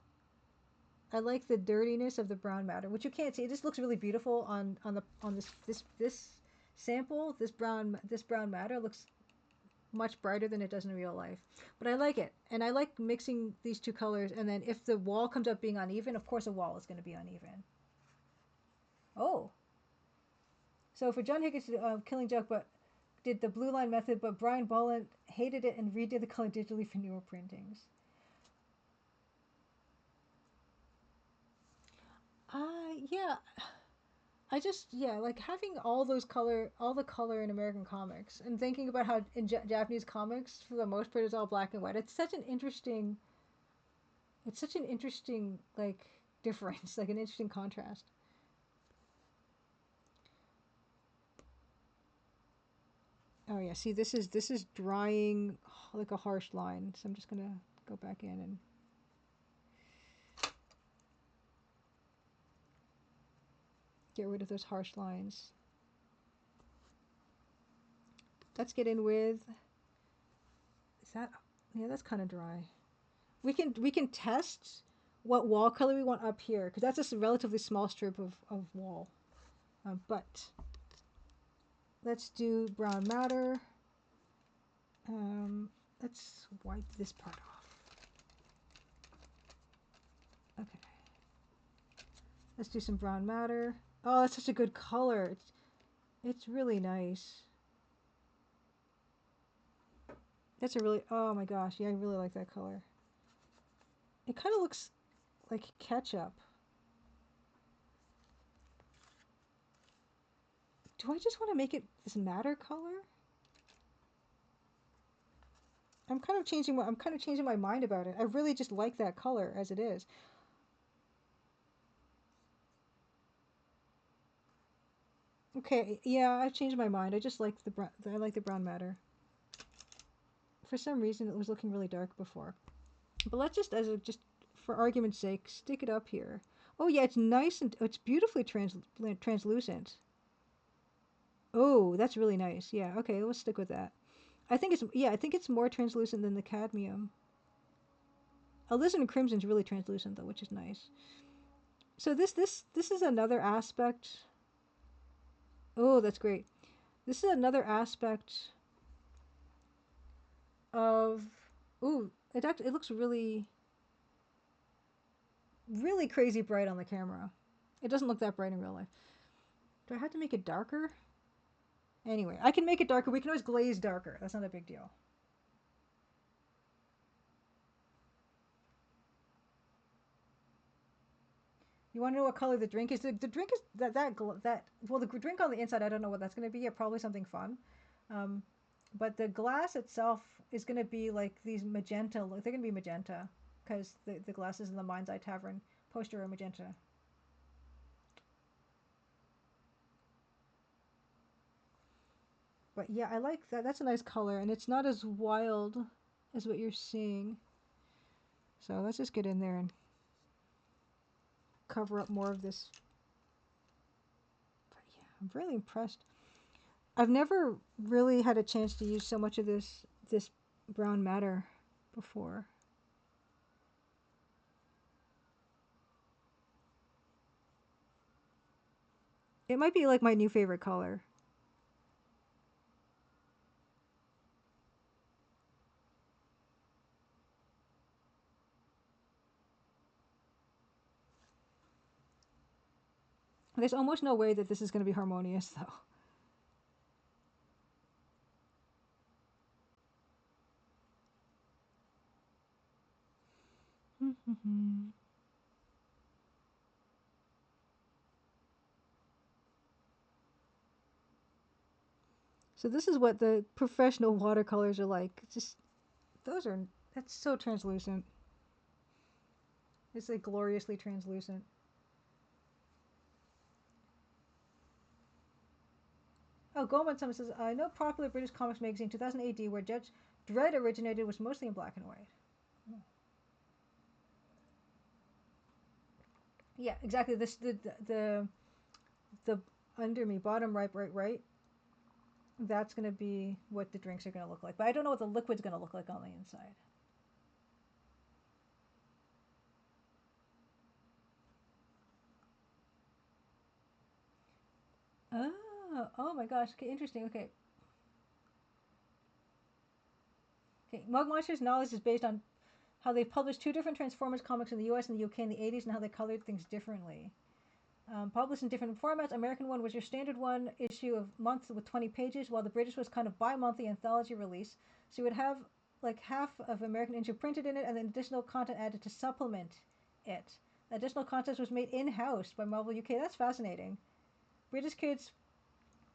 I like the dirtiness of the brown matter, which you can't see. It just looks really beautiful on this sample. This brown matter looks much brighter than it does in real life. But I like it, and I like mixing these two colors. And then if the wall comes up being uneven, of course a wall is going to be uneven. Oh, So for John Higgins, Killing Joke, but did the blue line method, but Brian Bolland hated it and redid the color digitally for newer printings. Yeah, I just like having all the color in American comics, and thinking about how in Japanese comics for the most part it's all black and white. It's such an interesting like difference, like an interesting contrast. Oh yeah, see this is drying like a harsh line, so I'm just gonna go back in and get rid of those harsh lines. Let's get in with, is that, yeah, that's kind of dry. We can test what wall color we want up here, because that's just a relatively small strip of wall. But let's do brown matter. Let's wipe this part off. Okay. Let's do some brown matter. Oh, that's such a good color. It's really nice. That's a really, oh my gosh, yeah, I really like that color. It kind of looks like ketchup. Do I just want to make it this matter color? I'm kind of changing my mind about it. I really just like that color as it is. Okay, yeah, I've changed my mind. I just like I like the brown matter. For some reason, it was looking really dark before. But let's just for argument's sake, stick it up here. Oh yeah, it's nice and it's beautifully translucent. Oh, that's really nice. Yeah, okay, let's stick with that. I think it's more translucent than the cadmium. Alizarin Crimson's really translucent though, which is nice. So this is another aspect. Oh, that's great. This is another aspect of. Ooh, it looks really really crazy bright on the camera. It doesn't look that bright in real life. Do I have to make it darker? Anyway, I can make it darker. We can always glaze darker. That's not a big deal. You want to know what color the drink is? The drink is that well, the drink on the inside, I don't know what that's going to be. Yeah, probably something fun. Um, but the glass itself is going to be like these magenta. They're going to be magenta because the glasses in the Mind's Eye Tavern poster are magenta. But yeah, I like that. That's a nice color, and it's not as wild as what you're seeing. So let's just get in there and cover up more of this. But yeah, I'm really impressed. I've never really had a chance to use so much of this brown matter before. It might be like my new favorite color. There's almost no way that this is going to be harmonious though. So this is what the professional watercolors are like. Just that's so translucent. It's like gloriously translucent. Oh, Goldman Summit says, I know popular British comics magazine 2000 AD, where Judge Dredd originated, was mostly in black and white. Yeah, exactly. This the under me, bottom right. That's gonna be what the drinks are gonna look like. But I don't know what the liquid's gonna look like on the inside. Oh my gosh. Okay, interesting. Okay. Mug Monster's knowledge is based on how they published two different Transformers comics in the U.S. and the UK in the 80s, and how they colored things differently. Published in different formats. American one was your standard one issue of month with 20 pages, while the British was kind of bi-monthly anthology release. So you would have like half of American issue printed in it, and then additional content added to supplement it. Additional content was made in-house by Marvel UK. That's fascinating. British kids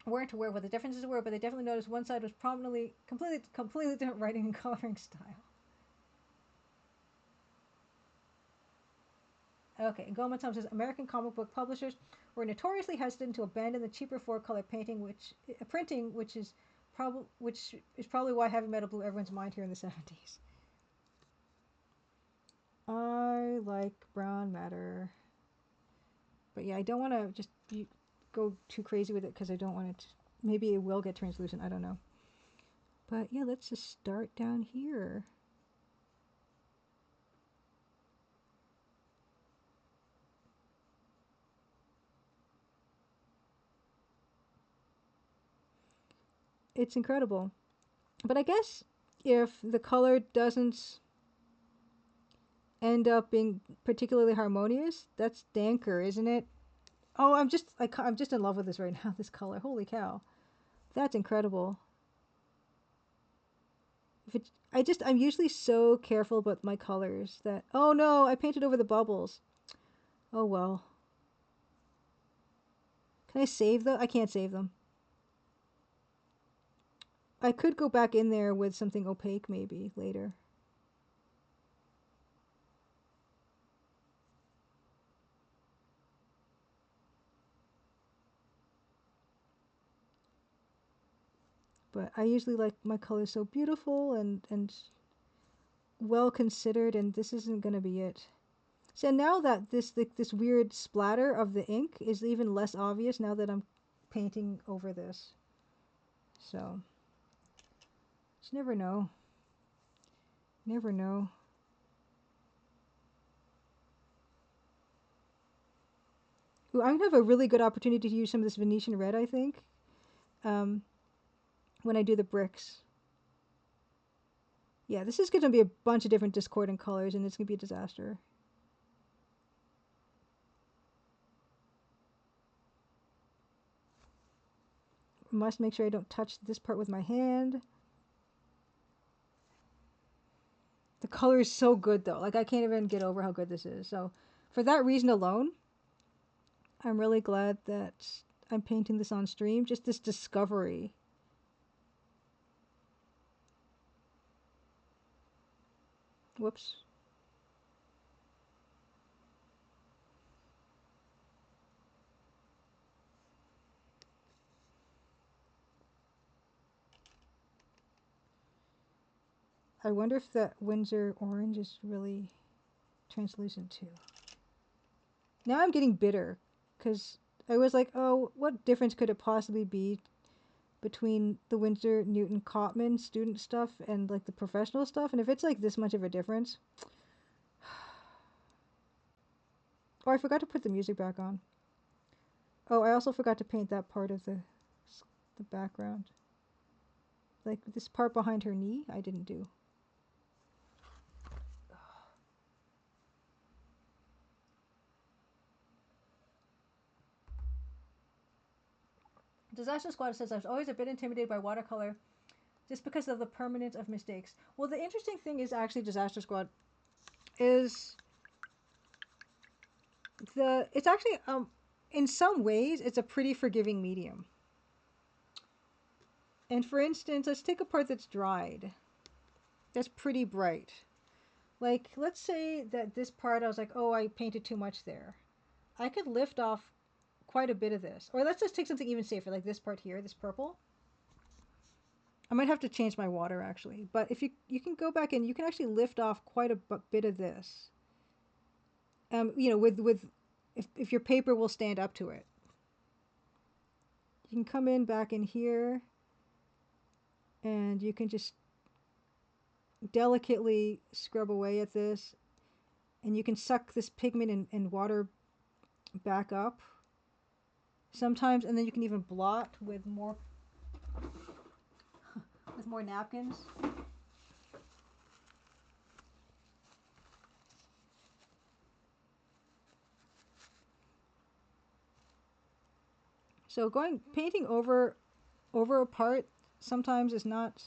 weren't aware what the differences were, but they definitely noticed one side was prominently completely different writing and coloring style. Okay, Gomez says American comic book publishers were notoriously hesitant to abandon the cheaper four-color printing, which is probably why heavy metal blew everyone's mind here in the 70s. I like brown matter, but yeah, I don't want to just go too crazy with it because I don't want it. Maybe it will get translucent. I don't know. But yeah, let's just start down here. It's incredible. But I guess if the color doesn't end up being particularly harmonious, that's danker, isn't it? Oh, I'm just in love with this right now. This color, holy cow, that's incredible. I'm usually so careful about my colors that, oh no, I painted over the bubbles. Oh well. Can I save them? I can't save them. I could go back in there with something opaque maybe later. But I usually like my colors so beautiful and well considered, and this isn't going to be it. So now that this weird splatter of the ink is even less obvious now that I'm painting over this. So, just never know. Never know. Ooh, I'm going to have a really good opportunity to use some of this Venetian red, I think, when I do the bricks. Yeah, this is going to be a bunch of different discordant colors, and it's going to be a disaster. Must make sure I don't touch this part with my hand. The color is so good, though. Like, I can't even get over how good this is. So, for that reason alone, I'm really glad that I'm painting this on stream. Just this discovery. Whoops. I wonder if that Windsor orange is really translucent too. Now I'm getting bitter because I was like, oh, what difference could it possibly be between the Windsor Newton Cotman student stuff and like the professional stuff? And if it's like this much of a difference. Oh, I forgot to put the music back on. Oh, I also forgot to paint that part of the background. Like this part behind her knee, I didn't do. Disaster Squad says, I was always a bit intimidated by watercolor just because of the permanence of mistakes. Well, the interesting thing is actually Disaster Squad is it's actually in some ways it's a pretty forgiving medium. And for instance, let's take a part that's dried. That's pretty bright. Like, let's say that this part I was like, oh, I painted too much there. I could lift off quite a bit of this. Or let's just take something even safer, like this part here, this purple. I might have to change my water actually, but if you can go back and you can actually lift off quite a bit of this. You know, with if your paper will stand up to it. You can come in back in here and you can just delicately scrub away at this, and you can suck this pigment and water back up sometimes, and then you can even blot with more napkins. So painting over a part sometimes is not,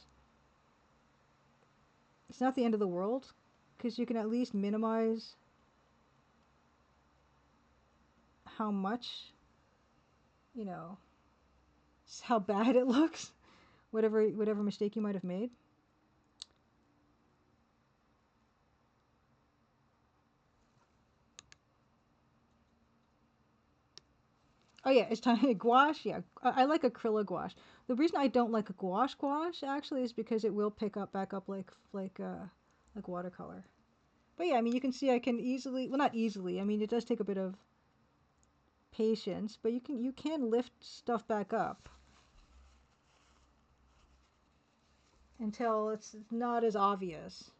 it's not the end of the world, because you can at least minimize how much, you know, how bad it looks, whatever mistake you might have made. Oh yeah, it's time. Gouache, yeah, I like acrylic gouache. The reason I don't like a gouache actually is because it will pick up back up like watercolor. But yeah, I mean, you can see I can easily, well, not easily. I mean, it does take a bit of patience, but you can lift stuff back up until it's not as obvious.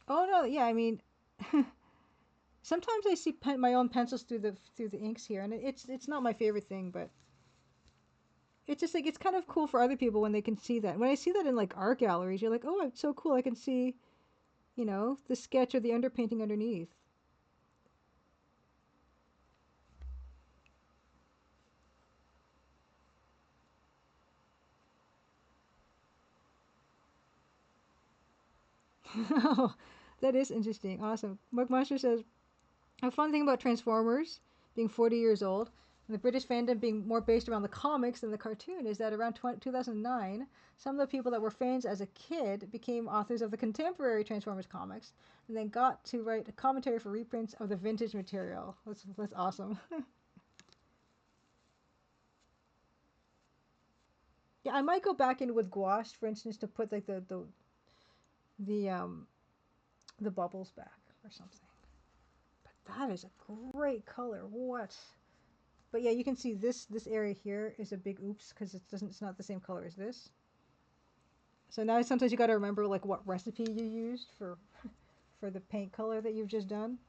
Oh no, yeah, I mean, sometimes I see my own pencils through the inks here, and it's not my favorite thing, but it's just like it's kind of cool for other people when they can see that. When I see that in like art galleries, you're like, oh, it's so cool. I can see, the sketch or the underpainting underneath. Oh, that is interesting. Awesome. Mark Monster says, a fun thing about Transformers being 40 years old and the British fandom being more based around the comics than the cartoon is that around 2009, some of the people that were fans as a kid became authors of the contemporary Transformers comics and then got to write a commentary for reprints of the vintage material. That's awesome. Yeah, I might go back in with gouache, for instance, to put like the um the bubbles back or something. But that is a great color. What? But yeah, you can see this area here is a big oops because it's not the same color as this. So now sometimes you got to remember like what recipe you used for the paint color that you've just done,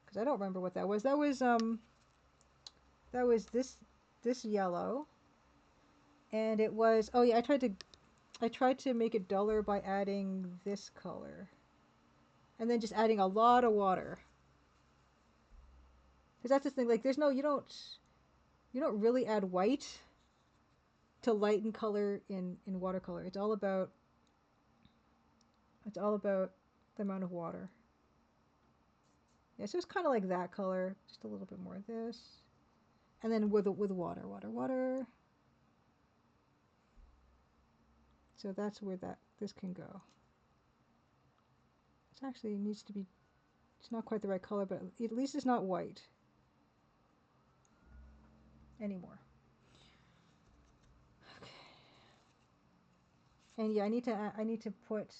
because I don't remember what that was. That was this yellow, and it was, oh yeah, I tried to make it duller by adding this color, and then just adding a lot of water. Because that's the thing, like there's no, you don't really add white to lighten color in watercolor. It's all about the amount of water. Yeah, so it's kind of like that color, just a little bit more of this, and then with water. So that's where this can go. It actually needs to be. It's not quite the right color, but at least it's not white anymore. Okay. And yeah, I need to put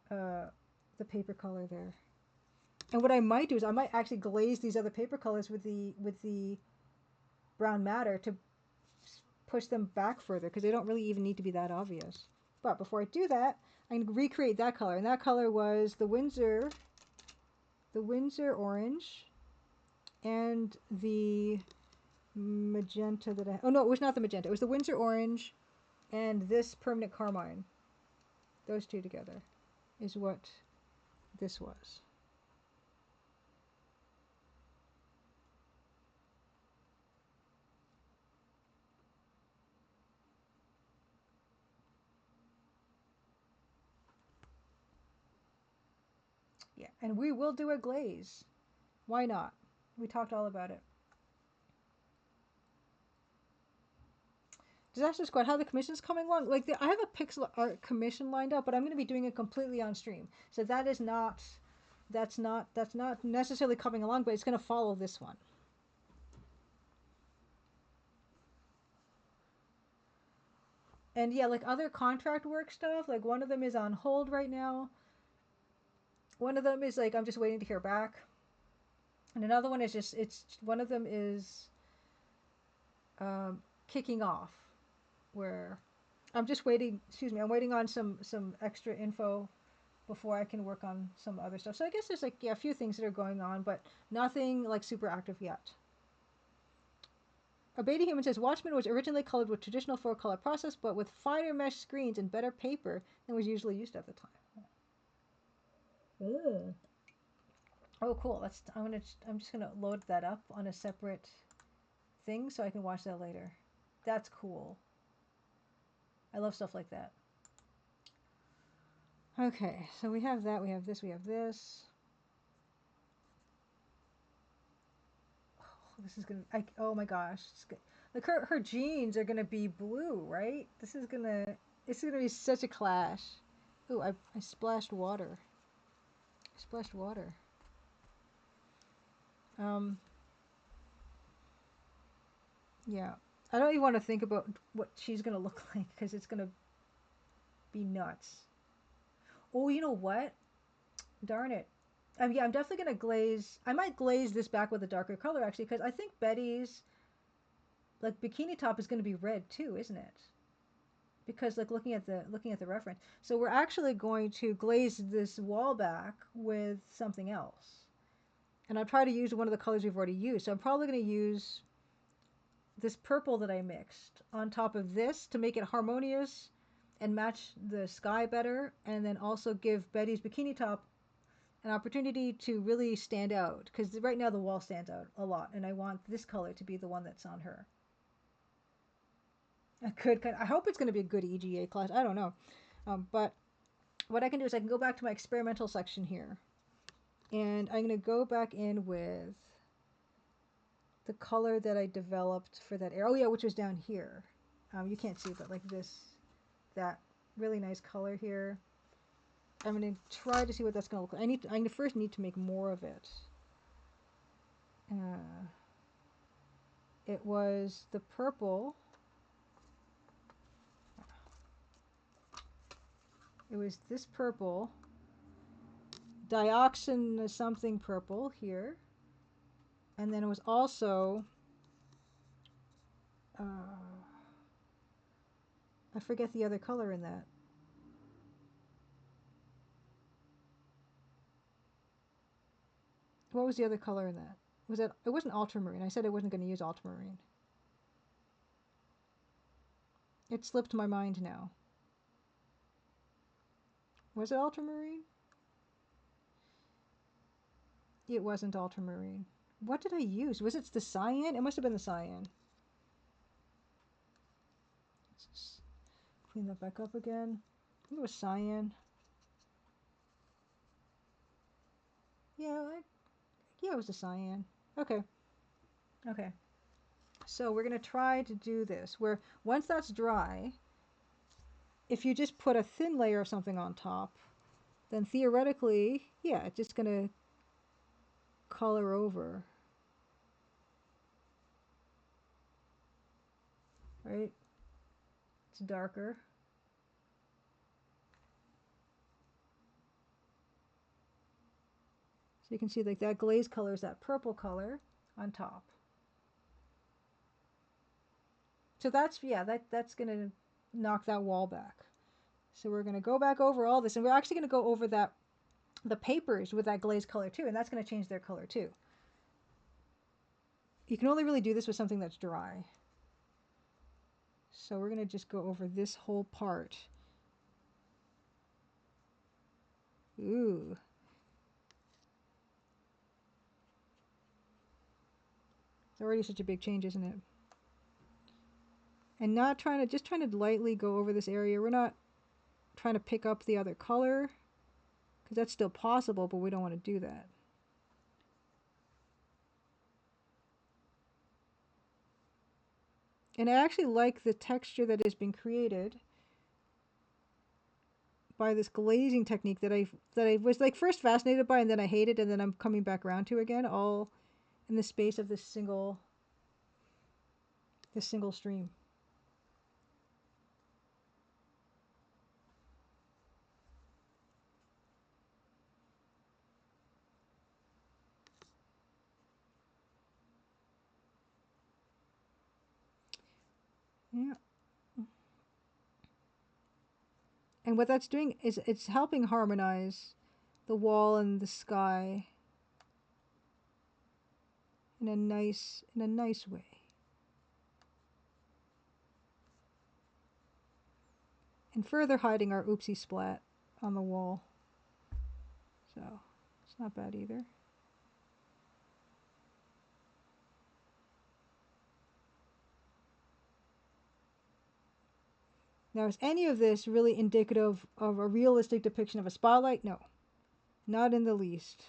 the paper color there. And what I might do is I might actually glaze these other paper colors with the brown matter to push them back further because they don't really even need to be that obvious. But before I do that, I can recreate that color, and that color was the Windsor orange, and the magenta that I. Oh no, it was not the magenta. It was the Windsor orange, and this permanent carmine. Those two together is what this was. Yeah, and we will do a glaze. Why not? We talked all about it. Disaster Squad, how the commission's coming along? Like, I have a pixel art commission lined up, but I'm going to be doing it completely on stream. So that's not necessarily coming along, but it's going to follow this one. And yeah, like other contract work stuff, like one of them is on hold right now. One of them is like I'm just waiting to hear back. And another one is just one of them is kicking off, where I'm just waiting. Excuse me, I'm waiting on some extra info before I can work on some other stuff. So I guess there's like a few things that are going on, but nothing like super active yet. A Beta Human says Watchmen was originally colored with traditional 4-color process, but with finer mesh screens and better paper than was usually used at the time. Oh, cool. I'm just gonna load that up on a separate thing so I can watch that later. That's cool. I love stuff like that. Okay, so we have that, we have this, we have this. Oh, this is gonna, oh my gosh. Like her jeans are gonna be blue, right? This is gonna be such a clash. Ooh, I splashed water. I splashed water. Um, yeah. I don't even want to think about what she's gonna look like because it's gonna be nuts. Oh, you know what? Darn it. Yeah, I'm definitely gonna glaze. I might glaze this back with a darker color actually, because I think Betty's like bikini top is gonna be red too, isn't it? Because like looking at the reference, so we're actually going to glaze this wall back with something else, and I'll try to use one of the colors we've already used. So I'm probably gonna use this purple that I mixed on top of this to make it harmonious and match the sky better, and then also give Betty's bikini top an opportunity to really stand out because right now the wall stands out a lot, and I want this color to be the one that's on her. I hope it's going to be a good EGA class. I don't know, but what I can do is I can go back to my experimental section here, and I'm going to go back in with the color that I developed for that area. Oh yeah, which was down here. You can't see, but like that really nice color here. I'm going to try to see what that's going to look like. I first need to make more of it. It was the purple. It was this purple, dioxin something purple here, and then it was also I forget the other color in that. What was the other color in that? Was it? It wasn't ultramarine. I said I wasn't going to use ultramarine. It slipped my mind now. Was it ultramarine? It wasn't ultramarine. What did I use? Was it the cyan? It must have been the cyan. Let's just clean that back up again. I think it was cyan. Yeah, yeah, it was the cyan. Okay. Okay. So we're going to try to do this where once that's dry, if you just put a thin layer of something on top, then theoretically, yeah, it's just going to color over, right? It's darker. So you can see like that glaze color is that purple color on top. So that's, yeah, that's going to knock that wall back. So we're going to go back over all this, and we're actually going to go over the papers with that glaze color too, and that's going to change their color too. You can only really do this with something that's dry. So we're going to just go over this whole part. Ooh. It's already such a big change, isn't it? And just trying to lightly go over this area. We're not trying to pick up the other color, because that's still possible, but we don't want to do that. And I actually like the texture that has been created by this glazing technique that I was like first fascinated by, and then I hated, and then I'm coming back around to again, all in the space of this single stream. Yeah. And what that's doing is it's helping harmonize the wall and the sky in a nice way. And further hiding our oopsie splat on the wall. So it's not bad either. Now, is any of this really indicative of a realistic depiction of a spotlight? No, not in the least.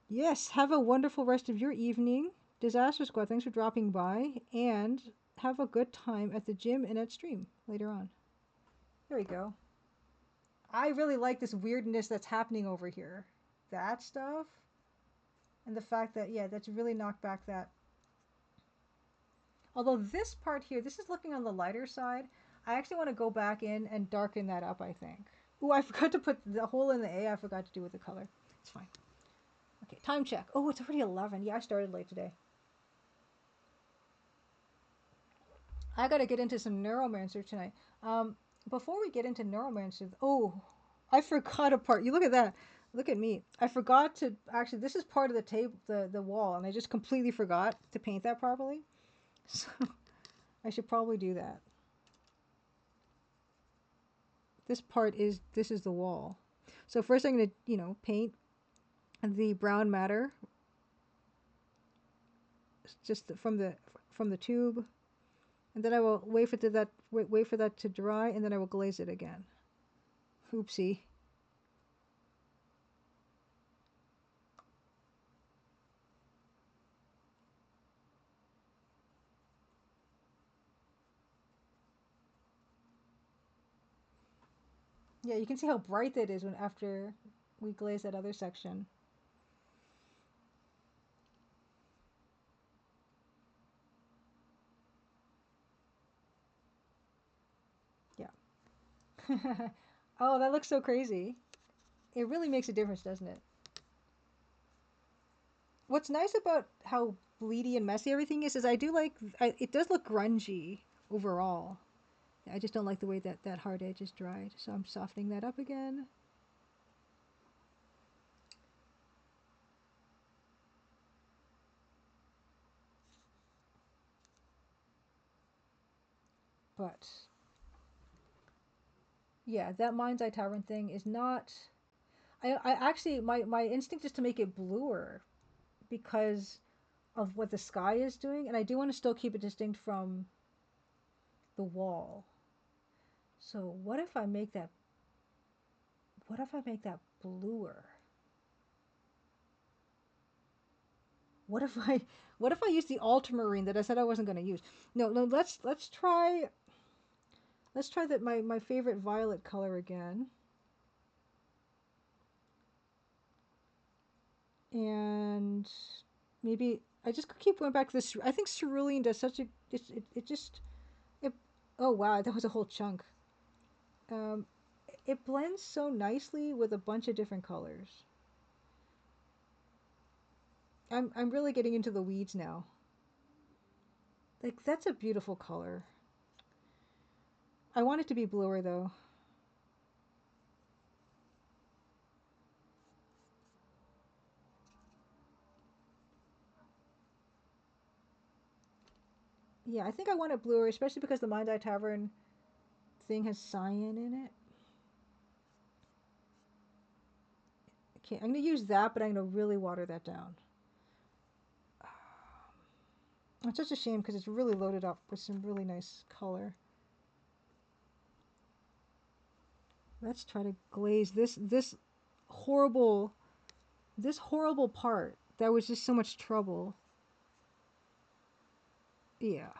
Yes, have a wonderful rest of your evening. Disaster Squad, thanks for dropping by, and have a good time at the gym and at stream later on. There we go. I really like this weirdness that's happening over here. That stuff. And the fact that, yeah, that's really knocked back that. Although this part here, this is looking on the lighter side. I actually want to go back in and darken that up, I think. Ooh, I forgot to put the hole in the A. I forgot to do with the color. It's fine. Okay, time check. Oh, it's already 11. Yeah, I started late today. I got to get into some Neuromancer tonight. Before we get into Neuromancer, oh, I forgot a part. You look at that. Look at me. I forgot to actually. This is part of the table, the wall, and I just completely forgot to paint that properly. So I should probably do that. This is the wall. So first I'm going to, paint the brown matter just from the tube, and then I will wait for that to dry, and then I will glaze it again. Oopsie. Yeah, you can see how bright that is after we glaze that other section. Yeah. Oh, that looks so crazy. It really makes a difference, doesn't it? What's nice about how bleedy and messy everything is I do like, it does look grungy overall. I just don't like the way that hard edge is dried, so I'm softening that up again. But yeah, that Mind's Eye Tavern thing is not. I actually my instinct is to make it bluer because of what the sky is doing, and I do want to still keep it distinct from the wall. So what if I make that? What if I make that bluer? What if I use the ultramarine that I said I wasn't going to use? No, let's try that my favorite violet color again. And maybe I just keep going back to this. I think cerulean does such a it oh wow, that was a whole chunk. Um, it blends so nicely with a bunch of different colors. I'm really getting into the weeds now. Like that's a beautiful color. I want it to be bluer though. Yeah, I think I want it bluer, especially because the Mind Eye Tavern thing has cyan in it. Okay, I'm gonna use that, but I'm gonna really water that down. It's such a shame because it's really loaded up with some really nice color. Let's try to glaze this horrible part that was just so much trouble. Yeah.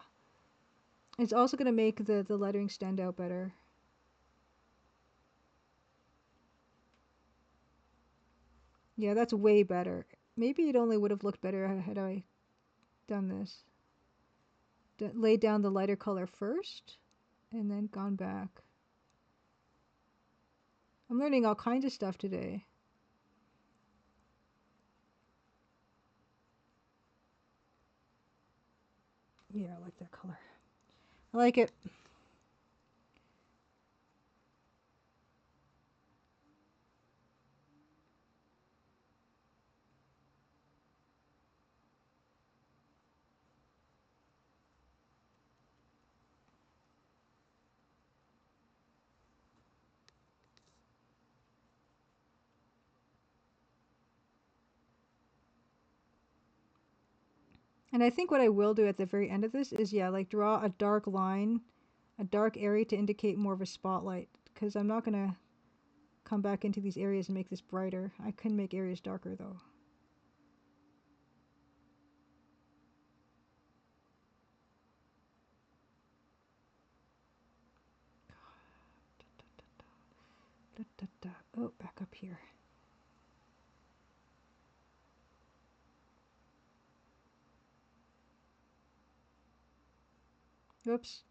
It's also going to make the lettering stand out better. Yeah, that's way better. Maybe it only would have looked better had I done this. Laid down the lighter color first and then gone back. I'm learning all kinds of stuff today. Yeah, I like that color. I like it. And I think what I will do at the very end of this is, yeah, like draw a dark line, a dark area to indicate more of a spotlight. Because I'm not going to come back into these areas and make this brighter. I can make areas darker though. Oh, back up here. Oops.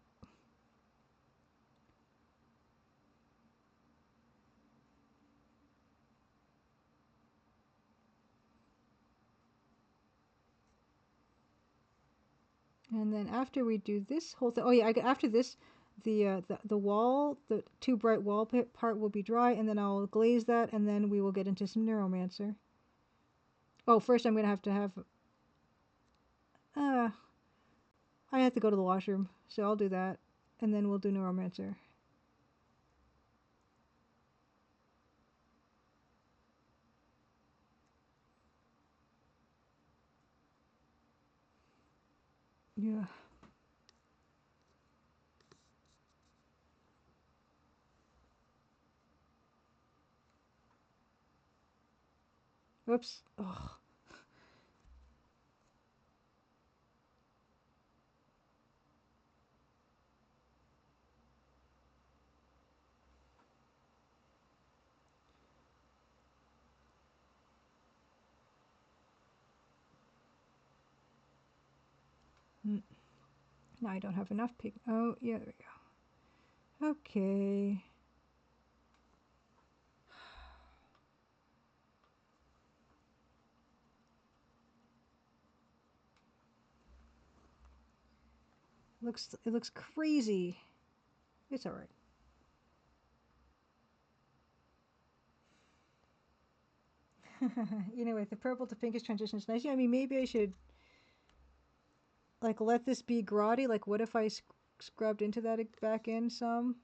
And then after we do this whole thing, oh yeah, after this, the wall, the too bright wall part will be dry, and then I'll glaze that, and then we will get into some Neuromancer. Oh, first I'm gonna have to have. Uh, I have to go to the washroom, so I'll do that, and then we'll do Neuromancer. Yeah. Oops. Oh. Now I don't have enough pig. Oh, yeah, there we go. Okay. It looks crazy. It's all right. You know, with the purple to pinkish transition is nice. Yeah, I mean, maybe I should like let this be grotty. Like, what if I scrubbed into that back in some?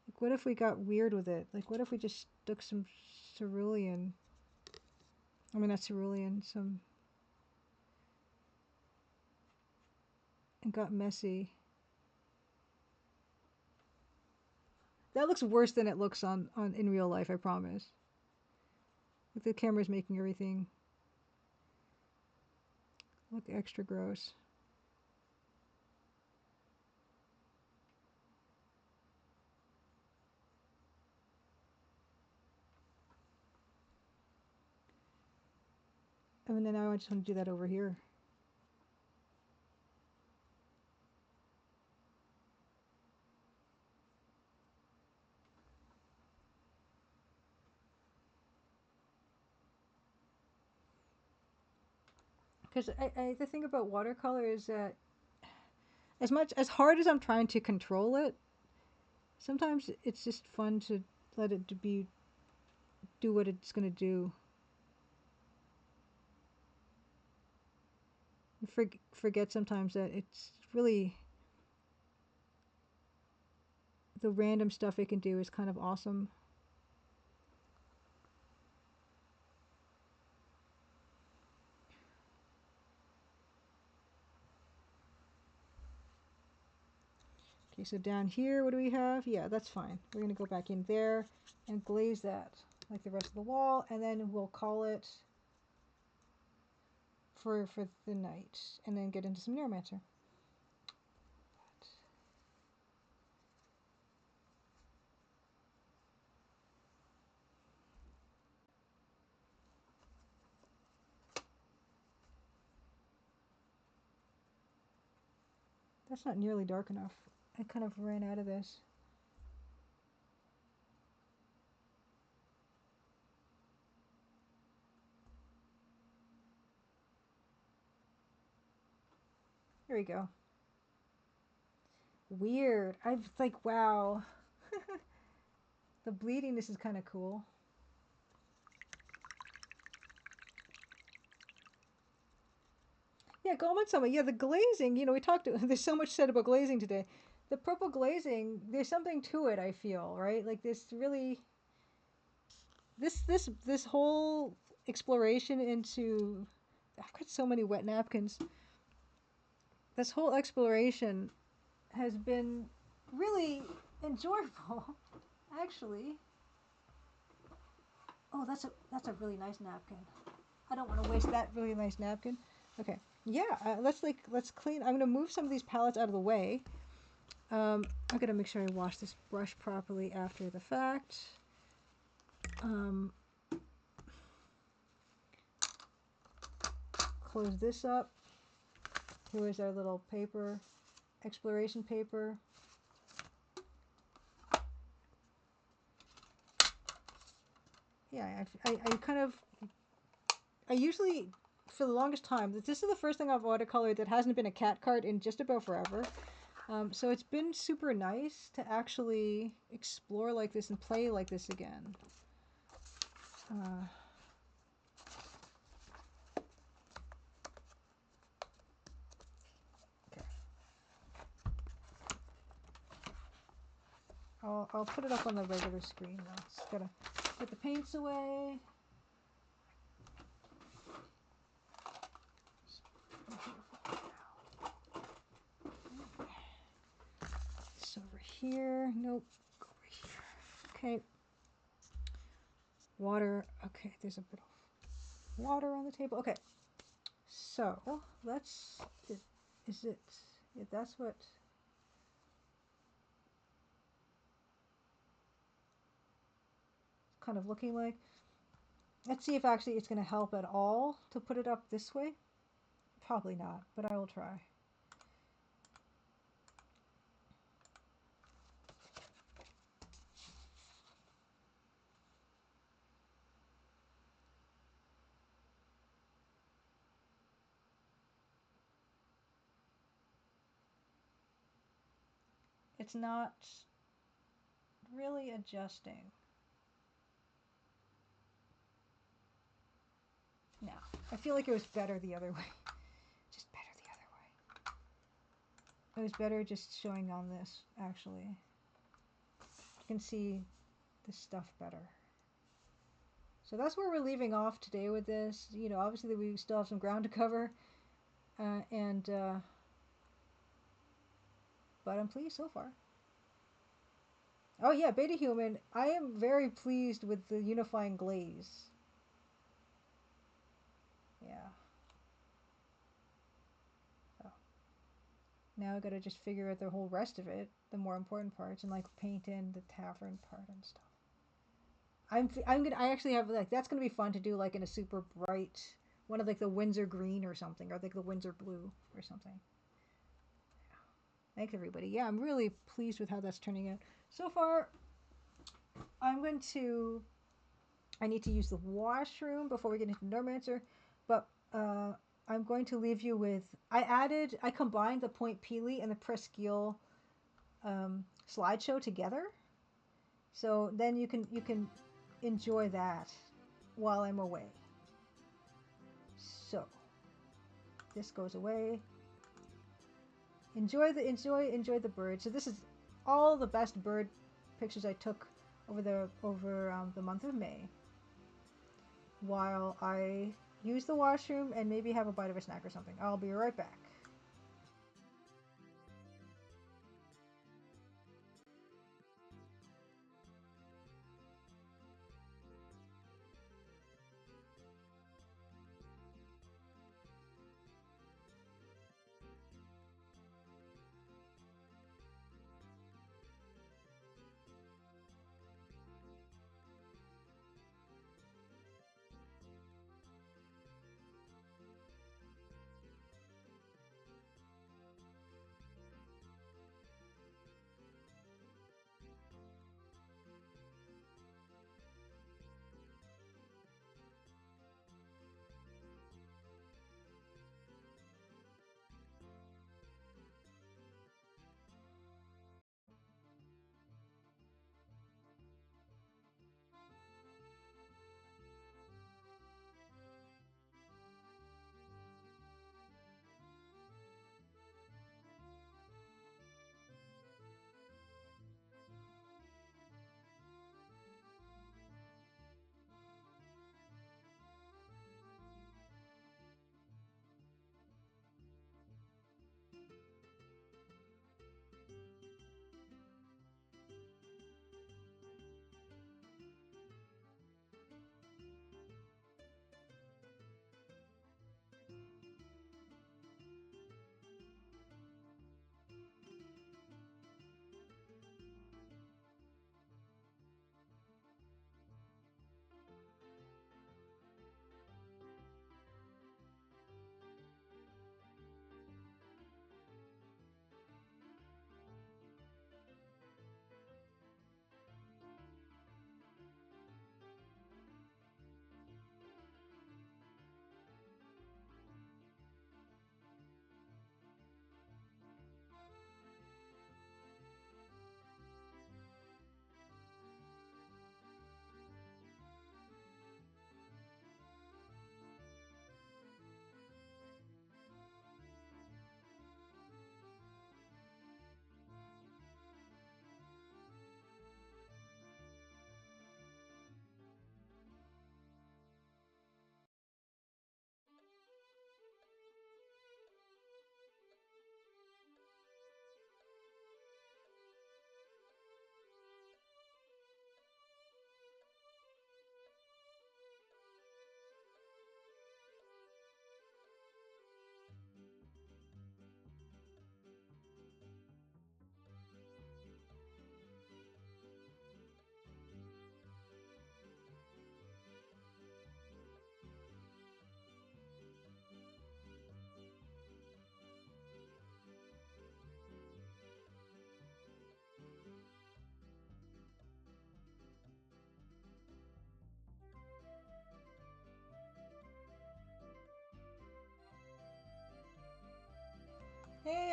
Like, what if we got weird with it? Like, what if we just stuck some cerulean? I mean, not cerulean, some, and got messy. That looks worse than it looks on in real life. I promise. Like the camera's making everything look extra gross. And then now I just want to do that over here. Because the thing about watercolor is that as hard as I'm trying to control it, sometimes it's just fun to let it do what it's gonna do. Forget sometimes that it's really the random stuff it can do is kind of awesome. Okay, so down here, what do we have? Yeah, that's fine. We're gonna go back in there and glaze that like the rest of the wall, and then we'll call it for the night, and then get into some Neuromancer. That's not nearly dark enough. I kind of ran out of this. There we go. Weird. I've like, wow. The bleeding, this is kind of cool. Yeah, Goldman Summer. Yeah, the glazing, you know, we talked, there's so much said about glazing today. The purple glazing, there's something to it, I feel, right? Like this really, this whole exploration into, I've got so many wet napkins. This whole exploration has been really enjoyable, actually. Oh, that's a really nice napkin. I don't want to waste that really nice napkin. Okay, yeah. Let's clean. I'm gonna move some of these palettes out of the way. I'm gonna make sure I wash this brush properly after the fact. Close this up. Here is our little paper, exploration paper. Yeah, I usually, for the longest time, this is the first thing I've watercolored that hasn't been a cat card in just about forever. So it's been super nice to actually explore like this and play like this again. Okay. I'll put it up on the regular screen now. Just gotta put the paints away. This over here. Nope. Go over here. Okay. Water. Okay, there's a bit of water on the table. Okay. So let's. Is it? Yeah, that's what. It's kind of looking like. Let's see if actually it's going to help at all to put it up this way. Probably not, but I will try. It's not really adjusting. No, I feel like it was better the other way. Just better the other way. It was better just showing on this, actually. You can see this stuff better. So that's where we're leaving off today with this. You know, obviously we still have some ground to cover. But I'm pleased so far. Oh yeah, Beta Human. I am very pleased with the unifying glaze. Yeah. So now I gotta just figure out the whole rest of it, the more important parts, and like paint in the tavern part and stuff. I actually have like that's gonna be fun to do like in a super bright one of like the Windsor green or something, or like the Windsor blue or something. Thanks everybody. Yeah, I'm really pleased with how that's turning out so far. I need to use the washroom before we get into Neuromancer, but I'm going to leave you with, I combined the Point Peely and the Presqu'île slideshow together. So then you can enjoy that while I'm away. So this goes away. Enjoy the bird. So this is all the best bird pictures I took over the month of May, while I use the washroom and maybe have a bite of a snack or something. I'll be right back.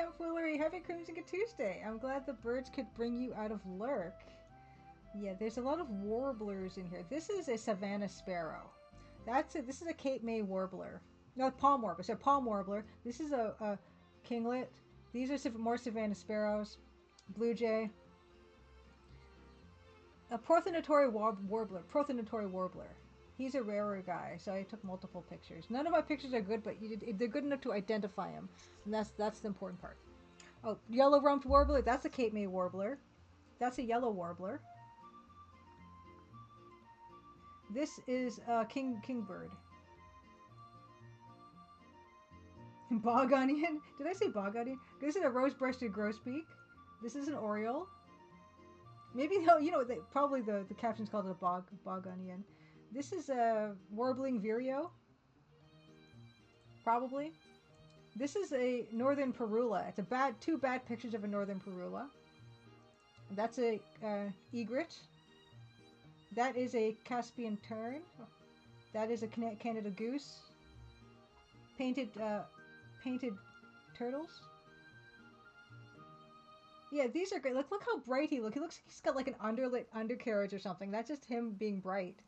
Camp Foolery. Happy Crimson Tuesday. I'm glad the birds could bring you out of lurk. Yeah, there's a lot of warblers in here. This is a Savannah Sparrow. This is a Cape May Warbler. No, Palm Warbler. So Palm Warbler. This is a Kinglet. These are more Savannah Sparrows. Blue Jay. A Prothonotary Warbler. Prothonotary Warbler. He's a rarer guy, so I took multiple pictures. None of my pictures are good, but they're good enough to identify him, and that's the important part. Oh, Yellow Rumped Warbler. That's a Cape May Warbler. That's a Yellow Warbler. This is Kingbird. Bog Onion. Did I say Bog Onion? This is a Rose-Breasted Grosbeak. This is an Oriole. Maybe probably the caption's called it a Bog Onion. This is a Warbling Vireo. Probably. This is a Northern Parula. It's two bad pictures of a Northern Parula. That's a Egret. That is a Caspian Tern. That is a Canada Goose. Painted turtles. Yeah, these are great. Look how bright he looks. He looks like he's got like an underlit undercarriage or something. That's just him being bright.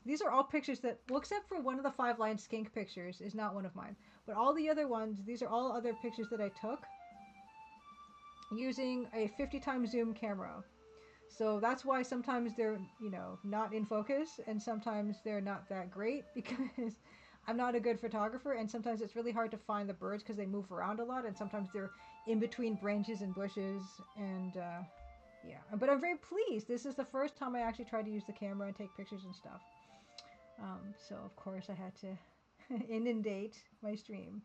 These are all pictures that, well, except for one of the 5-line skink pictures is not one of mine. But all the other ones, these are all other pictures that I took using a 50x zoom camera. So that's why sometimes they're, not in focus, and sometimes they're not that great because I'm not a good photographer, and sometimes it's really hard to find the birds because they move around a lot, and sometimes they're in between branches and bushes, and yeah. But I'm very pleased. This is the first time I actually tried to use the camera and take pictures and stuff. So of course I had to inundate my stream.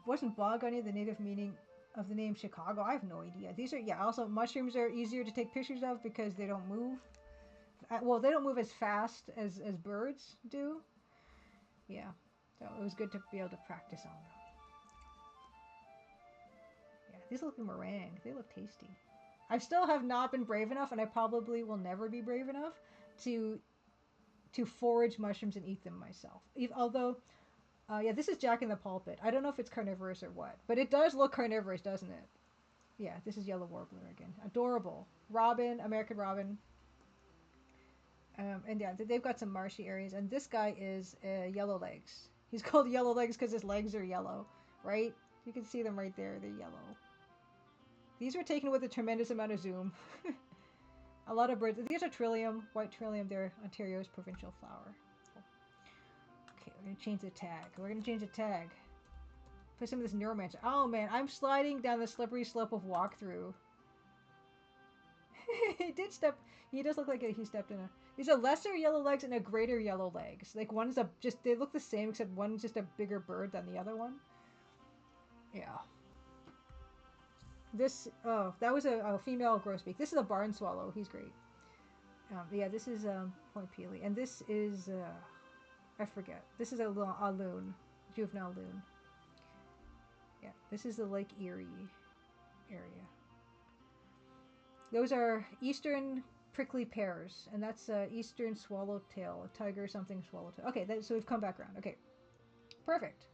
Wasn't Bog Onion the native meaning of the name Chicago? I have no idea. These are, yeah, also mushrooms are easier to take pictures of because they don't move. Well, they don't move as fast as birds do. Yeah, so it was good to be able to practice on them. Yeah, these look like meringue. They look tasty. I still have not been brave enough, and I probably will never be brave enough to forage mushrooms and eat them myself. Although, yeah, this is Jack in the Pulpit. I don't know if it's carnivorous or what, but it does look carnivorous, doesn't it? Yeah, this is Yellow Warbler again. Adorable. Robin, American Robin. And yeah, they've got some marshy areas. And this guy is Yellow Legs. He's called Yellow Legs because his legs are yellow, right? You can see them right there. They're yellow. These were taken with a tremendous amount of zoom. A lot of birds. These are Trillium, white Trillium. They're Ontario's provincial flower. Okay, we're going to change the tag. Put some of this Neuromancer. Oh man, I'm sliding down the slippery slope of walkthrough. He does look like he stepped in a... These are lesser Yellow Legs and a greater Yellow Legs. Like one's they look the same except one's just a bigger bird than the other one. Yeah. That was a female grosbeak. This is a barn swallow. He's great. Yeah, this is Point Peely. And this is, I forget. This is a loon. Juvenile loon. Yeah, this is the Lake Erie area. Those are eastern prickly pears, and that's eastern swallowtail, tiger something swallowtail. Okay, so we've come back around. Okay, perfect.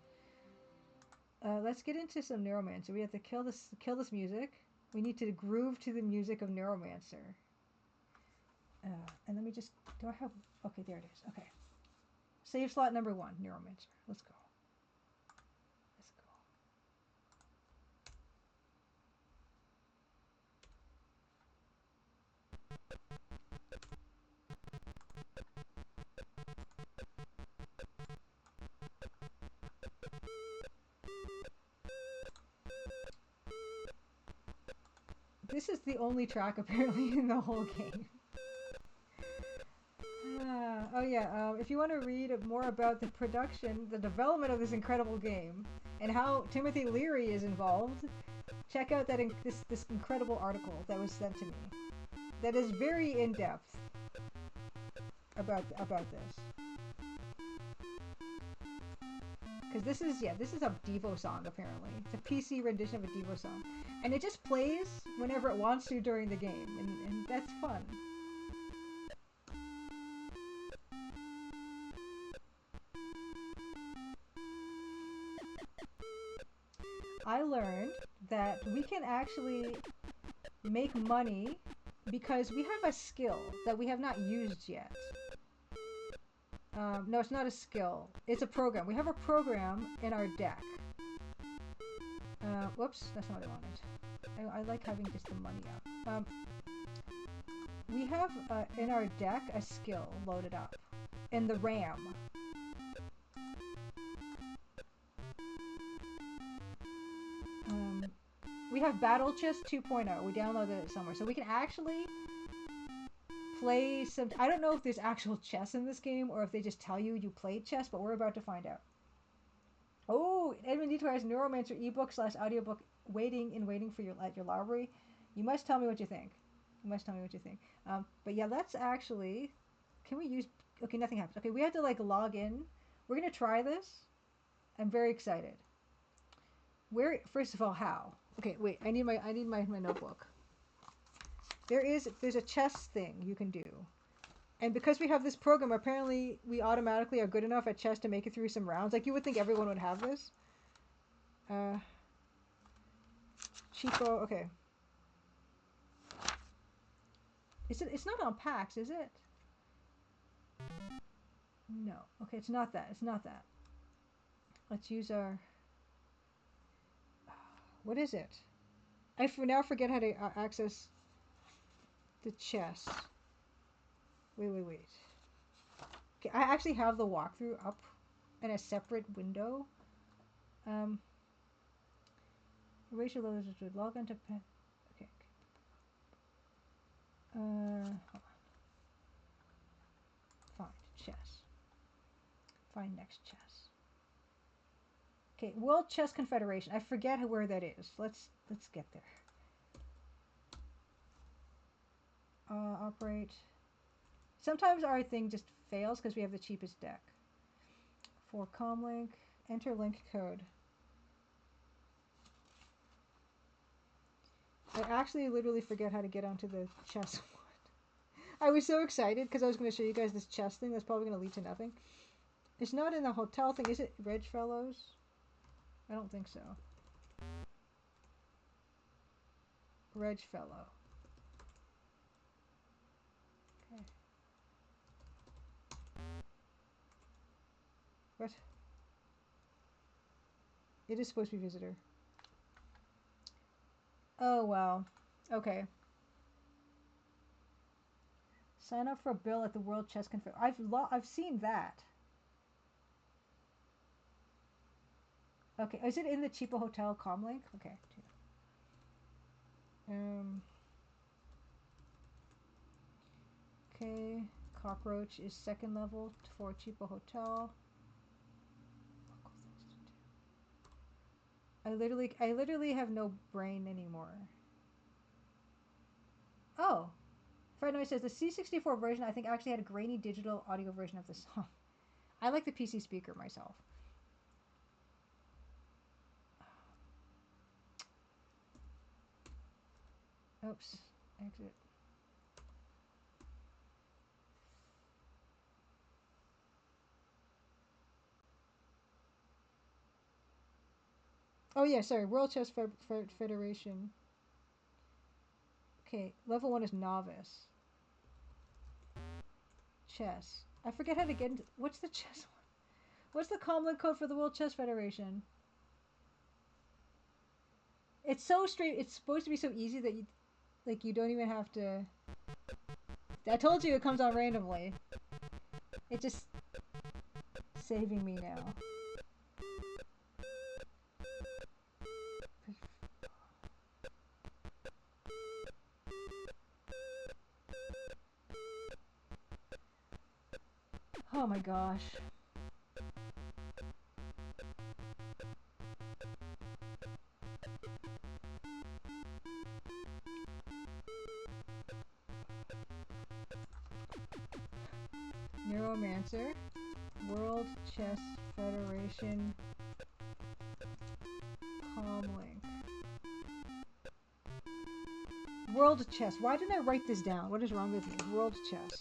Let's get into some Neuromancer. We have to kill this music. We need to groove to the music of Neuromancer. And let me just, do I have, okay, there it is. Okay. Save slot number 1, Neuromancer. Let's go. This is the only track apparently in the whole game. Oh yeah, if you want to read more about the development of this incredible game, and how Timothy Leary is involved, check out this incredible article that was sent to me. That is very in-depth about this. Because this is a Devo song apparently. It's a PC rendition of a Devo song. And it just plays whenever it wants to during the game, and that's fun. I learned that we can actually make money because we have a skill that we have not used yet. No, it's not a skill. It's a program. We have a program in our deck. Whoops, that's not what I wanted. I like having just the money up. We have in our deck a skill loaded up in the RAM. We have Battle Chess 2.0. We downloaded it somewhere, so we can actually play some. I don't know if there's actual chess in this game or if they just tell you you played chess, but we're about to find out. Oh, Edmund Detour has Neuromancer ebook / audiobook waiting for you at your library. You must tell me what you think. You must tell me what you think. But yeah, let's actually. Can we use? Okay, nothing happens. Okay, we have to like log in. We're gonna try this. I'm very excited. Where? First of all, how? Okay, wait. I need my notebook. There's a chess thing you can do. And because we have this program, apparently we automatically are good enough at chess to make it through some rounds. Like, you would think everyone would have this. Cheapo, okay. It's not on PAX, is it? No. Okay, it's not that. It's not that. Let's use our... What is it? I now forget how to access the chess. Wait. Okay, I actually have the walkthrough up in a separate window. Racial levels to log into okay. Hold on. Find chess. Find next chess. Okay, World Chess Confederation. I forget where that is. Let's get there. Operate. Sometimes our thing just fails because we have the cheapest deck. For comlink, enter link code. I actually literally forget how to get onto the chess one. I was so excited because I was going to show you guys this chess thing that's probably going to lead to nothing. It's not in the hotel thing. Is it Reg Fellows? I don't think so. Reg Fellow. Okay. What? It is supposed to be visitor. Oh, wow. Okay. Sign up for a bill at the World Chess Confederation. I've seen that. Okay, is it in the cheaper hotel comlink? Okay. Okay, Cockroach is second level for cheaper hotel. I literally have no brain anymore. Oh, Fred Noise says the C64 version I think actually had a grainy digital audio version of the song. I like the PC speaker myself. Oops, exit. Oh yeah, sorry, World Chess Federation. Okay, level 1 is novice. Chess. I forget how to get into... What's the chess one? What's the comlink code for the World Chess Federation? It's so straight. It's supposed to be so easy that you don't even have to... I told you it comes on randomly. It's just saving me now. Oh my gosh. Neuromancer, World Chess Federation, comlink. World Chess. Why didn't I write this down? What is wrong with me? World Chess.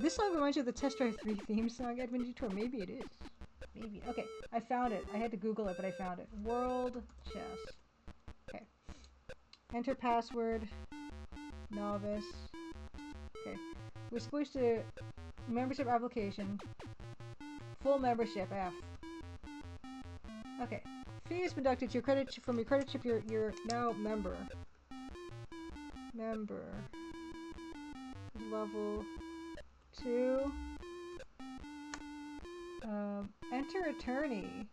This song reminds you of the Test Drive 3 theme song, Edmund Detour. Maybe it is. Maybe. Okay, I found it. I had to Google it, but I found it. World Chess. Okay. Enter password. Novice. Okay. We're supposed to... Membership application. Full membership, F. Okay. Fee is deducted to your credit from your credit chip. You're now member. Member. Level 2. Enter attorney.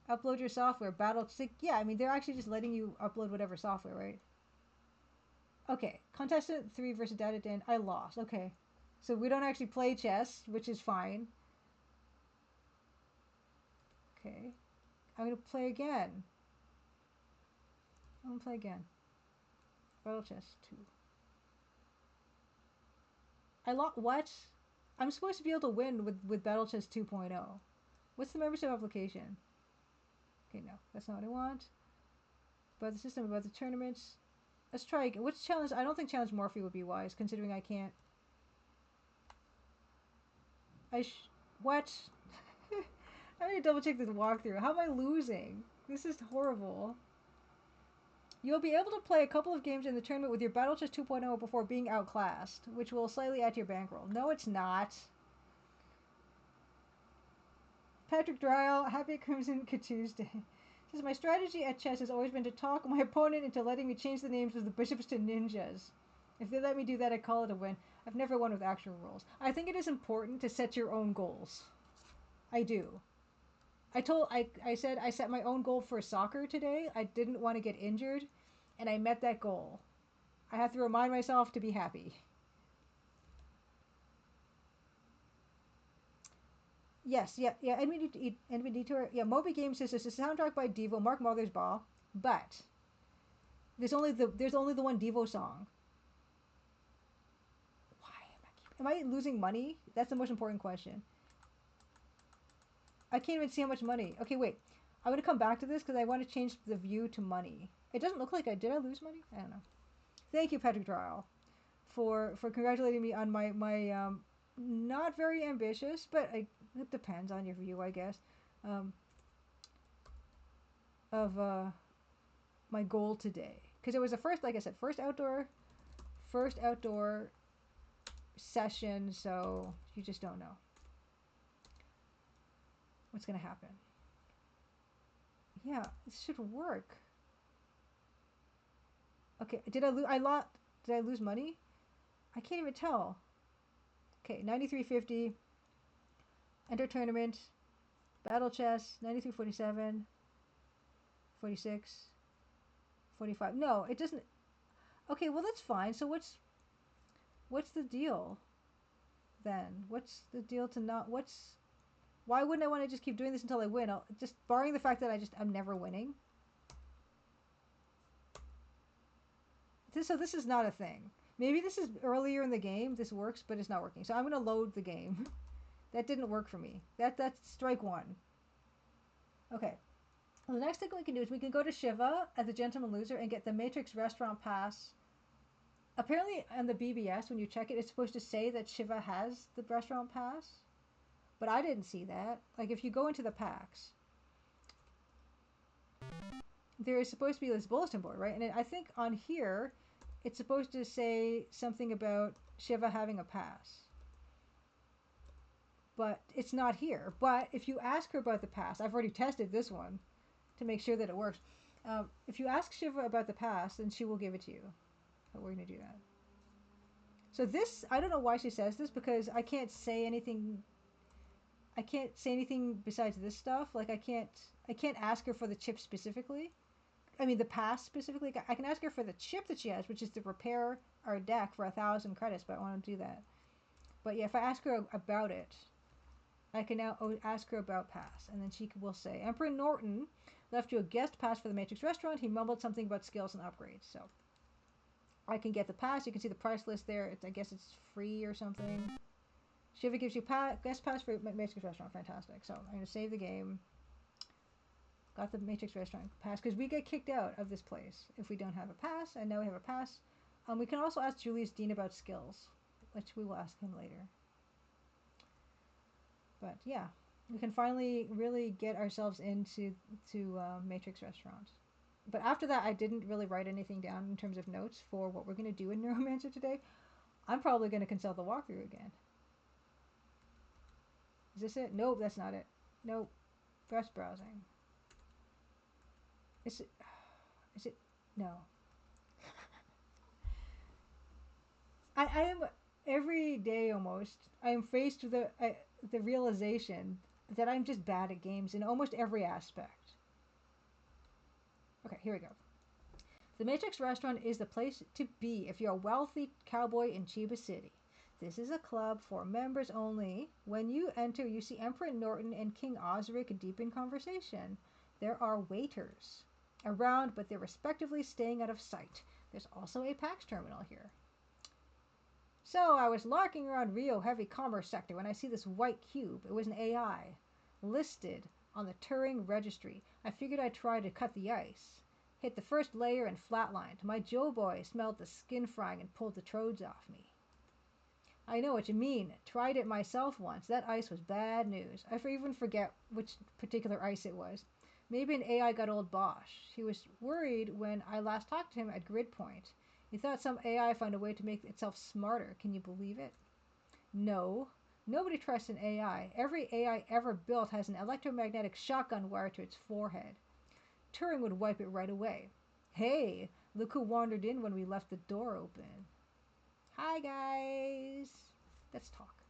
Upload your software. Battle. Yeah, I mean, they're actually just letting you upload whatever software, right? Okay. Contestant 3 versus Data Dan. I lost. Okay. So we don't actually play chess, which is fine. Okay. I'm going to play again. I'm going to play again. Battle chess 2. I lost. What? I'm supposed to be able to win with Battle Chess 2.0. What's the membership application? Okay, no. That's not what I want. About the system, about the tournaments. Let's try again. Which challenge? I don't think Challenge Morphe would be wise, considering I can't. What? I need to double check this walkthrough. How am I losing? This is horrible. You'll be able to play a couple of games in the tournament with your Battle Chess 2.0 before being outclassed, which will slightly add to your bankroll. No, it's not. Patrick Dryle, happy Crimson Tuesday. Says, my strategy at chess has always been to talk my opponent into letting me change the names of the bishops to ninjas. If they let me do that, I call it a win. I've never won with actual rules. I think it is important to set your own goals. I do. I said I set my own goal for soccer today. I didn't want to get injured, and I met that goal. I have to remind myself to be happy. Yes, yeah. Edmund Detour. Yeah, Moby Games says it's a soundtrack by Devo, Mark Mothersbaugh, but there's only the one Devo song. Why am I losing money? That's the most important question. I can't even see how much money. Okay, wait. I'm gonna come back to this because I want to change the view to money. It doesn't look like did I lose money? I don't know. Thank you, Patrick Dryle, for congratulating me on my not very ambitious, but it depends on your view, I guess, of my goal today. Because it was the first, like I said, first outdoor session, so you just don't know what's gonna happen. Yeah, it should work. Okay, did I lose money? I can't even tell. Okay, 93.50. Enter tournament. Battle chess. 93.47. 46. 45. No, it doesn't. Okay, well that's fine. So what's the deal then? What's the deal to not? Why wouldn't I want to just keep doing this until I win? Just barring the fact that I'm never winning. So this is not a thing. Maybe this is earlier in the game. This works, but it's not working. So I'm gonna load the game. That didn't work for me. That's strike one. Okay. Well, the next thing we can do is we can go to Shiva as a gentleman loser and get the Matrix restaurant pass. Apparently on the BBS, when you check it, it's supposed to say that Shiva has the restaurant pass. But I didn't see that. Like if you go into the packs, there is supposed to be this bulletin board, right? And I think on here, it's supposed to say something about Shiva having a pass. But it's not here. But if you ask her about the pass, I've already tested this one to make sure that it works. If you ask Shiva about the pass, then she will give it to you. But we're going to do that. So this, I don't know why she says this, because I can't say anything. I can't say anything besides this stuff. Like I can't ask her for the chip specifically. I mean the pass specifically. I can ask her for the chip that she has, which is to repair our deck for 1,000 credits, but I want to do that. But yeah, if I ask her about it, I can now ask her about pass, and then she will say, Emperor Norton left you a guest pass for the Matrix restaurant. He mumbled something about skills and upgrades. So I can get the pass. You can see the price list there. I guess it's free or something. Shiva gives you guest pass for Matrix restaurant. Fantastic. So I'm going to save the game. Got the Matrix restaurant pass because we get kicked out of this place if we don't have a pass, and now we have a pass. We can also ask Julius Dean about skills. which we will ask him later. But yeah, we can finally really get ourselves into Matrix Restaurant. But after that, I didn't really write anything down in terms of notes for what we're going to do in Neuromancer today. I'm probably going to consult the walkthrough again. Is this it? Nope, that's not it. Nope. Best browsing. Is it? Is it? No. I am every day almost. I am faced with the realization that I'm just bad at games in almost every aspect. Okay, here we go. The Matrix Restaurant is the place to be if you're a wealthy cowboy in Chiba City. This is a club for members only. When you enter, you see Emperor Norton and King Osric deep in conversation. There are waiters around, but they're respectively staying out of sight. There's also a PAX terminal here. So I was larking around Rio Heavy Commerce Sector when I see this white cube. It was an AI, listed on the Turing registry. I figured I'd try to cut the ice. Hit the first layer and flatlined. My Joe boy smelled the skin frying and pulled the trodes off me. I know what you mean. Tried it myself once. That ice was bad news. I even forget which particular ice it was. Maybe an AI got old Bosch. He was worried when I last talked to him at Gridpoint. He thought some AI found a way to make itself smarter. Can you believe it? No. Nobody trusts an AI. Every AI ever built has an electromagnetic shotgun wire to its forehead. Turing would wipe it right away. Hey, look who wandered in when we left the door open. Hi, guys. Let's talk.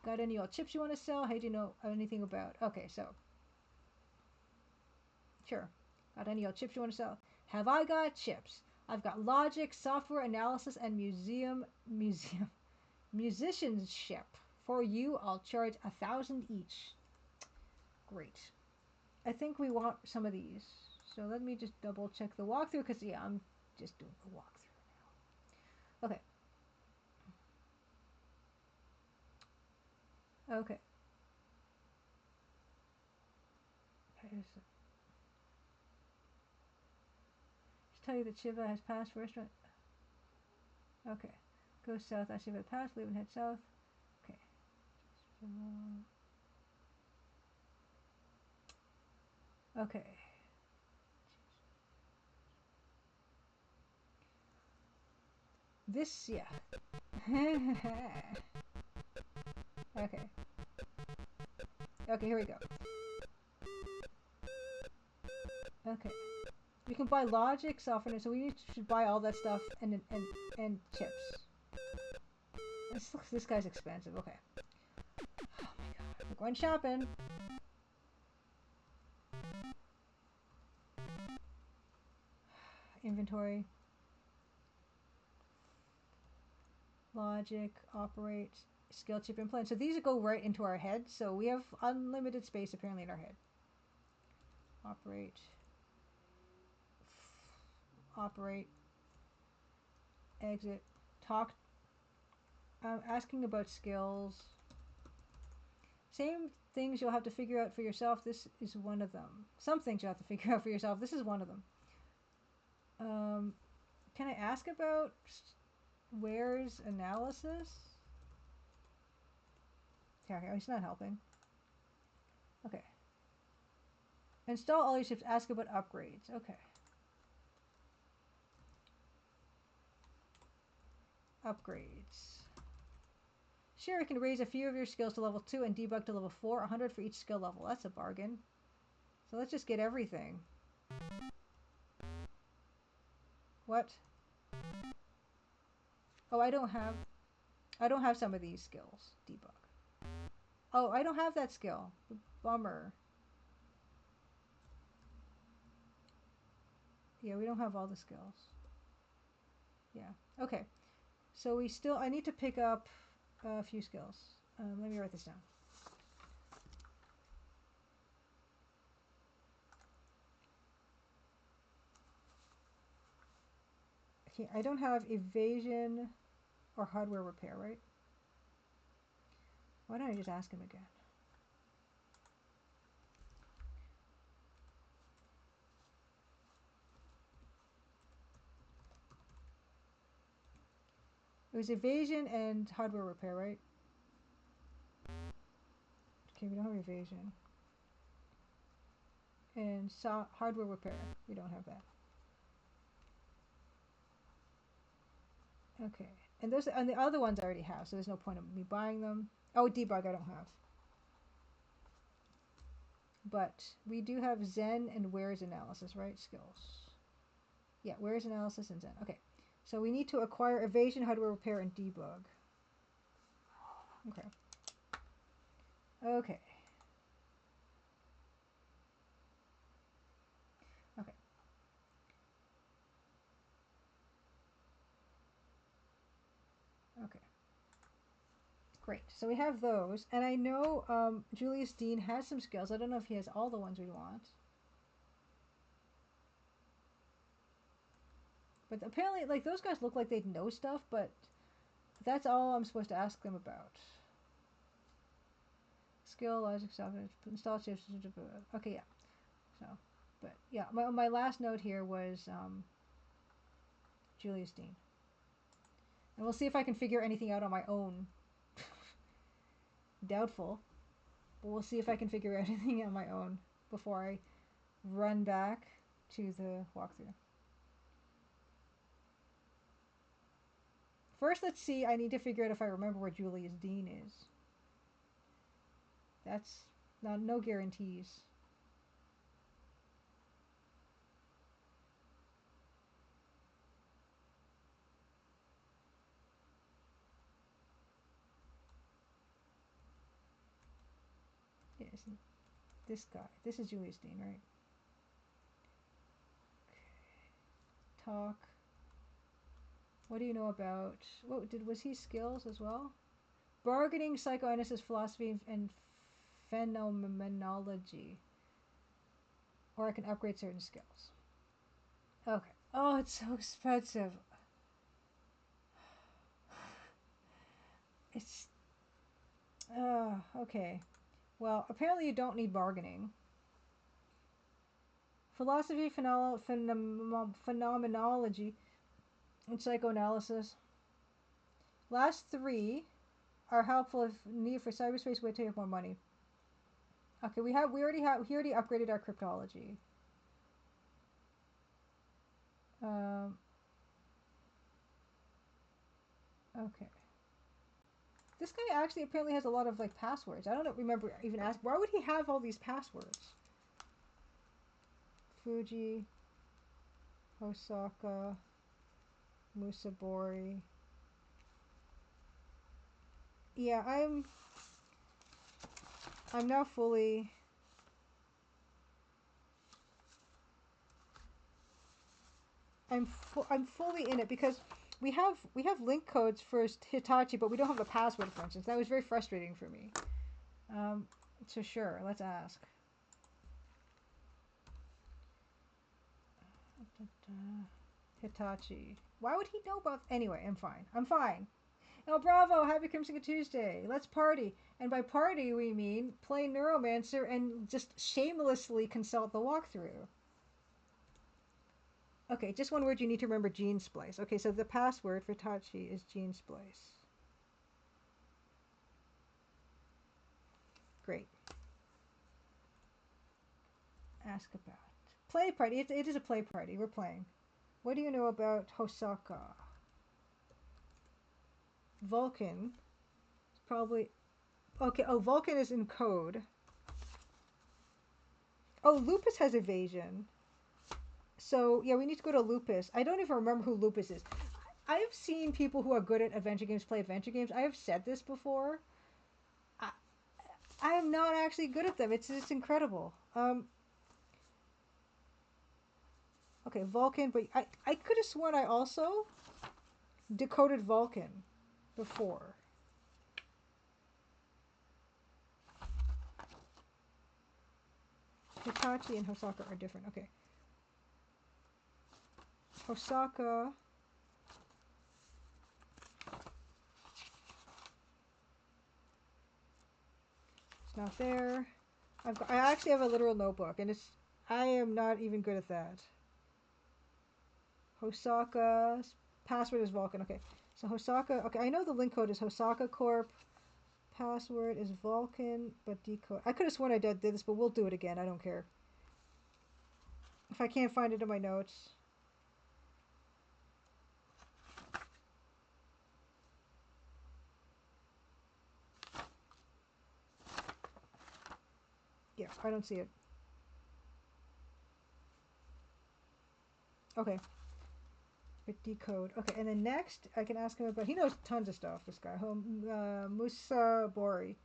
Got any old chips you want to sell? Hey, do you know anything about... Okay, so... Sure. Got any old chips you want to sell? Have I got chips? I've got logic, software analysis, and musicianship. For you, I'll charge 1,000 each. Great. I think we want some of these. So let me just double check the walkthrough, because yeah, I'm just doing the walkthrough now. Okay. Okay. Just tell you that Shiva has passed for restaurant. Okay. Go south. I Shiva passed. Leave and head south. Okay. Okay. This, yeah. Okay. Okay, here we go. Okay. We can buy logic, software, so we should buy all that stuff and chips. This guy's expensive. Okay. Oh my god. We're going shopping. Inventory. Logic, operate, skill chip implant. So these go right into our head. So we have unlimited space apparently in our head. Operate, exit, talk. Asking about skills. Same things you'll have to figure out for yourself. This is one of them. Some things you'll have to figure out for yourself. This is one of them. Can I ask about Ware's analysis? Yeah, he's not helping. Okay. Install all your ships. Ask about upgrades. Okay. Upgrades. Sure, you can raise a few of your skills to level 2 and debug to level 4. 100 for each skill level. That's a bargain. So let's just get everything. What? Oh, I don't have some of these skills. Debug. Oh, I don't have that skill. Bummer. Yeah, we don't have all the skills. Yeah. Okay. So I need to pick up a few skills. Let me write this down. Okay, I don't have evasion or hardware repair, right? Why don't I just ask him again? It was evasion and hardware repair, right? Okay, we don't have evasion. And hardware repair. We don't have that. Okay. And the other ones I already have, so there's no point of me buying them. Oh, debug I don't have. But we do have Zen and Wares analysis, right? Skills. Yeah, Wares analysis and Zen. Okay. So we need to acquire evasion, hardware repair, and debug. Okay. Okay. Okay. Okay. Great. So we have those, and I know Julius Dean has some skills. I don't know if he has all the ones we want. But apparently, like, those guys look like they'd know stuff, but that's all I'm supposed to ask them about. Skill, logic, software, install chips. Okay, yeah. So, but yeah, my last note here was Julius Dean. And we'll see if I can figure anything out on my own. Doubtful. But we'll see if I can figure out anything on my own before I run back to the walkthrough. First, let's see. I need to figure out if I remember where Julius Dean is. That's no guarantees. Yeah, isn't this guy? This is Julius Dean, right? Talk. What do you know about? Was he skills as well? Bargaining, psychoanalysis, philosophy, and phenomenology. Or I can upgrade certain skills. Okay. Oh, it's so expensive. It's. Okay. Well, apparently you don't need bargaining. Philosophy, phenomenology, and psychoanalysis. Last three are helpful if need for cyberspace way to have more money. Okay, he already upgraded our cryptology. Okay. This guy actually apparently has a lot of like passwords. I don't remember even asking. Why would he have all these passwords? Fuji, Osaka, Musabori. Yeah, I'm now fully. I'm fully in it because we have link codes for Hitachi, but we don't have a password, for instance. That was very frustrating for me. So sure, let's ask. Hitachi. Why would he know about? Anyway, I'm fine. I'm fine. Oh, bravo! Happy Crimson Tuesday. Let's party. And by party, we mean play Neuromancer and just shamelessly consult the walkthrough. Okay, just one word you need to remember, Gene Splice. Okay, so the password for Tachi is Gene Splice. Great. Ask about. Play party. It is a play party. We're playing. What do you know about Hosaka? Vulcan. Probably. Okay, oh, Vulcan is in code. Oh, Lupus has evasion. So, yeah, we need to go to Lupus. I don't even remember who Lupus is. I've seen people who are good at adventure games play adventure games. I have said this before. I am not actually good at them. It's incredible. Okay, Vulcan, but I could have sworn I also decoded Vulcan before. Hitachi and Hosaka are different. Okay. Hosaka. It's not there. I actually have a literal notebook, and I am not even good at that. Hosaka's password is Vulcan. Okay. So Hosaka, okay, I know the link code is Hosaka Corp. Password is Vulcan, but decode. I could have sworn I did this, but we'll do it again. I don't care. If I can't find it in my notes. Yeah, I don't see it. Okay. But decode. Okay, and then next, I can ask him about. He knows tons of stuff. This guy, Musa Bori.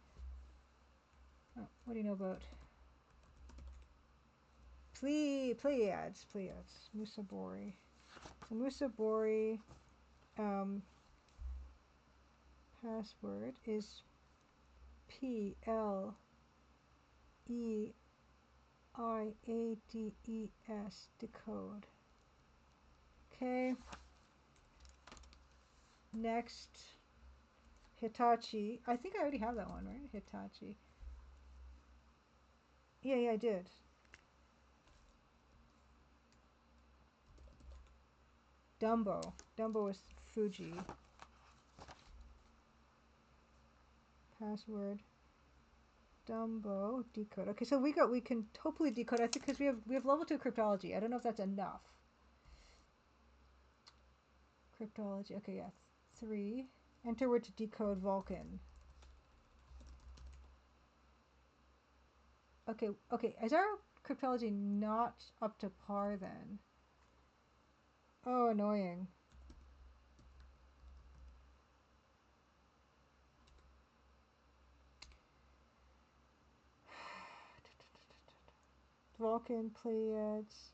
Oh, what do you know about Pleiades? Musa Bori. So Musa Bori. Password is PLEIADES. Decode. Okay. Next, Hitachi. I think I already have that one, right? Hitachi. Yeah, I did. Dumbo. Dumbo is Fuji. Password. Dumbo. Decode. Okay, so we can hopefully decode. I think because we have level 2 cryptology. I don't know if that's enough. Cryptology. Okay, yeah. 3. Enter word to decode Vulcan. Okay. Is our cryptology not up to par then? Oh, annoying. Vulcan, Pleiades.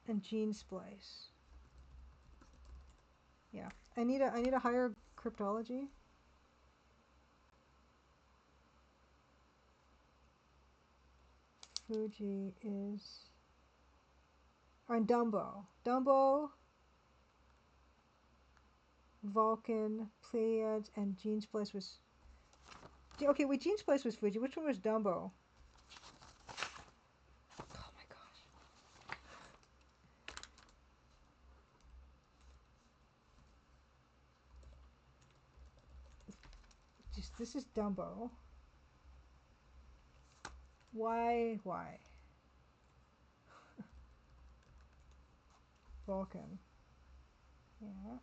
And gene splice. Yeah. I need a higher cryptology. Fuji is on Dumbo. Dumbo, Vulcan, Pleiades, and gene splice was. Okay, wait. Gene splice was Fuji. Which one was Dumbo? Oh my gosh. This is Dumbo. Why? Vulcan. Yeah.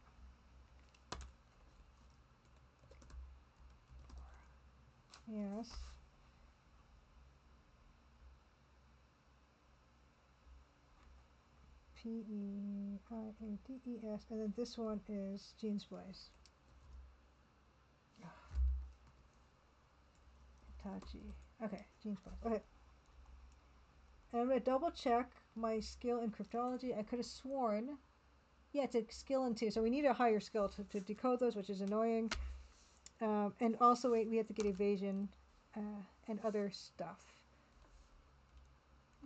Yes. Pleiades, and then this one is gene splice. Hitachi. Okay, gene splice. Okay. And I'm gonna double check my skill in cryptology. I could have sworn. Yeah, it's a skill in 2, so we need a higher skill to decode those, which is annoying. And also, we have to get evasion and other stuff.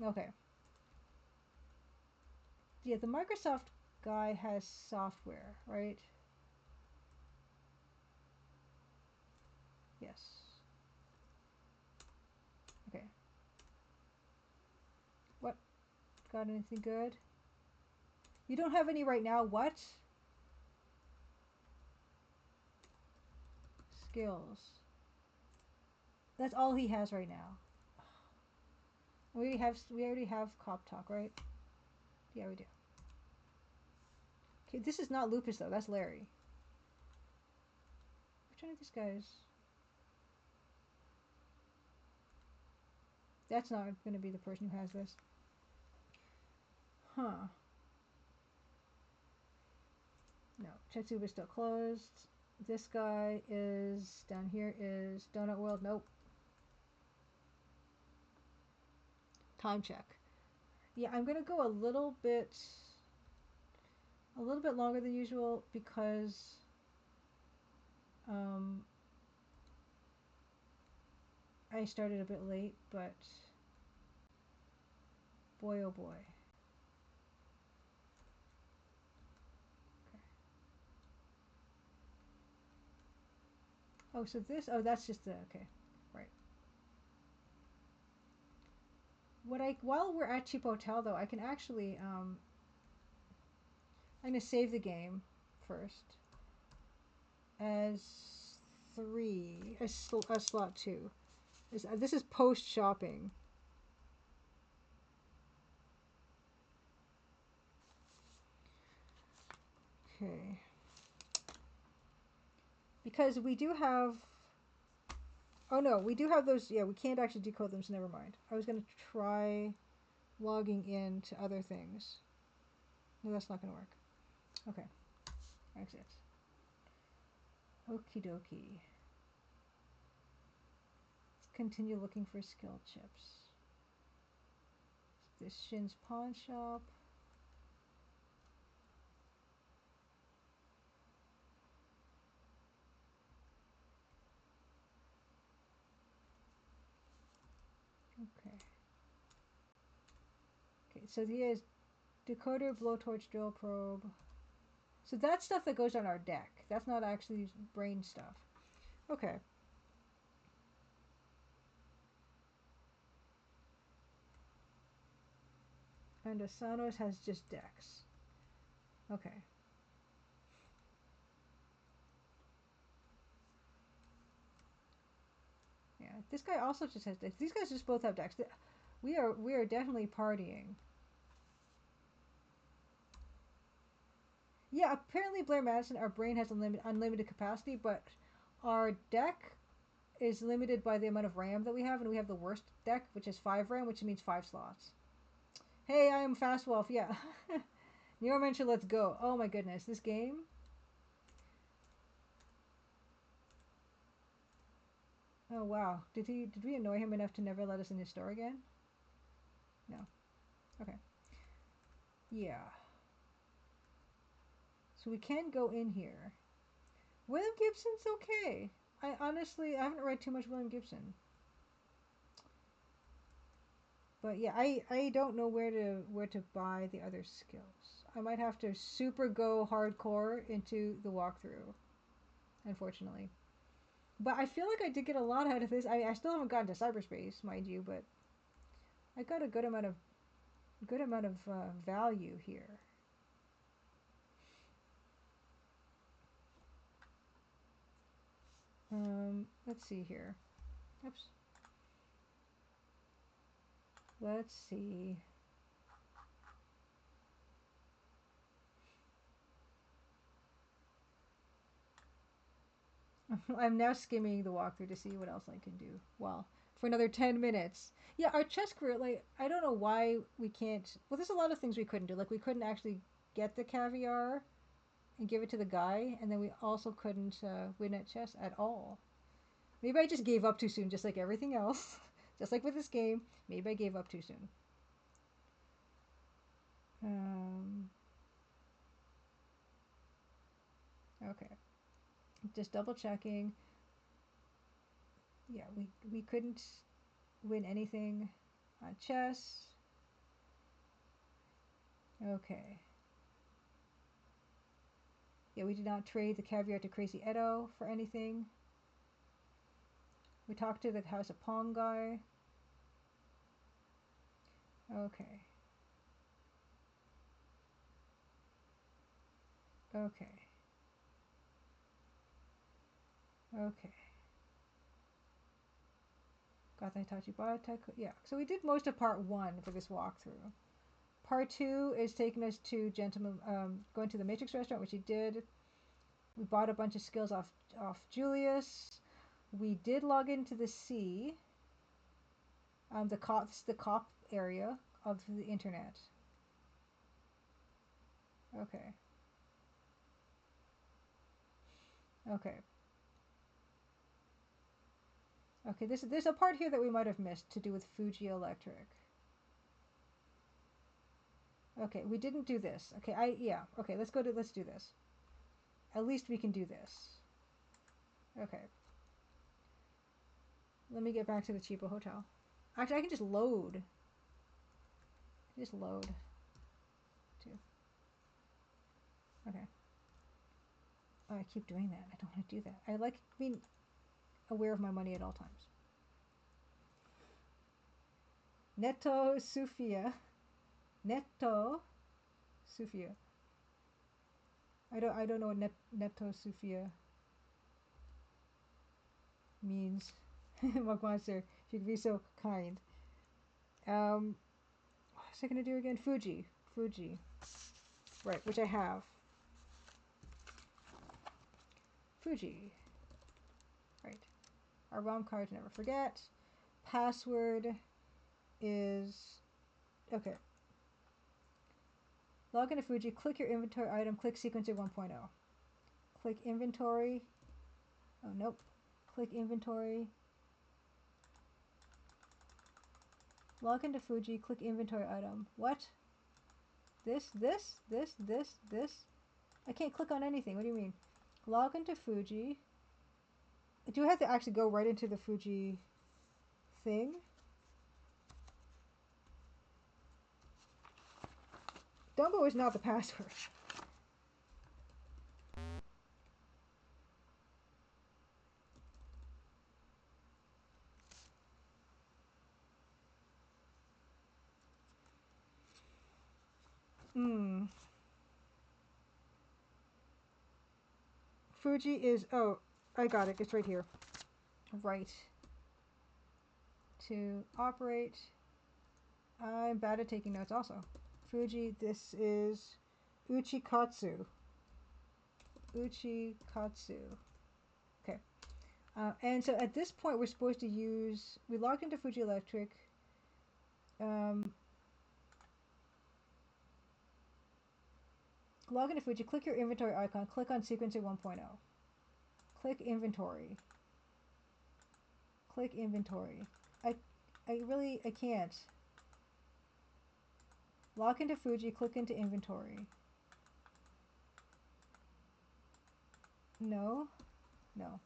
Okay. Yeah, the Microsoft guy has software, right? Yes. Okay. What? Got anything good? You don't have any right now. What? Skills. That's all he has right now. We already have cop talk, right? Yeah, we do. Okay, this is not Lupus though. That's Larry. Which one of these guys? That's not going to be the person who has this. Huh. No, Chetsuba's still closed. This guy is down here is Donut World. Nope. Time check. Yeah, I'm gonna go a little bit longer than usual because I started a bit late, but boy oh boy. Okay. Oh, so that's just the okay, right. While we're at Cheap Hotel though, I can actually I'm gonna save the game first as as slot 2. This is post shopping. Okay. Because we do have. Oh no, we do have those. Yeah, we can't actually decode them, so never mind. I was gonna try logging in to other things. No, that's not gonna work. Okay. Exit. Okie dokie. Let's continue looking for skill chips. This Shin's pawn shop. Okay. Okay, so he has decoder, blowtorch, drill probe. So that's stuff that goes on our deck. That's not actually brain stuff. Okay. And Asano's has just decks. Okay. Yeah, this guy also just has decks. These guys just both have decks. We are definitely partying. Yeah, apparently Blair Madison, our brain has unlimited capacity, but our deck is limited by the amount of RAM that we have, and we have the worst deck, which is 5 RAM, which means 5 slots. Hey, I am Fast Wolf. Yeah. Neuromancer, let's go. Oh my goodness, this game. Oh wow. Did we annoy him enough to never let us in his store again? No. Okay. Yeah. So we can go in here. William Gibson's okay. I haven't read too much William Gibson. But yeah, I don't know where to buy the other skills. I might have to super go hardcore into the walkthrough, unfortunately. But I feel like I did get a lot out of this. I still haven't gotten to cyberspace, mind you, but I got a good amount of value here. Let's see here. Oops. Let's see. I'm now skimming the walkthrough to see what else I can do. Well, for another 10 minutes. Yeah, our chess career, like, I don't know why we can't. Well, there's a lot of things we couldn't do. Like, we couldn't actually get the caviar and give it to the guy, and then we also couldn't win at chess at all. Maybe I just gave up too soon, just like everything else. Just like with this game, maybe I gave up too soon. Um, okay. Just double checking. Yeah, we couldn't win anything on chess. Okay. Yeah, we did not trade the caviar to Crazy Edo for anything. We talked to the House of Pong guy. Okay. Okay. Okay. Got the Hitachi Biotech. Yeah, so we did most of part 1 for this walkthrough. Part 2 is taking us to going to the Matrix restaurant, which he did. We bought a bunch of skills off Julius. We did log into the C, the cop area of the internet. Okay. Okay. Okay, there's a part here that we might have missed to do with Fuji Electric. Okay, we didn't do this. Okay, okay, let's do this. At least we can do this. Okay. Let me get back to the cheapo hotel. Actually, I can just load. Just load. Too. Okay. Oh, I keep doing that. I don't want to do that. I like being aware of my money at all times. Netto Sufia. Netto Sufia. I don't know what Netto Sufia means. Neuromancer, if you could be so kind. What was I gonna do again? Fuji. Fuji. Right, which I have. Fuji. Right. Our ROM cards never forget. Password is okay. Log into Fuji, click your inventory item, click sequencer 1.0. Click inventory. Oh nope. Click inventory. Log into Fuji, click inventory item. What? This? I can't click on anything. What do you mean? Log into Fuji. Do I have to actually go right into the Fuji thing? Dumbo is not the password. Fuji is, oh, I got it. It's right here. Right. To operate. I'm bad at taking notes also. Fuji, this is Uchikatsu. Uchikatsu. Okay. And so at this point, we're supposed to use, we logged into Fuji Electric. Log into Fuji, click your inventory icon, click on sequencer 1.0. Click inventory. Click inventory. I can't. Log into Fuji, click into inventory. No. No.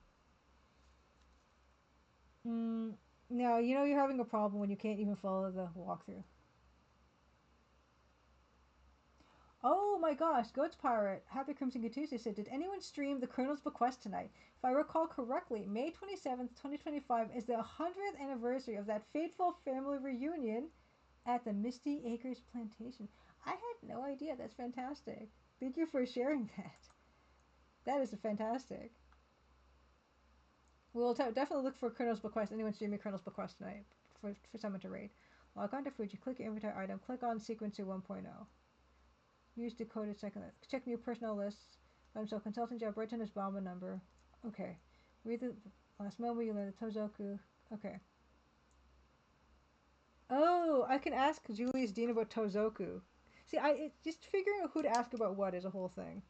No, you know you're having a problem when you can't even follow the walkthrough. Oh my gosh, Goats Pirate, Happy Crimson Good Tuesday said, did anyone stream the Colonel's Bequest tonight? If I recall correctly, May 27th, 2025 is the 100th anniversary of that fateful family reunion at the Misty Acres Plantation. I had no idea. That's fantastic. Thank you for sharing that. That is fantastic. We'll definitely look for Colonel's Bequest. Anyone streaming Colonel's Bequest tonight for someone to raid. Log on to Fuji, click your inventory item, click on sequencer 1.0. Use decoded second. Check new personnel lists. So consultant job, write in his Bamba number. Okay. Read the last memo you learned the Tozoku. Okay. Oh, I can ask Julius Dean about Tozoku. See, just figuring out who to ask about what is a whole thing.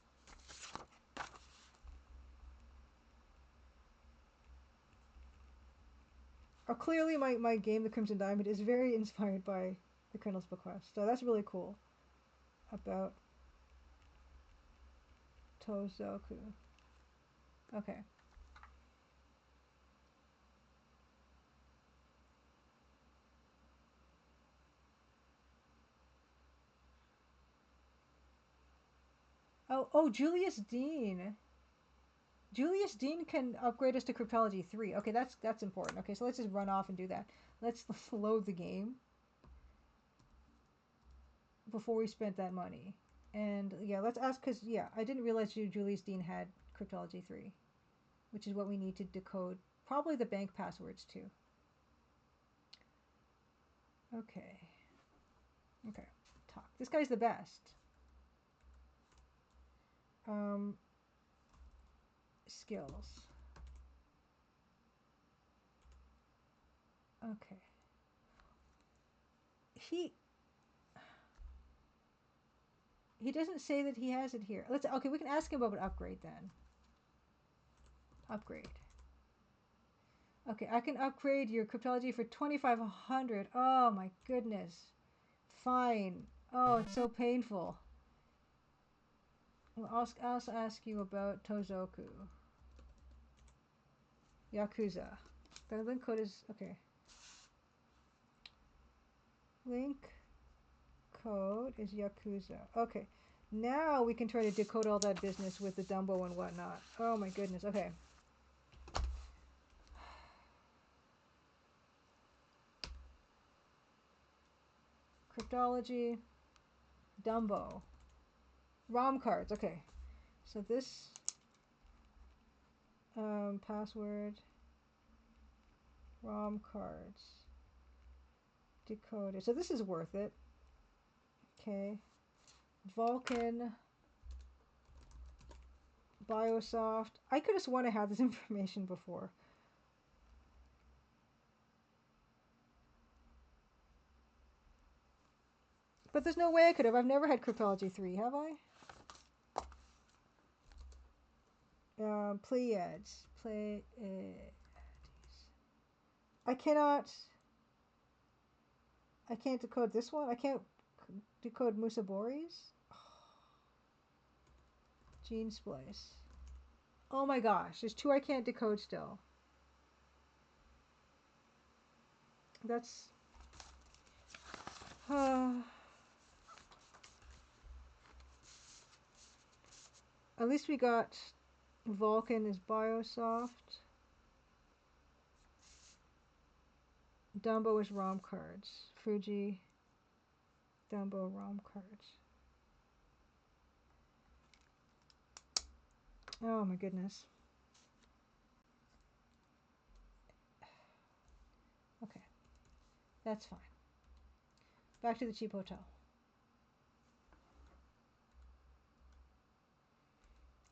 Oh, clearly my game, The Crimson Diamond, is very inspired by the Colonel's Bequest. So that's really cool. About Tozoku. Okay. Oh, Julius Dean. Julius Dean can upgrade us to Cryptology 3. Okay, that's important. Okay, so let's just run off and do that. Let's load the game before we spent that money. And yeah, let's ask, because yeah, I didn't realize Julius Dean had Cryptology 3, which is what we need to decode. Probably the bank passwords too. Okay. Okay. Talk. This guy's the best. Skills. Okay. He doesn't say that he has it here. Okay, we can ask him about an upgrade then. Upgrade. Okay, I can upgrade your cryptology for 2,500. Oh my goodness. Fine. Oh, it's so painful. I'll also ask you about Tozoku. Yakuza. The link code is, okay. Link code is Yakuza. Okay. Now we can try to decode all that business with the Dumbo and whatnot. Oh my goodness. Okay. Cryptology. Dumbo. ROM cards. Okay. So this password. ROM cards. Decoded. So this is worth it. Okay. Vulcan. Biosoft. I could have sworn I had this information before. But there's no way I could have. I've never had Cryptology 3, have I? Pleiades. I can't decode this one. I can't decode Musaboris. Gene splice. Oh my gosh, there's 2 I can't decode still. That's... At least we got Vulcan is Biosoft. Dumbo is ROM cards. Fuji, Dumbo, ROM cards. Oh my goodness. Okay, that's fine. Back to the cheap hotel.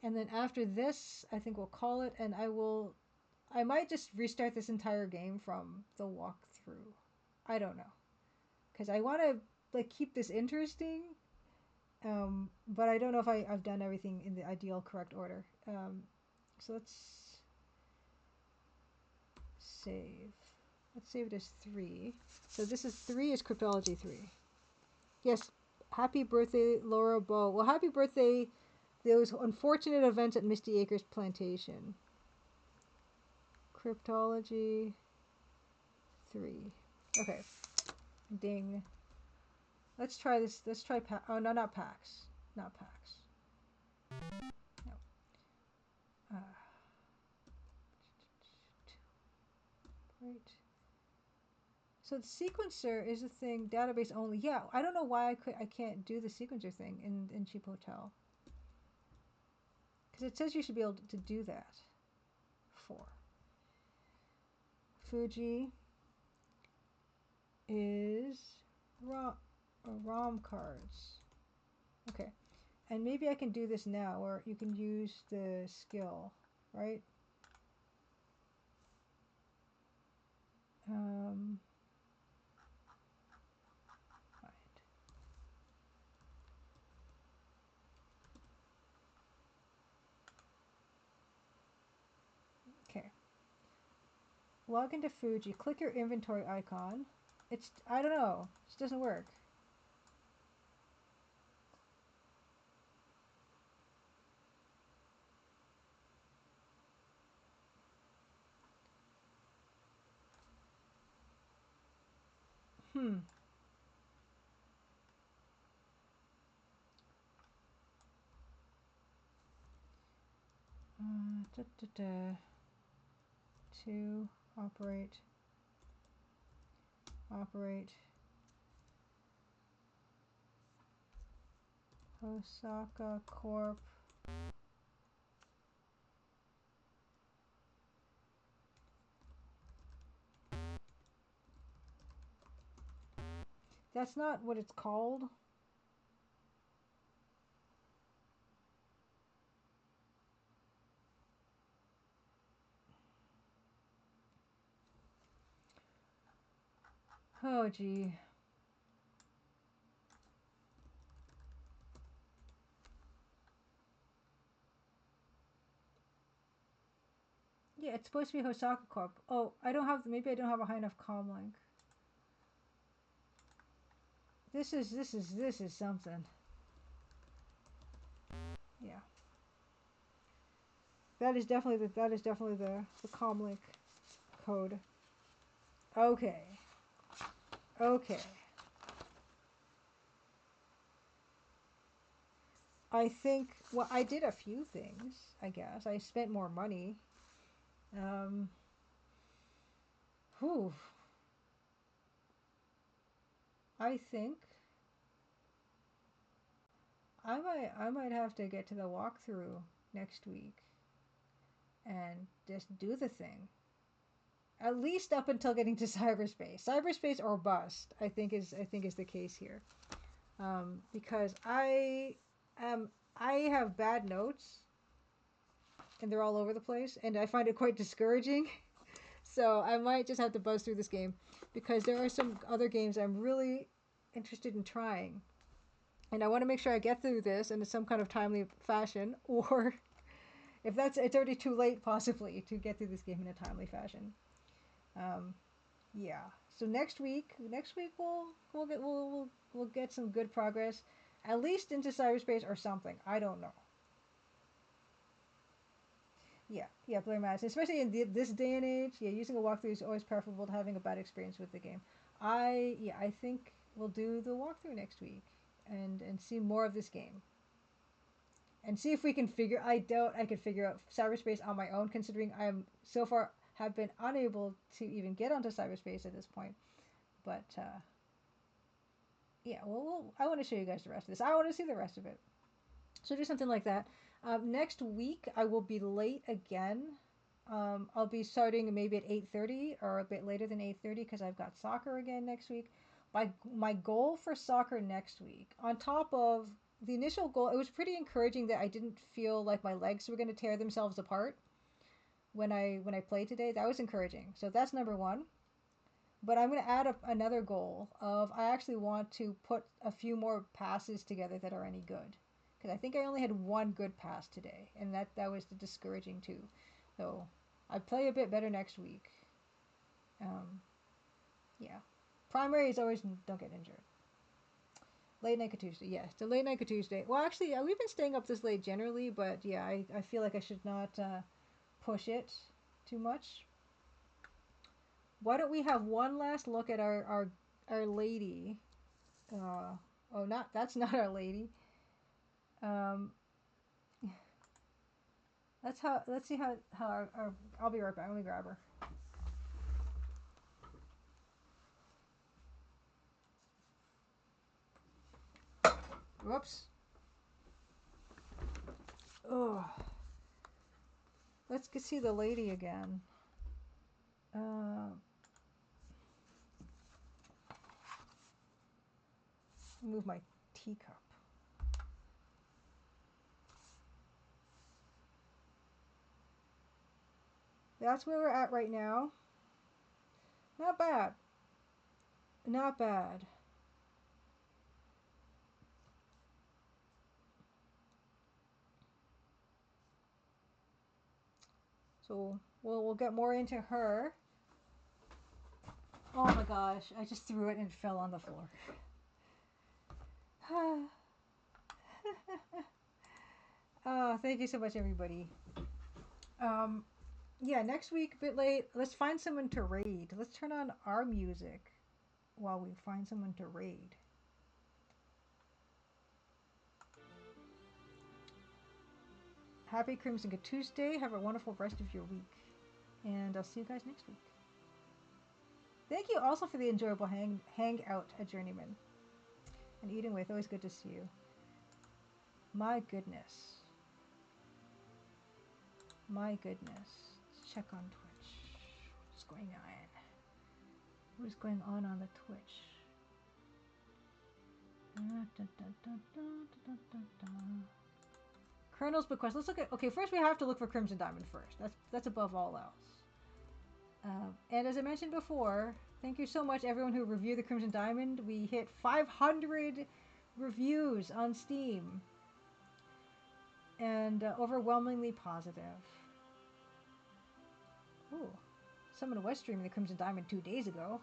And then after this, I think we'll call it, and I might just restart this entire game from the walkthrough. I don't know. Because I want to like keep this interesting, but I don't know if I've done everything in the ideal correct order. So let's save. Let's save it as 3. So this is 3 is Cryptology 3. Yes, happy birthday, Laura Bow. Well, happy birthday, those unfortunate events at Misty Acres Plantation. Cryptology 3. Okay. Ding. Let's try this. Let's try oh, no, not PAX. Not PAX. No. Right. So the sequencer is a thing, database only. Yeah, I don't know why I can't do the sequencer thing in Cheap Hotel. Because it says you should be able to do that. 4. Fuji is ROM cards. Okay. And maybe I can do this now, or you can use the skill, right? Right. Okay. Log into Fuji. Click your inventory icon. I don't know. It doesn't work. To operate. Osaka Corp. That's not what it's called. Oh, gee. Yeah, it's supposed to be Osaka Corp. Oh, maybe I don't have a high enough comm link. This is something. Yeah. That is definitely the comm link code. Okay. Okay. I think, well, I did a few things, I guess. I spent more money. Whew. I think I might have to get to the walkthrough next week and just do the thing. At least up until getting to cyberspace. Cyberspace or bust, I think is the case here. Because I have bad notes and they're all over the place, and I find it quite discouraging. So I might just have to buzz through this game because there are some other games I'm really interested in trying, and I want to make sure I get through this in some kind of timely fashion, or if it's already too late possibly to get through this game in a timely fashion. Yeah. So next week we'll get some good progress, at least into cyberspace or something. I don't know. Yeah, Blair Madison, especially in this day and age. Yeah, using a walkthrough is always preferable to having a bad experience with the game. I think we'll do the walkthrough next week and see more of this game and see if we can figure. I doubt I could figure out cyberspace on my own, considering I'm so far have been unable to even get onto cyberspace at this point. But yeah, I want to show you guys the rest of this. I want to see the rest of it. So do something like that. Next week I will be late again. I'll be starting maybe at 8:30 or a bit later than 8:30 because I've got soccer again next week. My goal for soccer next week, on top of the initial goal, it was pretty encouraging that I didn't feel like my legs were going to tear themselves apart when I played today. That was encouraging. So that's number one. But I'm going to add up another goal of I actually want to put a few more passes together that are any good. Because I think I only had one good pass today, and that was discouraging too. So I play a bit better next week. Yeah. Primary is always don't get injured. Late night Tuesday, yes. The late night Tuesday. Well, actually, we've been staying up this late generally, but yeah, I feel like I should not push it too much. Why don't we have one last look at our lady? Oh, that's not our lady. Let's see how our I'll be right back. Let me grab her. Whoops. Oh. Let's see the lady again. Move my teacup. That's where we're at right now. Not bad. Not bad. So we'll get more into her. Oh my gosh, I just threw it and it fell on the floor. Oh, thank you so much, everybody. Yeah, next week, a bit late. Let's find someone to raid. Let's turn on our music while we find someone to raid. Happy Crimson Good Tuesday. Have a wonderful rest of your week. And I'll see you guys next week. Thank you also for the enjoyable hangout at Journeyman. And Eating With, always good to see you. My goodness. My goodness. Let's check on Twitch. What's going on? What is going on the Twitch? Colonel's bequest. Let's look at. Okay, first we have to look for Crimson Diamond first. That's above all else. And as I mentioned before, thank you so much everyone who reviewed the Crimson Diamond. We hit 500 reviews on Steam, and overwhelmingly positive. Ooh, someone was streaming the Crimson Diamond 2 days ago.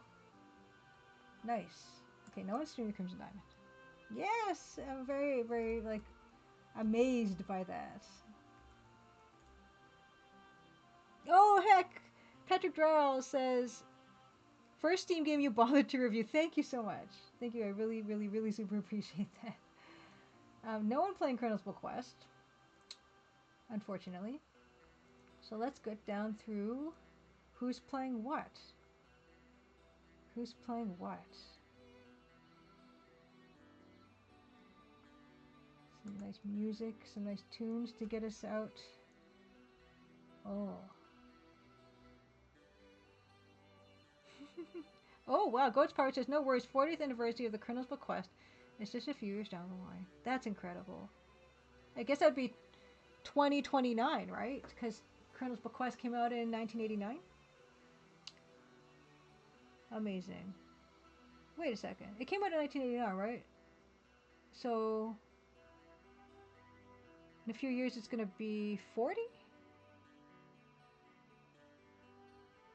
Nice. Okay, no one's streaming the Crimson Diamond. Yes, I'm very, very amazed by that. Oh heck! Patrick Drell says, first Steam game you bothered to review. Thank you so much. Thank you. I really, really, really super appreciate that. No one playing Colonel's Bequest, unfortunately. So let's get down through who's playing what. Who's playing what? Some nice music, some nice tunes to get us out. Oh. Oh, wow. Goat's Power says, no worries, 40th anniversary of the Colonel's Bequest. It's just a few years down the line. That's incredible. I guess that'd be 2029, right? Because Colonel's Bequest came out in 1989. Amazing. Wait a second. It came out in 1989, right? So, in a few years it's going to be 40?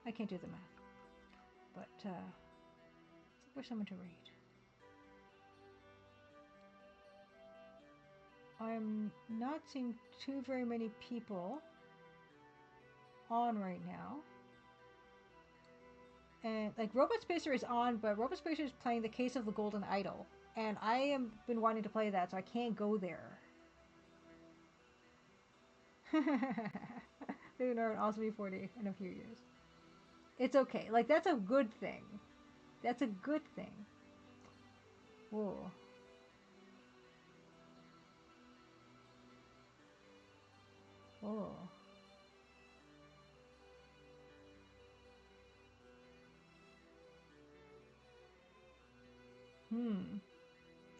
I can't do the math. But, let's look for someone to read. I'm not seeing too very many people on right now. And, like, Robot Spacer is on, but Robot Spacer is playing The Case of the Golden Idol. And I have been wanting to play that, so I can't go there. They will also be 40 in a few years. It's okay. Like, that's a good thing. That's a good thing. Whoa. Whoa.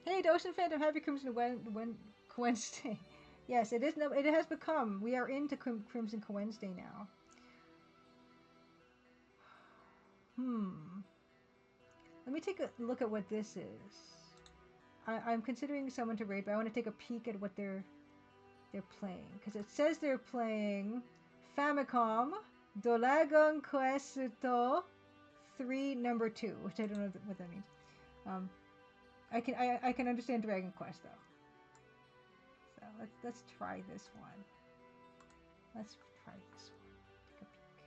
Hey, Ocean Phantom, happy Crimson Wednesday. Yes, it is. It has become. We are into Crimson Wednesday now. Let me take a look at what this is. I'm considering someone to raid, but I want to take a peek at what they're playing, because it says they're playing Famicom Dolagon Questo 3 number 2, which I don't know what that means. I can understand Dragon Quest though. So let's try this one. Let's try this one. Take a peek.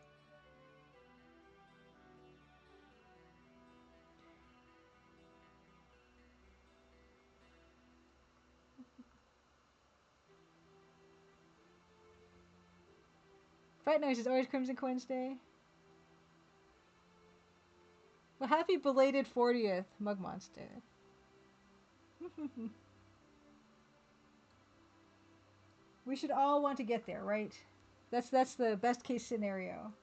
Fight Noise is always Crimson Wednesday. Well, happy belated 40th, Mug Monster. We should all want to get there, right? That's the best case scenario.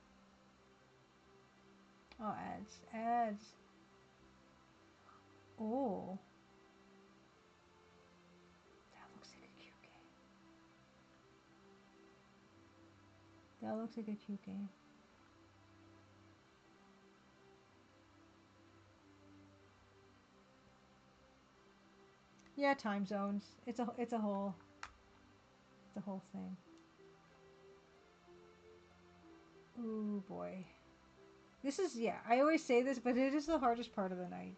Oh, ads. Oh. That looks like a cute game. That looks like a cute game. Yeah, time zones. It's a whole thing. Ooh boy. This is, yeah, I always say this, but it is the hardest part of the night.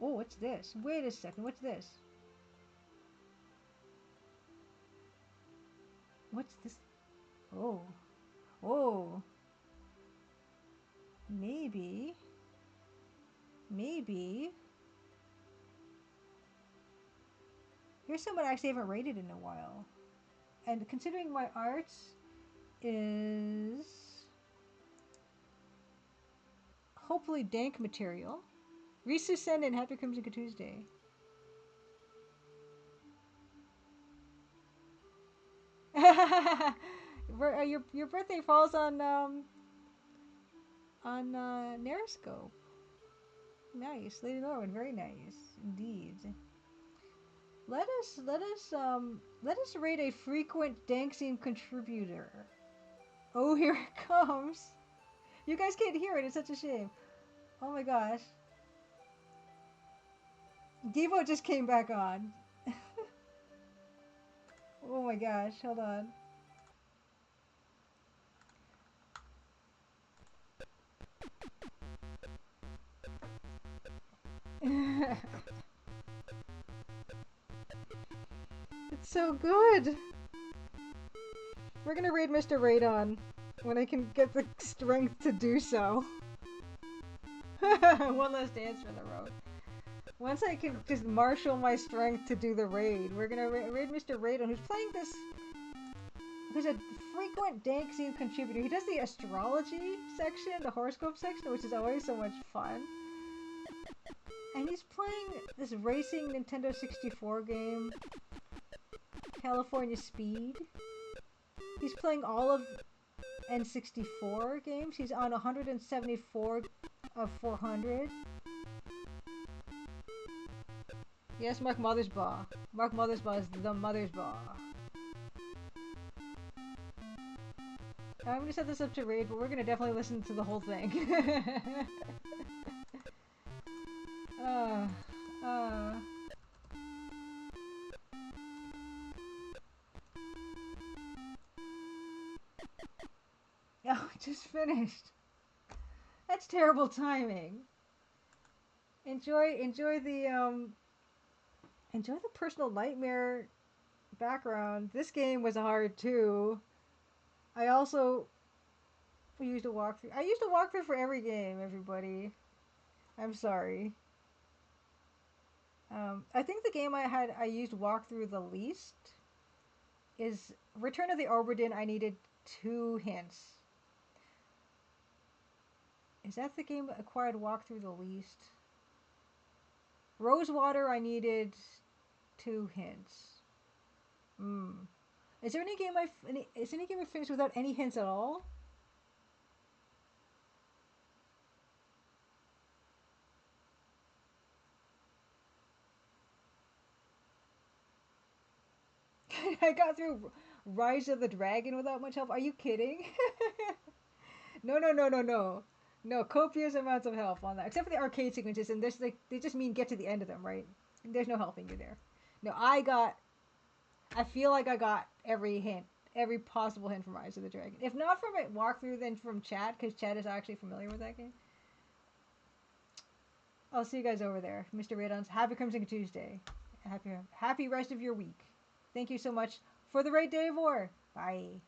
Oh, what's this? Wait a second, what's this? What's this? Oh. Oh. Maybe. Here's someone I actually haven't rated in a while. And considering my art is hopefully dank material. Risu Senden, happy Crimson Tuesday. Your birthday falls on Neriscope. Nice, Lady Norman, very nice indeed. Let us rate a frequent Danxian contributor. Oh, here it comes. You guys can't hear it. It's such a shame. Oh my gosh. Devo just came back on. Oh my gosh. Hold on. It's so good. We're gonna raid Mr. Radon when I can get the strength to do so. One last dance for the road. Once I can just marshal my strength to do the raid, we're gonna raid Mr. Radon, who's playing this who's a frequent Danksy contributor. He does the astrology section, the horoscope section, which is always so much fun. And he's playing this racing Nintendo 64 game, California Speed. He's playing all of N64 games. He's on 174 of 400. Yes, Mark Mothersbaugh. Mark Mothersbaugh is the Mothersbaugh. I'm gonna set this up to raid, but we're gonna definitely listen to the whole thing. uh, uh. Oh, just finished. That's terrible timing. Enjoy the personal nightmare background. This game was hard too. I also used a walkthrough. I used a walkthrough for every game, everybody. I'm sorry. I think the game I used walkthrough the least is Return of the Obra Dinn. I needed 2 hints. Is that the game acquired walkthrough the least? Rosewater, I needed 2 hints. Is there any game I finished without any hints at all? I got through Rise of the Dragon without much help. Are you kidding? No. No, copious amounts of help on that. Except for the arcade sequences, and this, like, they just mean get to the end of them, right? There's no helping you there. No, I feel like I got every hint, every possible hint from Rise of the Dragon. If not from a walkthrough, then from chat, because chat is actually familiar with that game. I'll see you guys over there. Mr. Radon's Happy Crimson Tuesday. Happy rest of your week. Thank you so much for the raid, Day of War. Bye.